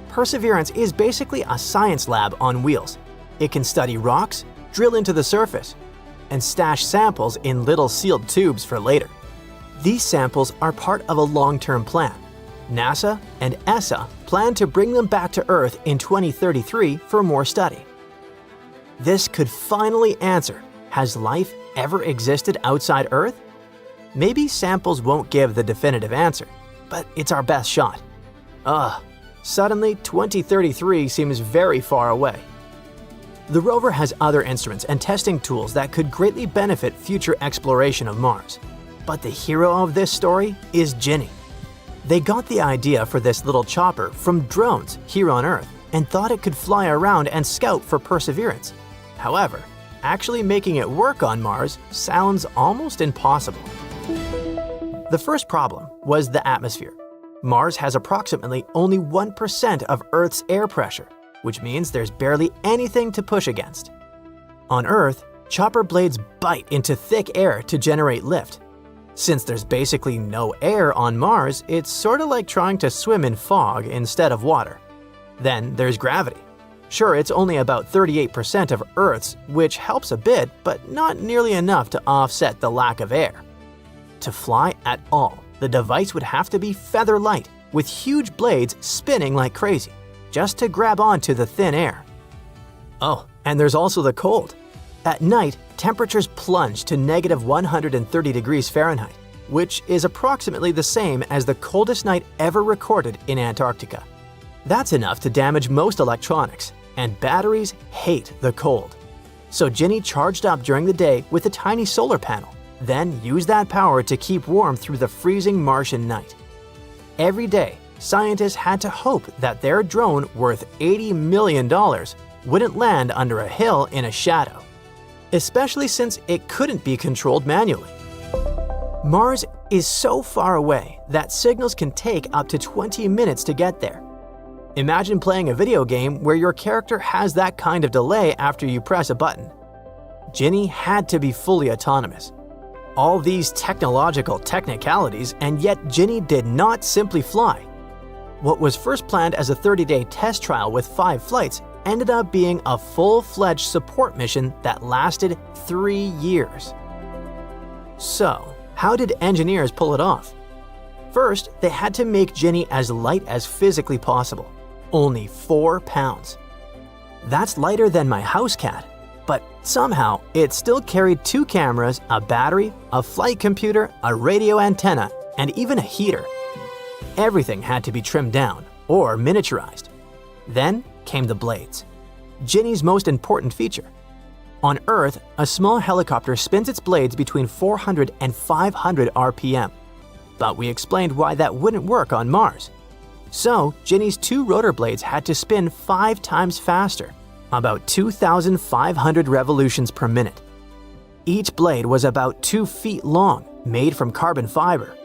Speaker 2: Perseverance is basically a science lab on wheels. It can study rocks, drill into the surface, and stash samples in little sealed tubes for later. These samples are part of a long-term plan. NASA and ESA plan to bring them back to Earth in 2033 for more study. This could finally answer, has life ever existed outside Earth? Maybe samples won't give the definitive answer, but it's our best shot. Suddenly 2033 seems very far away. The rover has other instruments and testing tools that could greatly benefit future exploration of Mars. But the hero of this story is Ginny. They got the idea for this little chopper from drones here on Earth and thought it could fly around and scout for Perseverance. However, actually making it work on Mars sounds almost impossible. The first problem was the atmosphere. Mars has approximately only 1% of Earth's air pressure, which means there's barely anything to push against. On Earth, chopper blades bite into thick air to generate lift. Since there's basically no air on Mars, it's sort of like trying to swim in fog instead of water. Then there's gravity. Sure, it's only about 38% of Earth's, which helps a bit, but not nearly enough to offset the lack of air. To fly at all, the device would have to be feather light, with huge blades spinning like crazy, just to grab onto the thin air. Oh, and there's also the cold. At night, temperatures plunge to negative 130 degrees Fahrenheit, which is approximately the same as the coldest night ever recorded in Antarctica. That's enough to damage most electronics, and batteries hate the cold. So Ginny charged up during the day with a tiny solar panel, then used that power to keep warm through the freezing Martian night. Every day, scientists had to hope that their drone worth $80 million wouldn't land under a hill in a shadow, especially since it couldn't be controlled manually. Mars is so far away that signals can take up to 20 minutes to get there. Imagine playing a video game where your character has that kind of delay after you press a button. Ginny had to be fully autonomous. All these technological technicalities, and yet Ginny did not simply fly. What was first planned as a 30-day test trial with 5 flights ended up being a full-fledged support mission that lasted 3 years. So, how did engineers pull it off? First, they had to make Ginny as light as physically possible, only 4 pounds. That's lighter than my house cat, but somehow it still carried 2 cameras, a battery, a flight computer, a radio antenna, and even a heater. Everything had to be trimmed down or miniaturized. Then came the blades, Ginny's most important feature. On Earth, a small helicopter spins its blades between 400 and 500 RPM. But we explained why that wouldn't work on Mars. So, Ginny's 2 rotor blades had to spin 5 times faster, about 2,500 revolutions per minute. Each blade was about 2 feet long, made from carbon fiber.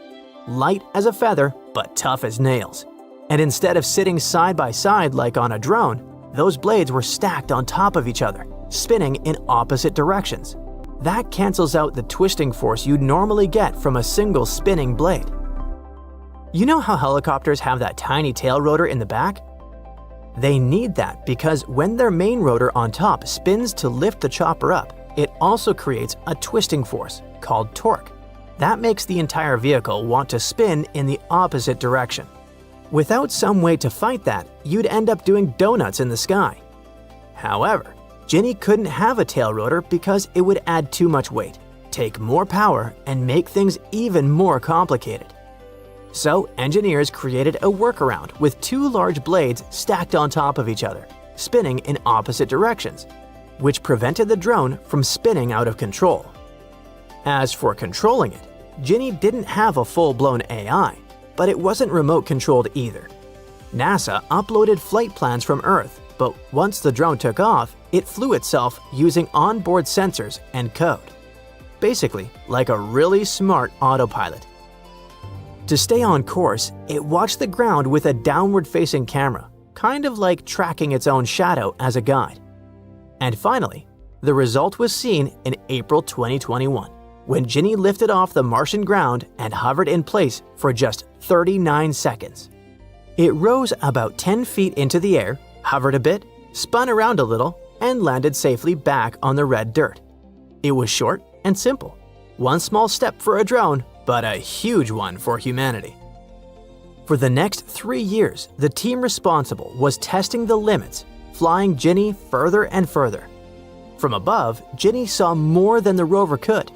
Speaker 2: Light as a feather, but tough as nails. And instead of sitting side by side like on a drone, those blades were stacked on top of each other, spinning in opposite directions. That cancels out the twisting force you'd normally get from a single spinning blade. You know how helicopters have that tiny tail rotor in the back? They need that because when their main rotor on top spins to lift the chopper up, it also creates a twisting force called torque. That makes the entire vehicle want to spin in the opposite direction. Without some way to fight that, you'd end up doing donuts in the sky. However, Ginny couldn't have a tail rotor because it would add too much weight, take more power, and make things even more complicated. So, engineers created a workaround with 2 large blades stacked on top of each other, spinning in opposite directions, which prevented the drone from spinning out of control. As for controlling it, Ginny didn't have a full-blown AI, but it wasn't remote-controlled either. NASA uploaded flight plans from Earth, but once the drone took off, it flew itself using onboard sensors and code. Basically, like a really smart autopilot. To stay on course, it watched the ground with a downward-facing camera, kind of like tracking its own shadow as a guide. And finally, the result was seen in April 2021, when Ginny lifted off the Martian ground and hovered in place for just 39 seconds. It rose about 10 feet into the air, hovered a bit, spun around a little, and landed safely back on the red dirt. It was short and simple. One small step for a drone, but a huge one for humanity. For the next 3 years, the team responsible was testing the limits, flying Ginny further and further. From above, Ginny saw more than the rover could.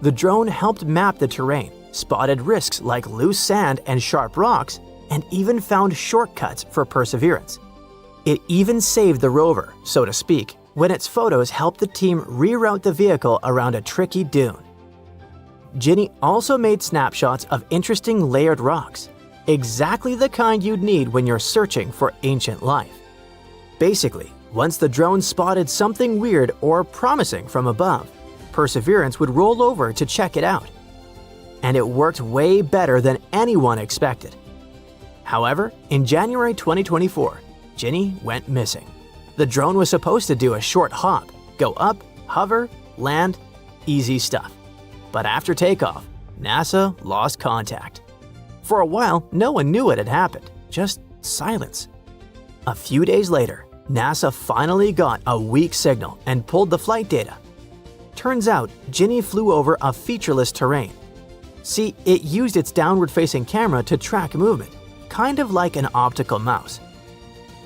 Speaker 2: The drone helped map the terrain, spotted risks like loose sand and sharp rocks, and even found shortcuts for Perseverance. It even saved the rover, so to speak, when its photos helped the team reroute the vehicle around a tricky dune. Ginny also made snapshots of interesting layered rocks, exactly the kind you'd need when you're searching for ancient life. Basically, once the drone spotted something weird or promising from above, Perseverance would roll over to check it out. And it worked way better than anyone expected. However, in January 2024, Ginny went missing. The drone was supposed to do a short hop, go up, hover, land, easy stuff. But after takeoff, NASA lost contact. For a while, no one knew what had happened, just silence. A few days later, NASA finally got a weak signal and pulled the flight data. Turns out, Ginny flew over a featureless terrain. See, it used its downward-facing camera to track movement, kind of like an optical mouse.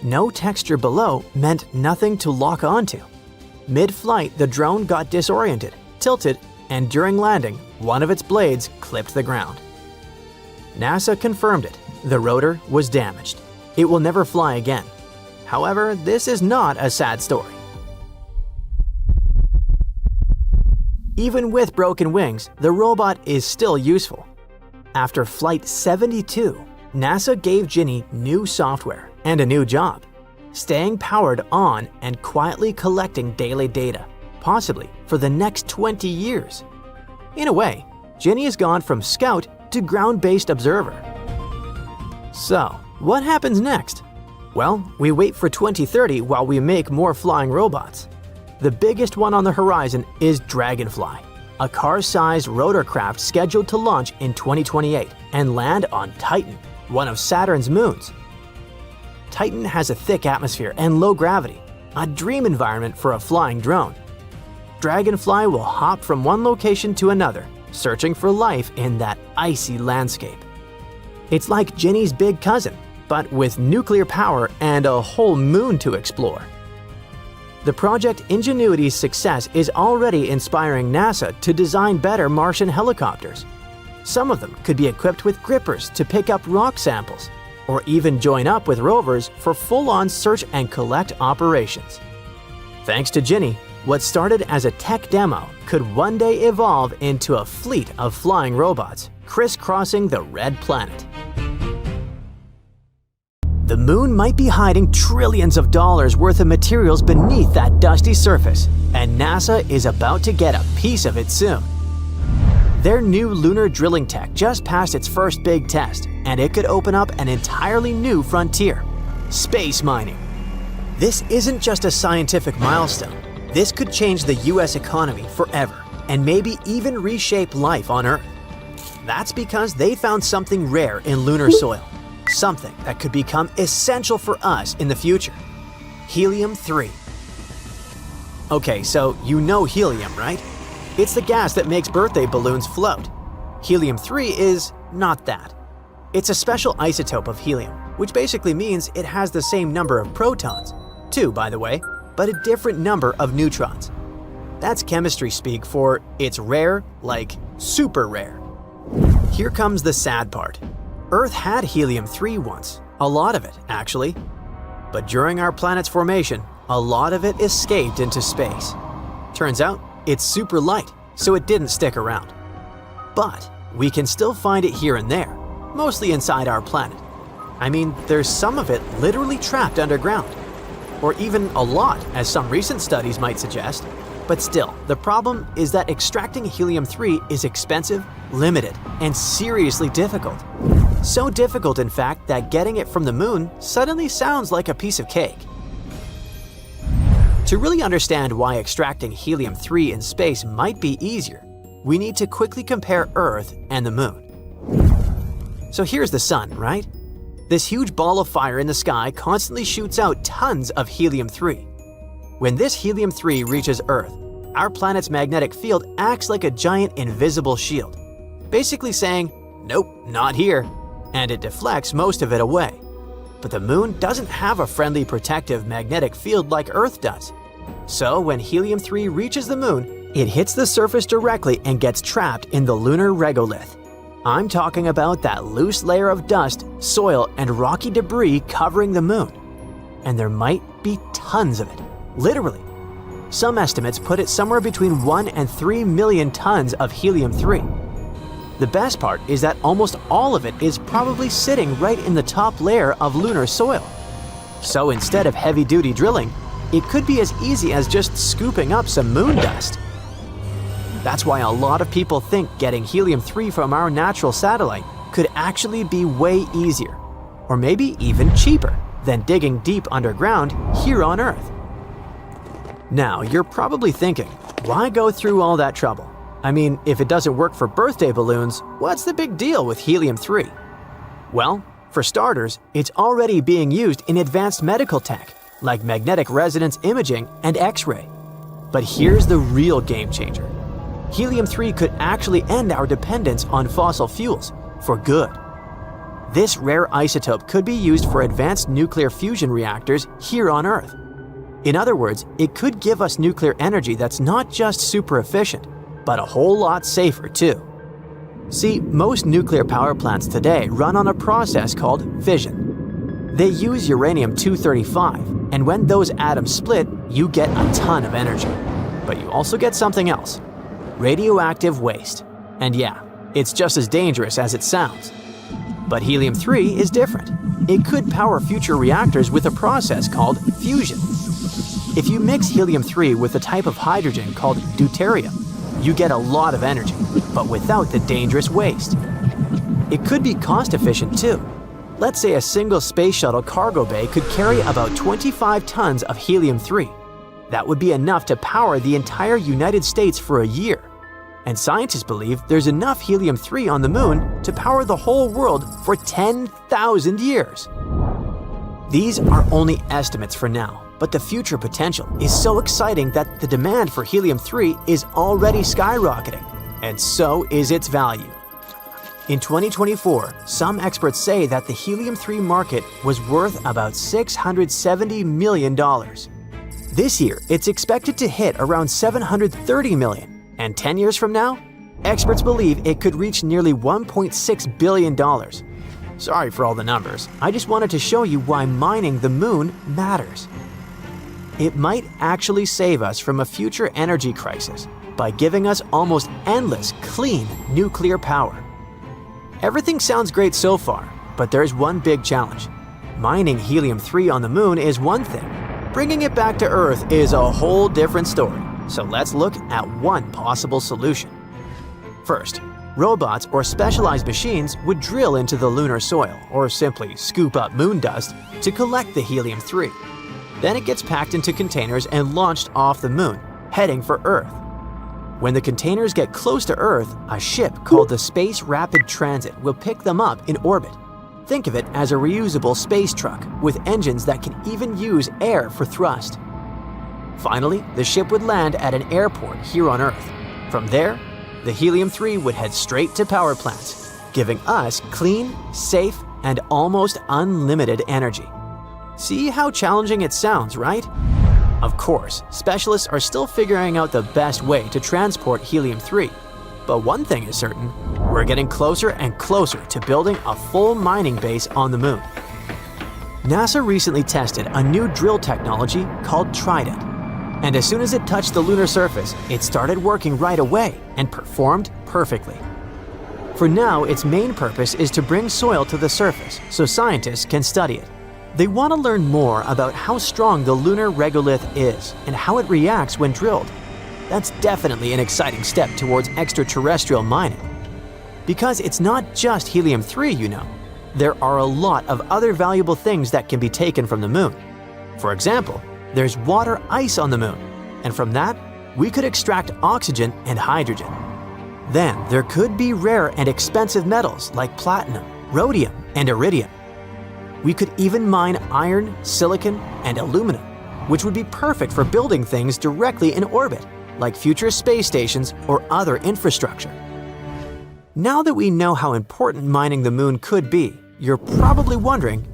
Speaker 2: No texture below meant nothing to lock onto. Mid-flight, the drone got disoriented, tilted, and during landing, one of its blades clipped the ground. NASA confirmed it. The rotor was damaged. It will never fly again. However, this is not a sad story. Even with broken wings, the robot is still useful. After Flight 72, NASA gave Ginny new software and a new job, staying powered on and quietly collecting daily data, possibly for the next 20 years. In a way, Ginny has gone from scout to ground-based observer. So, what happens next? Well, we wait for 2030 while we make more flying robots. The biggest one on the horizon is Dragonfly, a car-sized rotorcraft scheduled to launch in 2028 and land on Titan, one of Saturn's moons. Titan has a thick atmosphere and low gravity, a dream environment for a flying drone. Dragonfly will hop from one location to another, searching for life in that icy landscape. It's like Ginny's big cousin, but with nuclear power and a whole moon to explore. The Project Ingenuity's success is already inspiring NASA to design better Martian helicopters. Some of them could be equipped with grippers to pick up rock samples, or even join up with rovers for full-on search and collect operations. Thanks to Ginny, What started as a tech demo could one day evolve into a fleet of flying robots crisscrossing the red planet. The moon might be hiding trillions of dollars worth of materials beneath that dusty surface, and NASA is about to get a piece of it soon. Their new lunar drilling tech just passed its first big test, and it could open up an entirely new frontier: space mining. This isn't just a scientific milestone. This could change the US economy forever, and maybe even reshape life on Earth. That's because they found something rare in lunar soil, something that could become essential for us in the future: helium-3. Okay, so you know helium, right? It's the gas that makes birthday balloons float. Helium-3 is not that. It's a special isotope of helium, which basically means it has the same number of protons, 2 by the way, but a different number of neutrons. That's chemistry speak for it's rare, like super rare. Here comes the sad part. Earth had helium-3 once, a lot of it actually. But during our planet's formation, a lot of it escaped into space. Turns out, it's super light, so it didn't stick around. But we can still find it here and there, mostly inside our planet. I mean, there's some of it literally trapped underground. Or even a lot, as some recent studies might suggest. But still, the problem is that extracting helium-3 is expensive, limited, and seriously difficult. So difficult, in fact, that getting it from the moon suddenly sounds like a piece of cake. To really understand why extracting helium-3 in space might be easier, we need to quickly compare Earth and the moon. So here's the sun, right? This huge ball of fire in the sky constantly shoots out tons of helium-3. When this helium-3 reaches Earth, our planet's magnetic field acts like a giant invisible shield, basically saying, "Nope, not here," and it deflects most of it away. But the moon doesn't have a friendly protective magnetic field like Earth does. So when helium-3 reaches the moon, it hits the surface directly and gets trapped in the lunar regolith. I'm talking about that loose layer of dust, soil, and rocky debris covering the moon. And there might be tons of it, literally. Some estimates put it somewhere between 1 and 3 million tons of helium-3. The best part is that almost all of it is probably sitting right in the top layer of lunar soil. So instead of heavy-duty drilling, it could be as easy as just scooping up some moon dust. That's why a lot of people think getting helium-3 from our natural satellite could actually be way easier, or maybe even cheaper, than digging deep underground here on Earth. Now, you're probably thinking, why go through all that trouble? I mean, if it doesn't work for birthday balloons, what's the big deal with helium-3? Well, for starters, it's already being used in advanced medical tech, like magnetic resonance imaging and X-ray. But here's the real game changer. Helium-3 could actually end our dependence on fossil fuels for good. This rare isotope could be used for advanced nuclear fusion reactors here on Earth. In other words, it could give us nuclear energy that's not just super efficient, but a whole lot safer too. See, most nuclear power plants today run on a process called fission. They use uranium-235, and when those atoms split, you get a ton of energy. But you also get something else: radioactive waste. And yeah, it's just as dangerous as it sounds. But helium-3 is different. It could power future reactors with a process called fusion. If you mix helium-3 with a type of hydrogen called deuterium, you get a lot of energy, but without the dangerous waste. It could be cost-efficient too. Let's say a single space shuttle cargo bay could carry about 25 tons of helium-3. That would be enough to power the entire United States for a year. And scientists believe there's enough helium-3 on the moon to power the whole world for 10,000 years. These are only estimates for now, but the future potential is so exciting that the demand for helium-3 is already skyrocketing, and so is its value. In 2024, some experts say that the helium-3 market was worth about $670 million. This year, it's expected to hit around $730 million. And 10 years from now, experts believe it could reach nearly $1.6 billion. Sorry for all the numbers, I just wanted to show you why mining the moon matters. It might actually save us from a future energy crisis by giving us almost endless, clean nuclear power. Everything sounds great so far, but there's one big challenge. Mining helium-3 on the moon is one thing. Bringing it back to Earth is a whole different story. So let's look at one possible solution. First, robots or specialized machines would drill into the lunar soil or simply scoop up moon dust to collect the helium-3. Then it gets packed into containers and launched off the moon, heading for Earth. When the containers get close to Earth, a ship called the Space Rapid Transit will pick them up in orbit. Think of it as a reusable space truck with engines that can even use air for thrust. Finally, the ship would land at an airport here on Earth. From there, the helium-3 would head straight to power plants, giving us clean, safe, and almost unlimited energy. See how challenging it sounds, right? Of course, specialists are still figuring out the best way to transport helium-3. But one thing is certain, we're getting closer and closer to building a full mining base on the moon. NASA recently tested a new drill technology called Trident. And as soon as it touched the lunar surface, it started working right away and performed perfectly. For now, its main purpose is to bring soil to the surface so scientists can study it. They want to learn more about how strong the lunar regolith is and how it reacts when drilled. That's definitely an exciting step towards extraterrestrial mining. Because it's not just helium-3, you know. There are a lot of other valuable things that can be taken from the moon. For example, there's water ice on the moon, and from that, we could extract oxygen and hydrogen. Then there could be rare and expensive metals like platinum, rhodium, and iridium. We could even mine iron, silicon, and aluminum, which would be perfect for building things directly in orbit, like future space stations or other infrastructure. Now that we know how important mining the moon could be, you're probably wondering,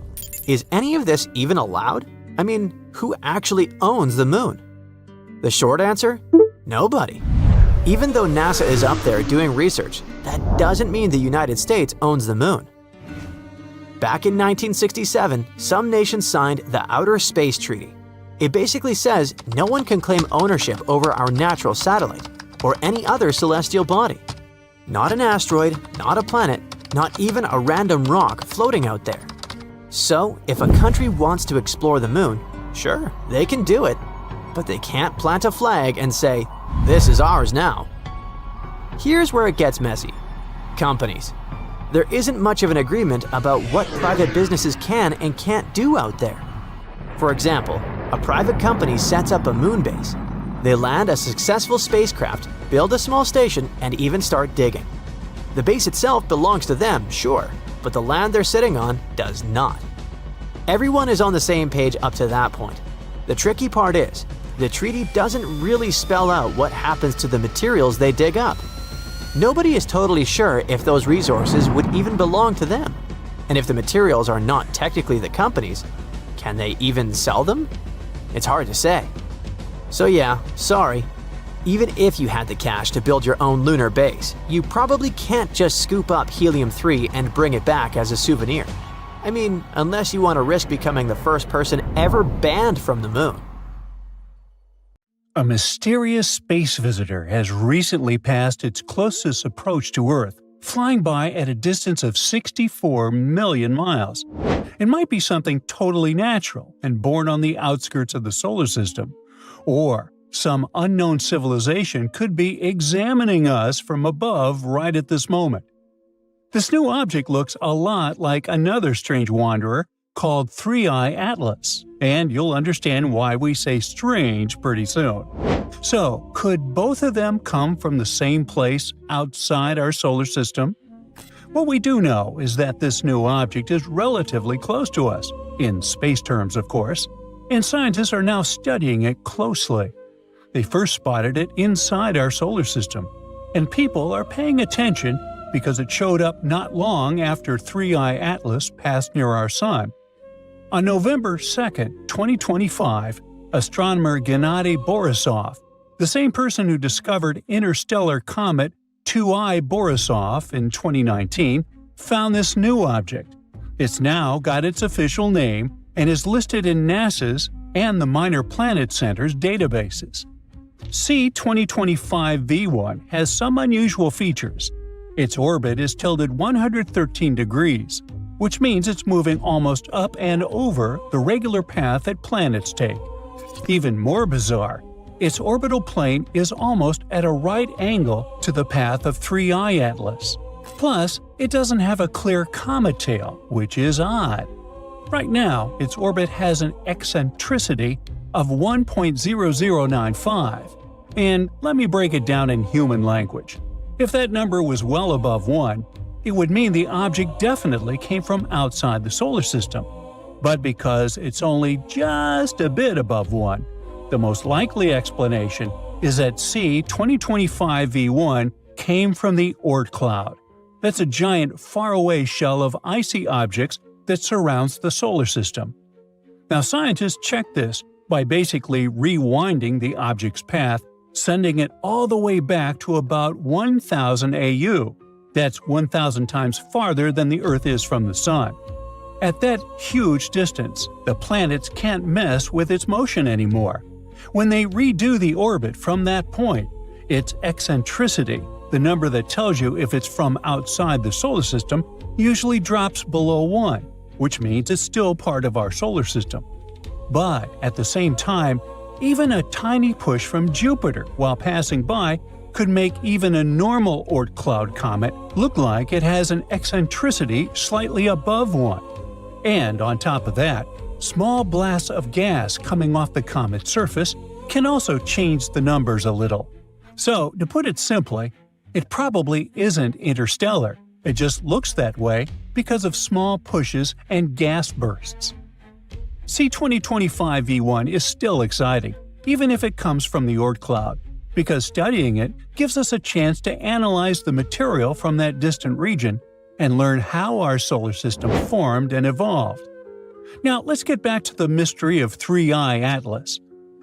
Speaker 2: is any of this even allowed? I mean, who actually owns the moon? The short answer? Nobody. Even though NASA is up there doing research, that doesn't mean the United States owns the moon. Back in 1967, some nations signed the Outer Space Treaty. It basically says no one can claim ownership over our natural satellite or any other celestial body. Not an asteroid, not a planet, not even a random rock floating out there. So, if a country wants to explore the moon, sure, they can do it, but they can't plant a flag and say, "This is ours now." Here's where it gets messy. Companies. There isn't much of an agreement about what private businesses can and can't do out there. For example, a private company sets up a moon base. They land a successful spacecraft, build a small station, and even start digging. The base itself belongs to them, sure, but the land they're sitting on does not. Everyone is on the same page up to that point. The tricky part is, the treaty doesn't really spell out what happens to the materials they dig up. Nobody is totally sure if those resources would even belong to them. And if the materials are not technically the company's, can they even sell them? It's hard to say. So yeah, sorry. Even if you had the cash to build your own lunar base, you probably can't just scoop up helium-3 and bring it back as a souvenir. I mean, unless you want to risk becoming the first person ever banned from the moon.
Speaker 1: A mysterious space visitor has recently passed its closest approach to Earth, flying by at a distance of 64 million miles. It might be something totally natural and born on the outskirts of the solar system, or some unknown civilization could be examining us from above right at this moment. This new object looks a lot like another strange wanderer called 3I Atlas, and you'll understand why we say strange pretty soon. So, could both of them come from the same place outside our solar system? What we do know is that this new object is relatively close to us, in space terms of course, and scientists are now studying it closely. They first spotted it inside our solar system, and people are paying attention because it showed up not long after 3I Atlas passed near our Sun. On November 2, 2025, astronomer Gennady Borisov, the same person who discovered interstellar comet 2I Borisov in 2019, found this new object. It's now got its official name and is listed in NASA's and the Minor Planet Center's databases. C-2025V1 has some unusual features. Its orbit is tilted 113 degrees, which means it's moving almost up and over the regular path that planets take. Even more bizarre, its orbital plane is almost at a right angle to the path of 3I Atlas. Plus, it doesn't have a clear comet tail, which is odd. Right now, its orbit has an eccentricity of 1.0095. And let me break it down in human language. If that number was well above 1, it would mean the object definitely came from outside the solar system. But because it's only just a bit above 1, the most likely explanation is that C-2025V1 came from the Oort cloud. That's a giant faraway shell of icy objects that surrounds the solar system. Now scientists checked this by basically rewinding the object's path, sending it all the way back to about 1,000 AU. That's 1,000 times farther than the Earth is from the Sun. At that huge distance, the planets can't mess with its motion anymore. When they redo the orbit from that point, its eccentricity, the number that tells you if it's from outside the solar system, usually drops below 1, which means it's still part of our solar system. But at the same time, even a tiny push from Jupiter while passing by could make even a normal Oort cloud comet look like it has an eccentricity slightly above 1. And on top of that, small blasts of gas coming off the comet's surface can also change the numbers a little. So, to put it simply, it probably isn't interstellar. It just looks that way because of small pushes and gas bursts. C-2025V1 is still exciting, even if it comes from the Oort cloud, because studying it gives us a chance to analyze the material from that distant region and learn how our solar system formed and evolved. Now let's get back to the mystery of 3I Atlas.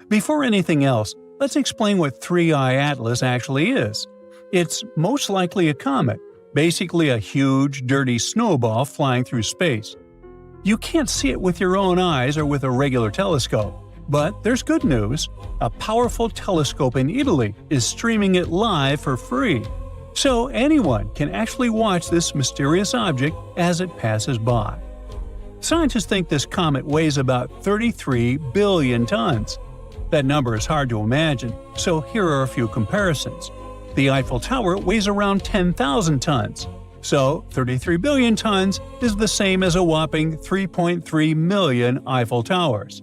Speaker 1: Before anything else, let's explain what 3I Atlas actually is. It's most likely a comet, basically a huge, dirty snowball flying through space. You can't see it with your own eyes or with a regular telescope. But there's good news. A powerful telescope in Italy is streaming it live for free. So anyone can actually watch this mysterious object as it passes by. Scientists think this comet weighs about 33 billion tons. That number is hard to imagine, so here are a few comparisons. The Eiffel Tower weighs around 10,000 tons. So 33 billion tons is the same as a whopping 3.3 million Eiffel Towers.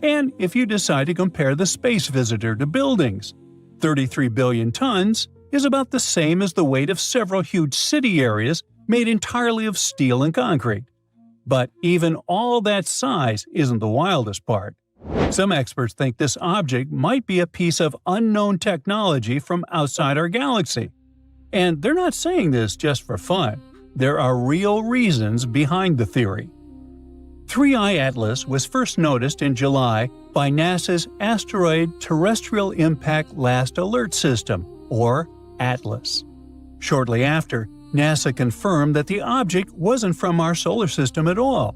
Speaker 1: And if you decide to compare the space visitor to buildings, 33 billion tons is about the same as the weight of several huge city areas made entirely of steel and concrete. But even all that size isn't the wildest part. Some experts think this object might be a piece of unknown technology from outside our galaxy. And they're not saying this just for fun. There are real reasons behind the theory. 3I Atlas was first noticed in July by NASA's Asteroid Terrestrial Impact Last Alert System, or ATLAS. Shortly after, NASA confirmed that the object wasn't from our solar system at all.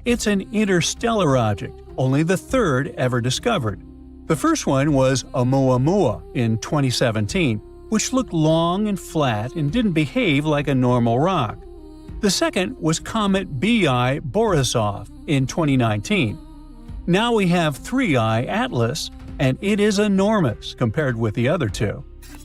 Speaker 1: It's an interstellar object, only the third ever discovered. The first one was Oumuamua in 2017, which looked long and flat and didn't behave like a normal rock. The second was Comet BI Borisov in 2019. Now we have 3I Atlas, and it is enormous compared with the other two.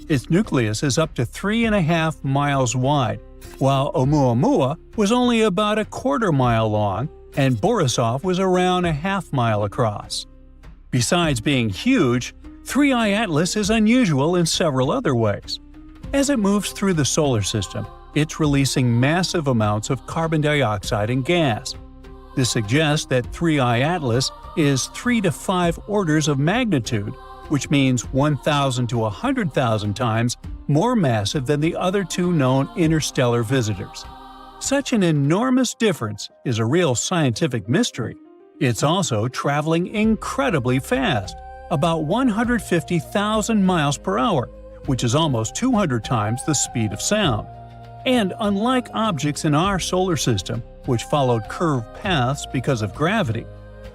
Speaker 1: Its nucleus is up to 3.5 miles wide, while Oumuamua was only about a quarter mile long, and Borisov was around a half mile across. Besides being huge, 3I Atlas is unusual in several other ways. As it moves through the solar system, it's releasing massive amounts of carbon dioxide and gas. This suggests that 3I Atlas is 3 to 5 orders of magnitude, which means 1,000 to 100,000 times more massive than the other two known interstellar visitors. Such an enormous difference is a real scientific mystery. It's also traveling incredibly fast, about 150,000 miles per hour, which is almost 200 times the speed of sound. And unlike objects in our solar system, which followed curved paths because of gravity,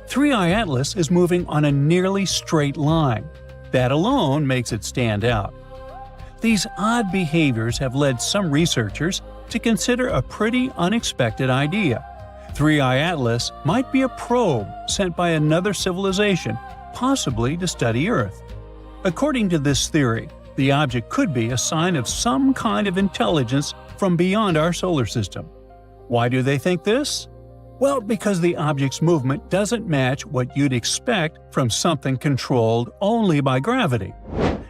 Speaker 1: 3i Atlas is moving on a nearly straight line. That alone makes it stand out. These odd behaviors have led some researchers to consider a pretty unexpected idea. 3i Atlas might be a probe sent by another civilization, possibly to study Earth. According to this theory, the object could be a sign of some kind of intelligence from beyond our solar system. Why do they think this? Well, because the object's movement doesn't match what you'd expect from something controlled only by gravity.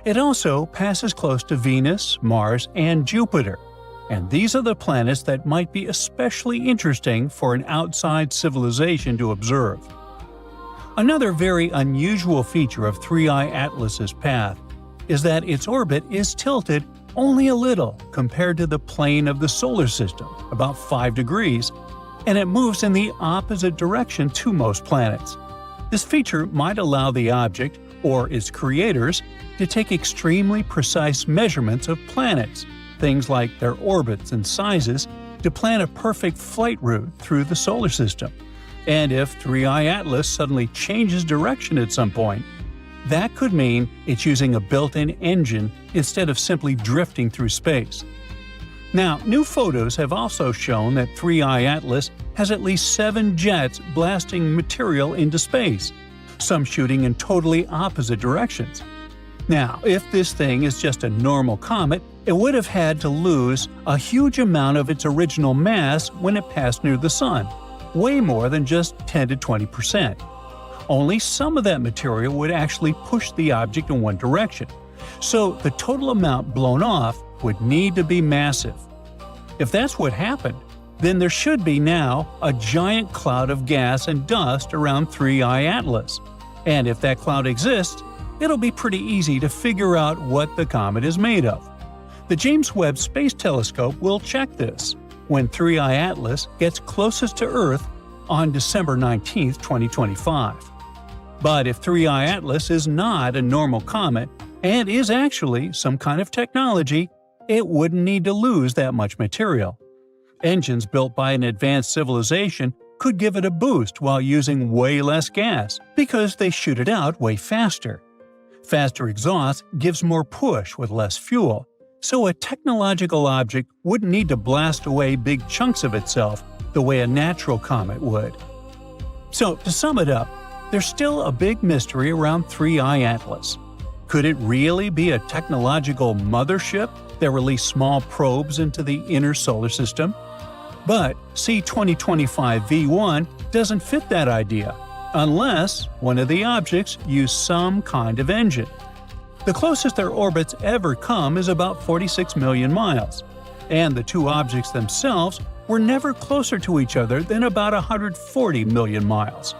Speaker 1: It also passes close to Venus, Mars, and Jupiter, and these are the planets that might be especially interesting for an outside civilization to observe. Another very unusual feature of 3i Atlas's path is that its orbit is tilted only a little compared to the plane of the solar system, about 5 degrees, and it moves in the opposite direction to most planets. This feature might allow the object, or its creators, to take extremely precise measurements of planets, things like their orbits and sizes, to plan a perfect flight route through the solar system. And if 3i Atlas suddenly changes direction at some point, that could mean it's using a built-in engine instead of simply drifting through space. Now, new photos have also shown that 3i Atlas has at least 7 jets blasting material into space, some shooting in totally opposite directions. Now, if this thing is just a normal comet, it would have had to lose a huge amount of its original mass when it passed near the Sun, way more than just 10 to 20%. Only some of that material would actually push the object in one direction, so the total amount blown off would need to be massive. If that's what happened, then there should be now a giant cloud of gas and dust around 3i Atlas. And if that cloud exists, it'll be pretty easy to figure out what the comet is made of. The James Webb Space Telescope will check this when 3i Atlas gets closest to Earth on December 19, 2025. But if 3i Atlas is not a normal comet and is actually some kind of technology, it wouldn't need to lose that much material. Engines built by an advanced civilization could give it a boost while using way less gas because they shoot it out way faster. Faster exhaust gives more push with less fuel, so a technological object wouldn't need to blast away big chunks of itself the way a natural comet would. So, to sum it up, there's still a big mystery around 3i Atlas. Could it really be a technological mothership that released small probes into the inner solar system? But C2025 V1 doesn't fit that idea, unless one of the objects used some kind of engine. The closest their orbits ever come is about 46 million miles, and the two objects themselves were never closer to each other than about 140 million miles.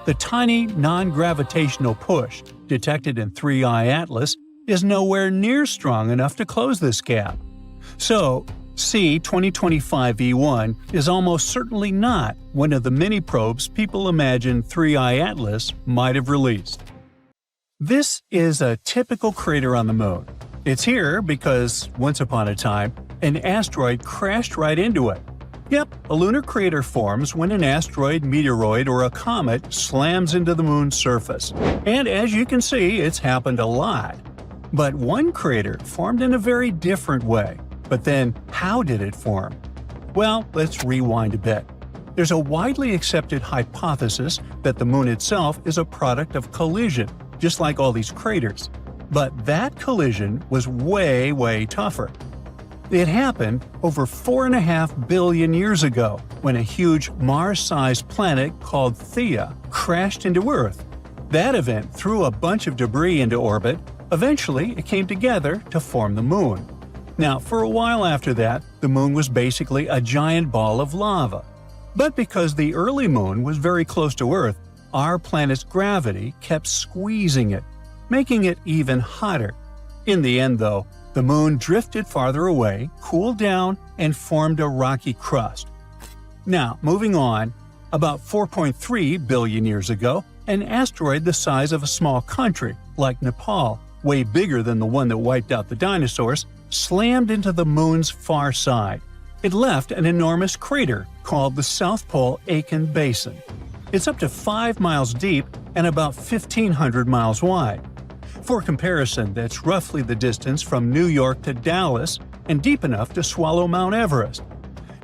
Speaker 1: The tiny non-gravitational push detected in 3i Atlas is nowhere near strong enough to close this gap. So, C2025 V1 is almost certainly not one of the mini probes people imagine 3i Atlas might have released. This is a typical crater on the Moon. It's here because, once upon a time, an asteroid crashed right into it. Yep, a lunar crater forms when an asteroid, meteoroid, or a comet slams into the Moon's surface. And as you can see, it's happened a lot. But one crater formed in a very different way. But then, how did it form? Well, let's rewind a bit. There's a widely accepted hypothesis that the Moon itself is a product of collision, just like all these craters. But that collision was way tougher. It happened over 4.5 billion years ago when a huge Mars-sized planet called Theia crashed into Earth. That event threw a bunch of debris into orbit. Eventually, it came together to form the Moon. Now, for a while after that, the Moon was basically a giant ball of lava. But because the early Moon was very close to Earth, our planet's gravity kept squeezing it, making it even hotter. In the end, though, the Moon drifted farther away, cooled down, and formed a rocky crust. Now, moving on, about 4.3 billion years ago, an asteroid the size of a small country, like Nepal, way bigger than the one that wiped out the dinosaurs, slammed into the Moon's far side. It left an enormous crater called the South Pole Aitken Basin. It's up to 5 miles deep and about 1,500 miles wide. For comparison, that's roughly the distance from New York to Dallas and deep enough to swallow Mount Everest.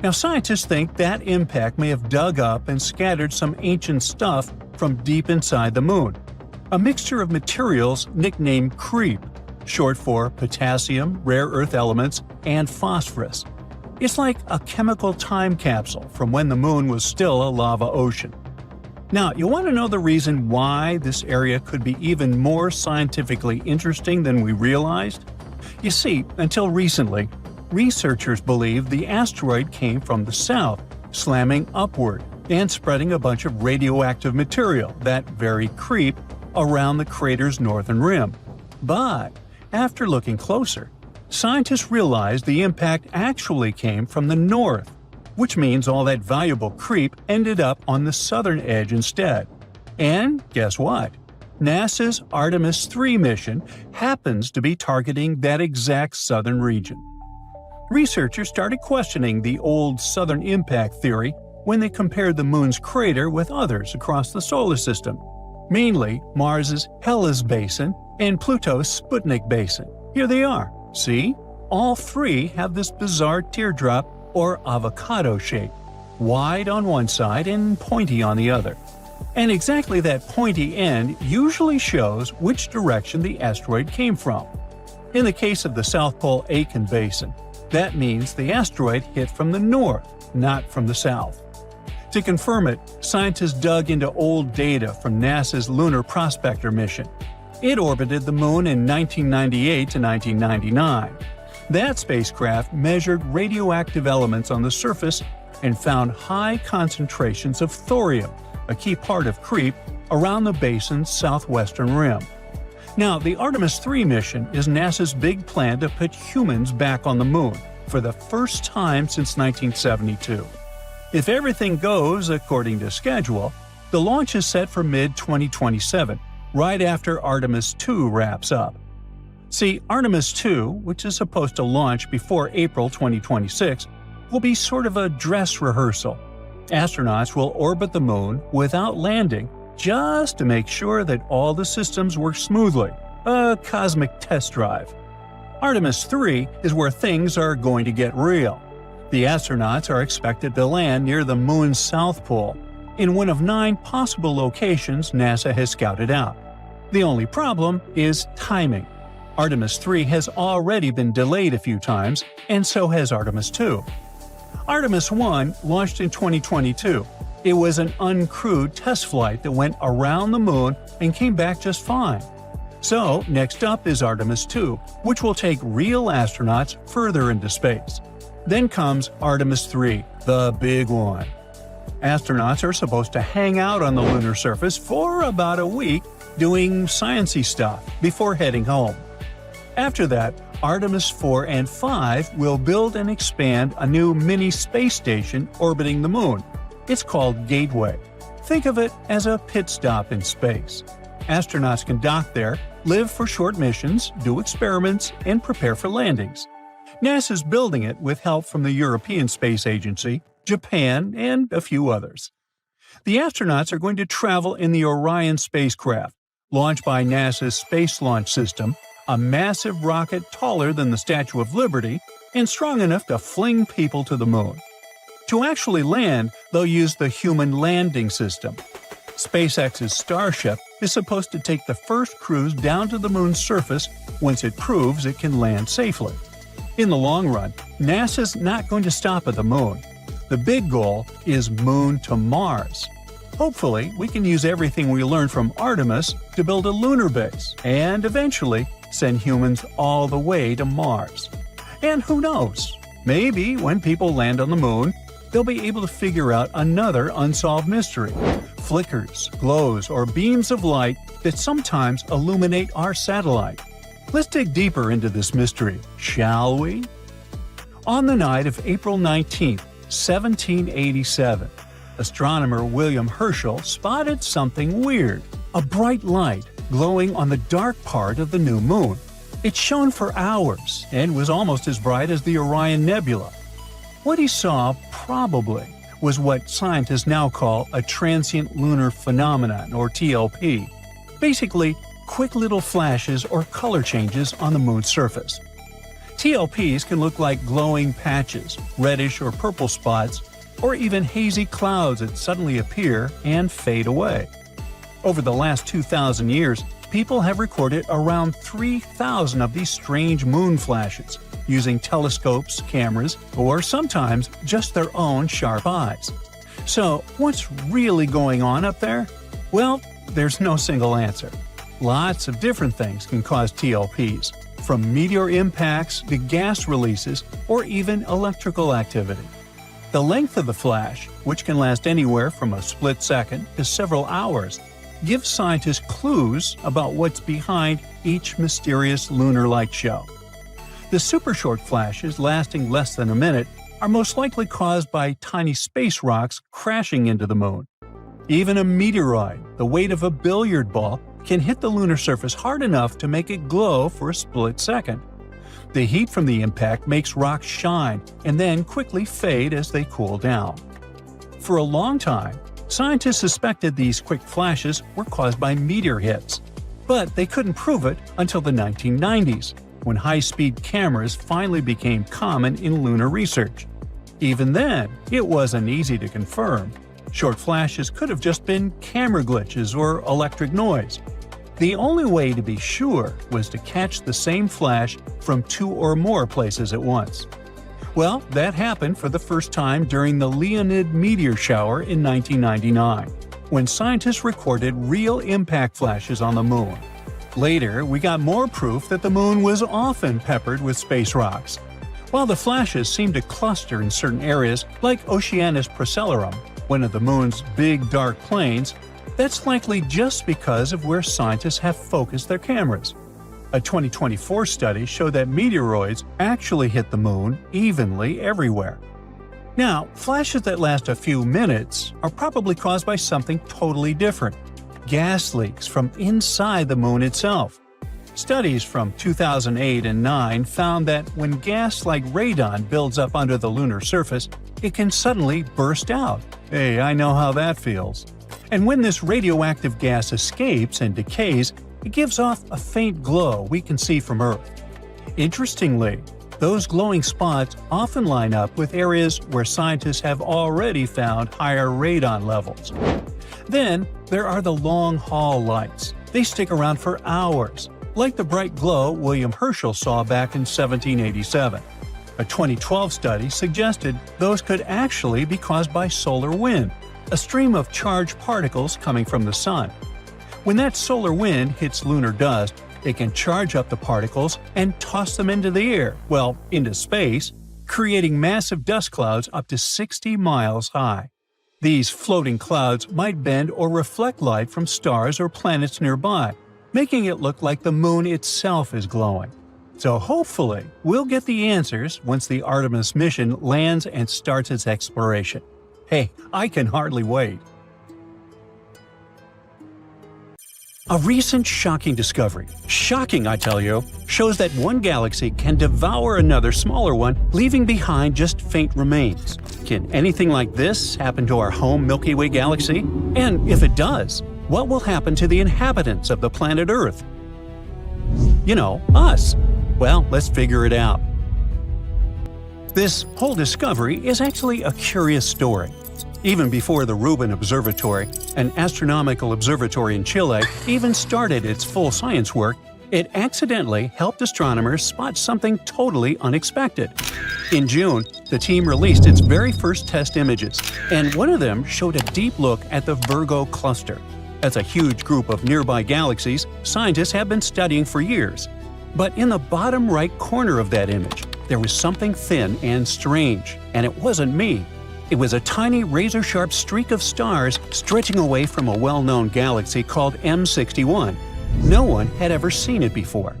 Speaker 1: Now, scientists think that impact may have dug up and scattered some ancient stuff from deep inside the moon, a mixture of materials nicknamed creep, short for potassium, rare earth elements, and phosphorus. It's like a chemical time capsule from when the moon was still a lava ocean. Now, you want to know the reason why this area could be even more scientifically interesting than we realized? You see, until recently, researchers believed the asteroid came from the south, slamming upward and spreading a bunch of radioactive material, that very creep, around the crater's northern rim. But after looking closer, scientists realized the impact actually came from the north, which means all that valuable creep ended up on the southern edge instead. And guess what? NASA's Artemis 3 mission happens to be targeting that exact southern region. Researchers started questioning the old southern impact theory when they compared the moon's crater with others across the solar system, mainly Mars's Hellas Basin and Pluto's Sputnik Basin. Here they are. See? All three have this bizarre teardrop or avocado shape, wide on one side and pointy on the other. And exactly that pointy end usually shows which direction the asteroid came from. In the case of the South Pole Aitken Basin, that means the asteroid hit from the north, not from the south. To confirm it, scientists dug into old data from NASA's Lunar Prospector mission. It orbited the moon in 1998 to 1999. That spacecraft measured radioactive elements on the surface and found high concentrations of thorium, a key part of creep, around the basin's southwestern rim. Now, the Artemis 3 mission is NASA's big plan to put humans back on the moon for the first time since 1972. If everything goes according to schedule, the launch is set for mid-2027, right after Artemis 2 wraps up. See, Artemis 2, which is supposed to launch before April 2026, will be sort of a dress rehearsal. Astronauts will orbit the moon without landing just to make sure that all the systems work smoothly, a cosmic test drive. Artemis 3 is where things are going to get real. The astronauts are expected to land near the moon's south pole, in one of 9 possible locations NASA has scouted out. The only problem is timing. Artemis 3 has already been delayed a few times, and so has Artemis 2. Artemis 1 launched in 2022. It was an uncrewed test flight that went around the moon and came back just fine. So, next up is Artemis 2, which will take real astronauts further into space. Then comes Artemis 3, the big one. Astronauts are supposed to hang out on the lunar surface for about a week doing sciencey stuff before heading home. After that, Artemis 4 and 5 will build and expand a new mini space station orbiting the moon. It's called Gateway. Think of it as a pit stop in space. Astronauts can dock there, live for short missions, do experiments, and prepare for landings. NASA's building it with help from the European Space Agency, Japan, and a few others. The astronauts are going to travel in the Orion spacecraft, launched by NASA's Space Launch System, a massive rocket taller than the Statue of Liberty and strong enough to fling people to the moon. To actually land, they'll use the Human Landing System. SpaceX's Starship is supposed to take the first cruise down to the moon's surface once it proves it can land safely. In the long run, NASA's not going to stop at the moon. The big goal is Moon to Mars. Hopefully, we can use everything we learned from Artemis to build a lunar base and eventually send humans all the way to Mars. And who knows? Maybe when people land on the moon, they'll be able to figure out another unsolved mystery: flickers, glows, or beams of light that sometimes illuminate our satellite. Let's dig deeper into this mystery, shall we? On the night of April 19, 1787, astronomer William Herschel spotted something weird: a bright light glowing on the dark part of the new moon. It shone for hours and was almost as bright as the Orion Nebula. What he saw probably was what scientists now call a transient lunar phenomenon, or TLP. Basically, quick little flashes or color changes on the moon's surface. TLPs can look like glowing patches, reddish or purple spots, or even hazy clouds that suddenly appear and fade away. Over the last 2,000 years, people have recorded around 3,000 of these strange moon flashes, using telescopes, cameras, or sometimes just their own sharp eyes. So, what's really going on up there? Well, there's no single answer. Lots of different things can cause TLPs, from meteor impacts to gas releases or even electrical activity. The length of the flash, which can last anywhere from a split second to several hours, gives scientists clues about what's behind each mysterious lunar light show. The super short flashes lasting less than a minute are most likely caused by tiny space rocks crashing into the moon. Even a meteoroid, the weight of a billiard ball, can hit the lunar surface hard enough to make it glow for a split second. The heat from the impact makes rocks shine and then quickly fade as they cool down. For a long time, scientists suspected these quick flashes were caused by meteor hits, but they couldn't prove it until the 1990s, when high-speed cameras finally became common in lunar research. Even then, it wasn't easy to confirm. Short flashes could have just been camera glitches or electric noise. The only way to be sure was to catch the same flash from two or more places at once. Well, that happened for the first time during the Leonid meteor shower in 1999, when scientists recorded real impact flashes on the moon. Later, we got more proof that the moon was often peppered with space rocks. While the flashes seemed to cluster in certain areas, like Oceanus Procellarum, one of the moon's big dark plains, that's likely just because of where scientists have focused their cameras. A 2024 study showed that meteoroids actually hit the moon evenly everywhere. Now, flashes that last a few minutes are probably caused by something totally different: gas leaks from inside the moon itself. Studies from 2008 and 9 found that when gas like radon builds up under the lunar surface, it can suddenly burst out. Hey, I know how that feels. And when this radioactive gas escapes and decays, it gives off a faint glow we can see from Earth. Interestingly, those glowing spots often line up with areas where scientists have already found higher radon levels. Then, there are the long-haul lights. They stick around for hours, like the bright glow William Herschel saw back in 1787. A 2012 study suggested those could actually be caused by solar wind, a stream of charged particles coming from the sun. When that solar wind hits lunar dust, it can charge up the particles and toss them into the air, well, into space, creating massive dust clouds up to 60 miles high. These floating clouds might bend or reflect light from stars or planets nearby, making it look like the moon itself is glowing. So hopefully, we'll get the answers once the Artemis mission lands and starts its exploration. Hey, I can hardly wait. A recent shocking discovery, shocking I tell you, shows that one galaxy can devour another smaller one, leaving behind just faint remains. Can anything like this happen to our home Milky Way galaxy? And if it does, what will happen to the inhabitants of the planet Earth? You know, us. Well, let's figure it out. This whole discovery is actually a curious story. Even before the Rubin Observatory, an astronomical observatory in Chile, even started its full science work, it accidentally helped astronomers spot something totally unexpected. In June, the team released its very first test images, and one of them showed a deep look at the Virgo cluster. That's a huge group of nearby galaxies scientists have been studying for years. But in the bottom right corner of that image, there was something thin and strange, and it wasn't me. It was a tiny razor-sharp streak of stars stretching away from a well-known galaxy called M61. No one had ever seen it before.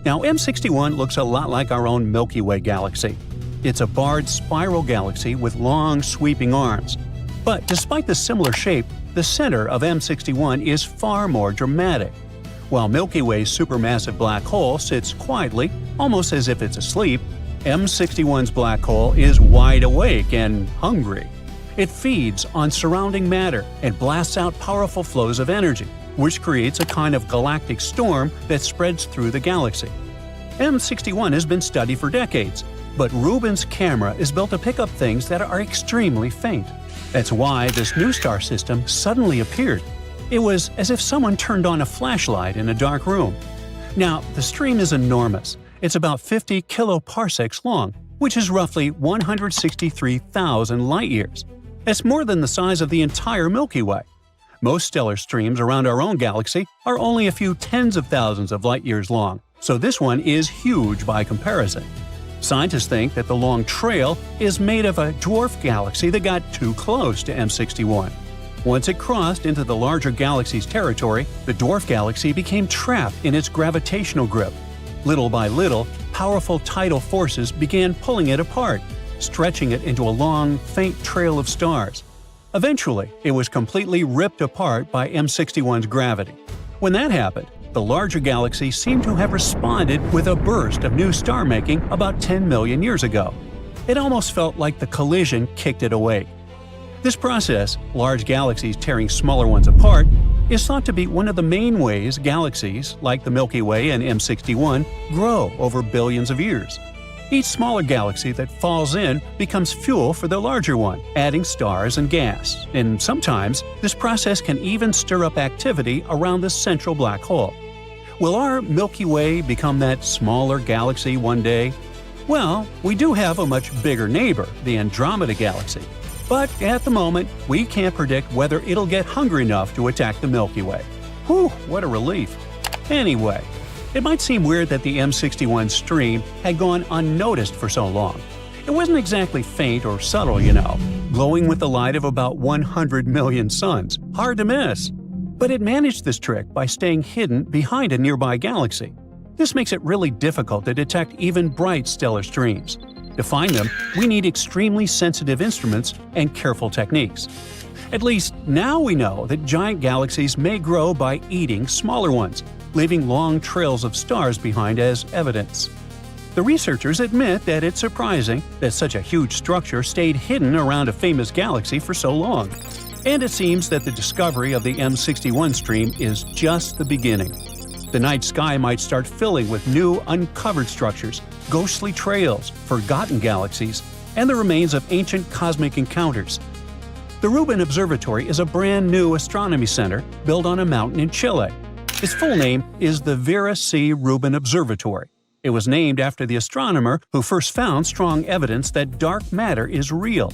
Speaker 1: Now, M61 looks a lot like our own Milky Way galaxy. It's a barred spiral galaxy with long, sweeping arms. But despite the similar shape, the center of M61 is far more dramatic. While Milky Way's supermassive black hole sits quietly, almost as if it's asleep, M61's black hole is wide awake and hungry. It feeds on surrounding matter and blasts out powerful flows of energy, which creates a kind of galactic storm that spreads through the galaxy. M61 has been studied for decades, but Rubin's camera is built to pick up things that are extremely faint. That's why this new star system suddenly appeared. It was as if someone turned on a flashlight in a dark room. Now, the stream is enormous. It's about 50 kiloparsecs long, which is roughly 163,000 light-years. That's more than the size of the entire Milky Way. Most stellar streams around our own galaxy are only a few tens of thousands of light-years long, so this one is huge by comparison. Scientists think that the long trail is made of a dwarf galaxy that got too close to M61. Once it crossed into the larger galaxy's territory, the dwarf galaxy became trapped in its gravitational grip. Little by little, powerful tidal forces began pulling it apart, stretching it into a long, faint trail of stars. Eventually, it was completely ripped apart by M61's gravity. When that happened, the larger galaxy seemed to have responded with a burst of new star-making about 10 million years ago. It almost felt like the collision kicked it awake. This process, large galaxies tearing smaller ones apart, is thought to be one of the main ways galaxies, like the Milky Way and M61, grow over billions of years. Each smaller galaxy that falls in becomes fuel for the larger one, adding stars and gas, and sometimes this process can even stir up activity around the central black hole. Will our Milky Way become that smaller galaxy one day? Well, we do have a much bigger neighbor, the Andromeda Galaxy. But at the moment, we can't predict whether it'll get hungry enough to attack the Milky Way. Whew, what a relief. Anyway, it might seem weird that the M61 stream had gone unnoticed for so long. It wasn't exactly faint or subtle, glowing with the light of about 100 million suns. Hard to miss. But it managed this trick by staying hidden behind a nearby galaxy. This makes it really difficult to detect even bright stellar streams. To find them, we need extremely sensitive instruments and careful techniques. At least now we know that giant galaxies may grow by eating smaller ones, leaving long trails of stars behind as evidence. The researchers admit that it's surprising that such a huge structure stayed hidden around a famous galaxy for so long. And it seems that the discovery of the M61 stream is just the beginning. The night sky might start filling with new uncovered structures, ghostly trails, forgotten galaxies, and the remains of ancient cosmic encounters. The Rubin Observatory is a brand new astronomy center built on a mountain in Chile. Its full name is the Vera C. Rubin Observatory. It was named after the astronomer who first found strong evidence that dark matter is real.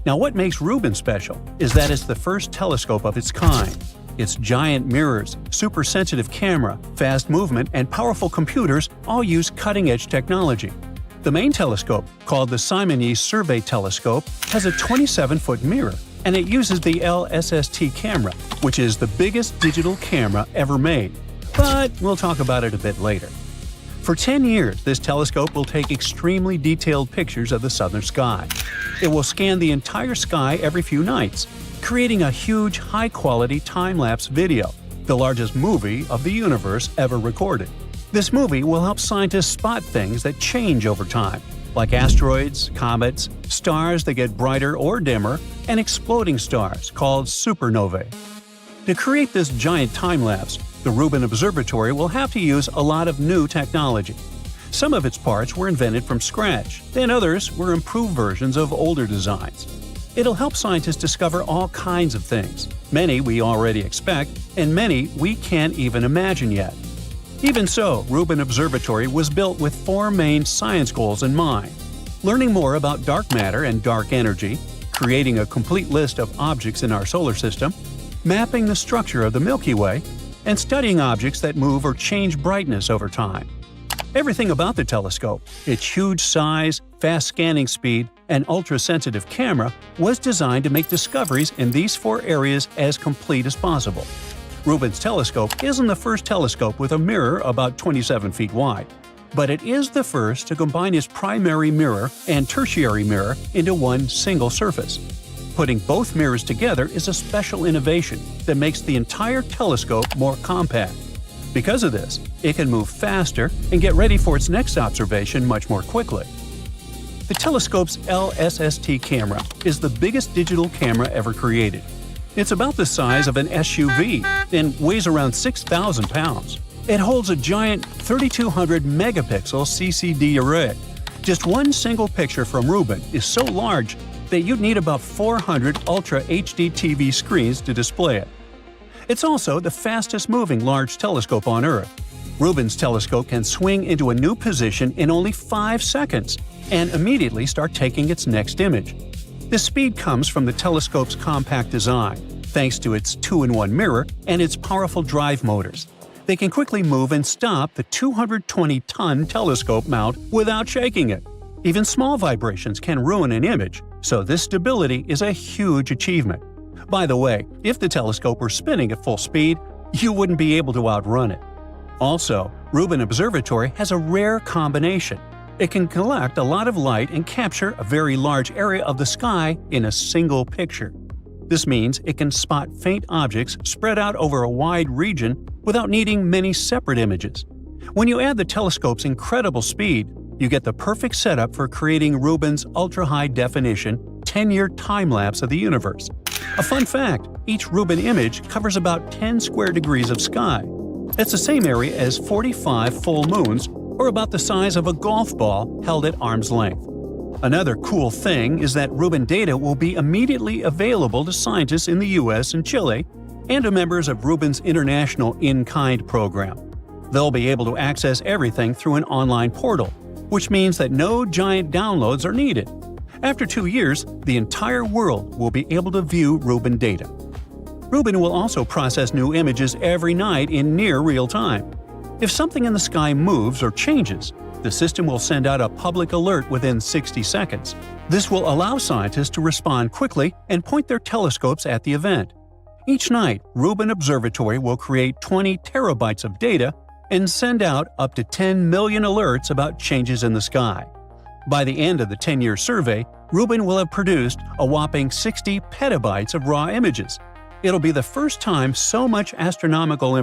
Speaker 1: Now, what makes Rubin special is that it's the first telescope of its kind. Its giant mirrors, super-sensitive camera, fast movement, and powerful computers all use cutting-edge technology. The main telescope, called the Simony Survey Telescope, has a 27-foot mirror, and it uses the LSST camera, which is the biggest digital camera ever made. But we'll talk about it a bit later. For 10 years, this telescope will take extremely detailed pictures of the southern sky. It will scan the entire sky every few nights, creating a huge, high-quality time-lapse video, the largest movie of the universe ever recorded. This movie will help scientists spot things that change over time, like asteroids, comets, stars that get brighter or dimmer, and exploding stars called supernovae. To create this giant time-lapse, the Rubin Observatory will have to use a lot of new technology. Some of its parts were invented from scratch, then others were improved versions of older designs. It'll help scientists discover all kinds of things. Many we already expect, and many we can't even imagine yet. Even so, Rubin Observatory was built with 4 main science goals in mind: learning more about dark matter and dark energy, creating a complete list of objects in our solar system, mapping the structure of the Milky Way, and studying objects that move or change brightness over time. Everything about the telescope, its huge size, fast scanning speed, and ultra-sensitive camera, was designed to make discoveries in these 4 areas as complete as possible. Rubin's telescope isn't the first telescope with a mirror about 27 feet wide, but it is the first to combine its primary mirror and tertiary mirror into one single surface. Putting both mirrors together is a special innovation that makes the entire telescope more compact. Because of this, it can move faster and get ready for its next observation much more quickly. The telescope's LSST camera is the biggest digital camera ever created. It's about the size of an SUV and weighs around 6,000 pounds. It holds a giant 3200 megapixel CCD array. Just one single picture from Rubin is so large that you'd need about 400 Ultra HD TV screens to display it. It's also the fastest-moving large telescope on Earth. Rubin's telescope can swing into a new position in only 5 seconds and immediately start taking its next image. This speed comes from the telescope's compact design, thanks to its 2-in-1 mirror and its powerful drive motors. They can quickly move and stop the 220-ton telescope mount without shaking it. Even small vibrations can ruin an image, so this stability is a huge achievement. By the way, if the telescope were spinning at full speed, you wouldn't be able to outrun it. Also, Rubin Observatory has a rare combination. It can collect a lot of light and capture a very large area of the sky in a single picture. This means it can spot faint objects spread out over a wide region without needing many separate images. When you add the telescope's incredible speed, you get the perfect setup for creating Rubin's ultra-high-definition 10-year time-lapse of the universe. A fun fact, each Rubin image covers about 10 square degrees of sky. That's the same area as 45 full moons, or about the size of a golf ball held at arm's length. Another cool thing is that Rubin data will be immediately available to scientists in the US and Chile, and to members of Rubin's International In-Kind program. They'll be able to access everything through an online portal, which means that no giant downloads are needed. After 2 years, the entire world will be able to view Rubin data. Rubin will also process new images every night in near real time. If something in the sky moves or changes, the system will send out a public alert within 60 seconds. This will allow scientists to respond quickly and point their telescopes at the event. Each night, Rubin Observatory will create 20 terabytes of data and send out up to 10 million alerts about changes in the sky. By the end of the 10-year survey, Rubin will have produced a whopping 60 petabytes of raw images. It'll be the first time so much astronomical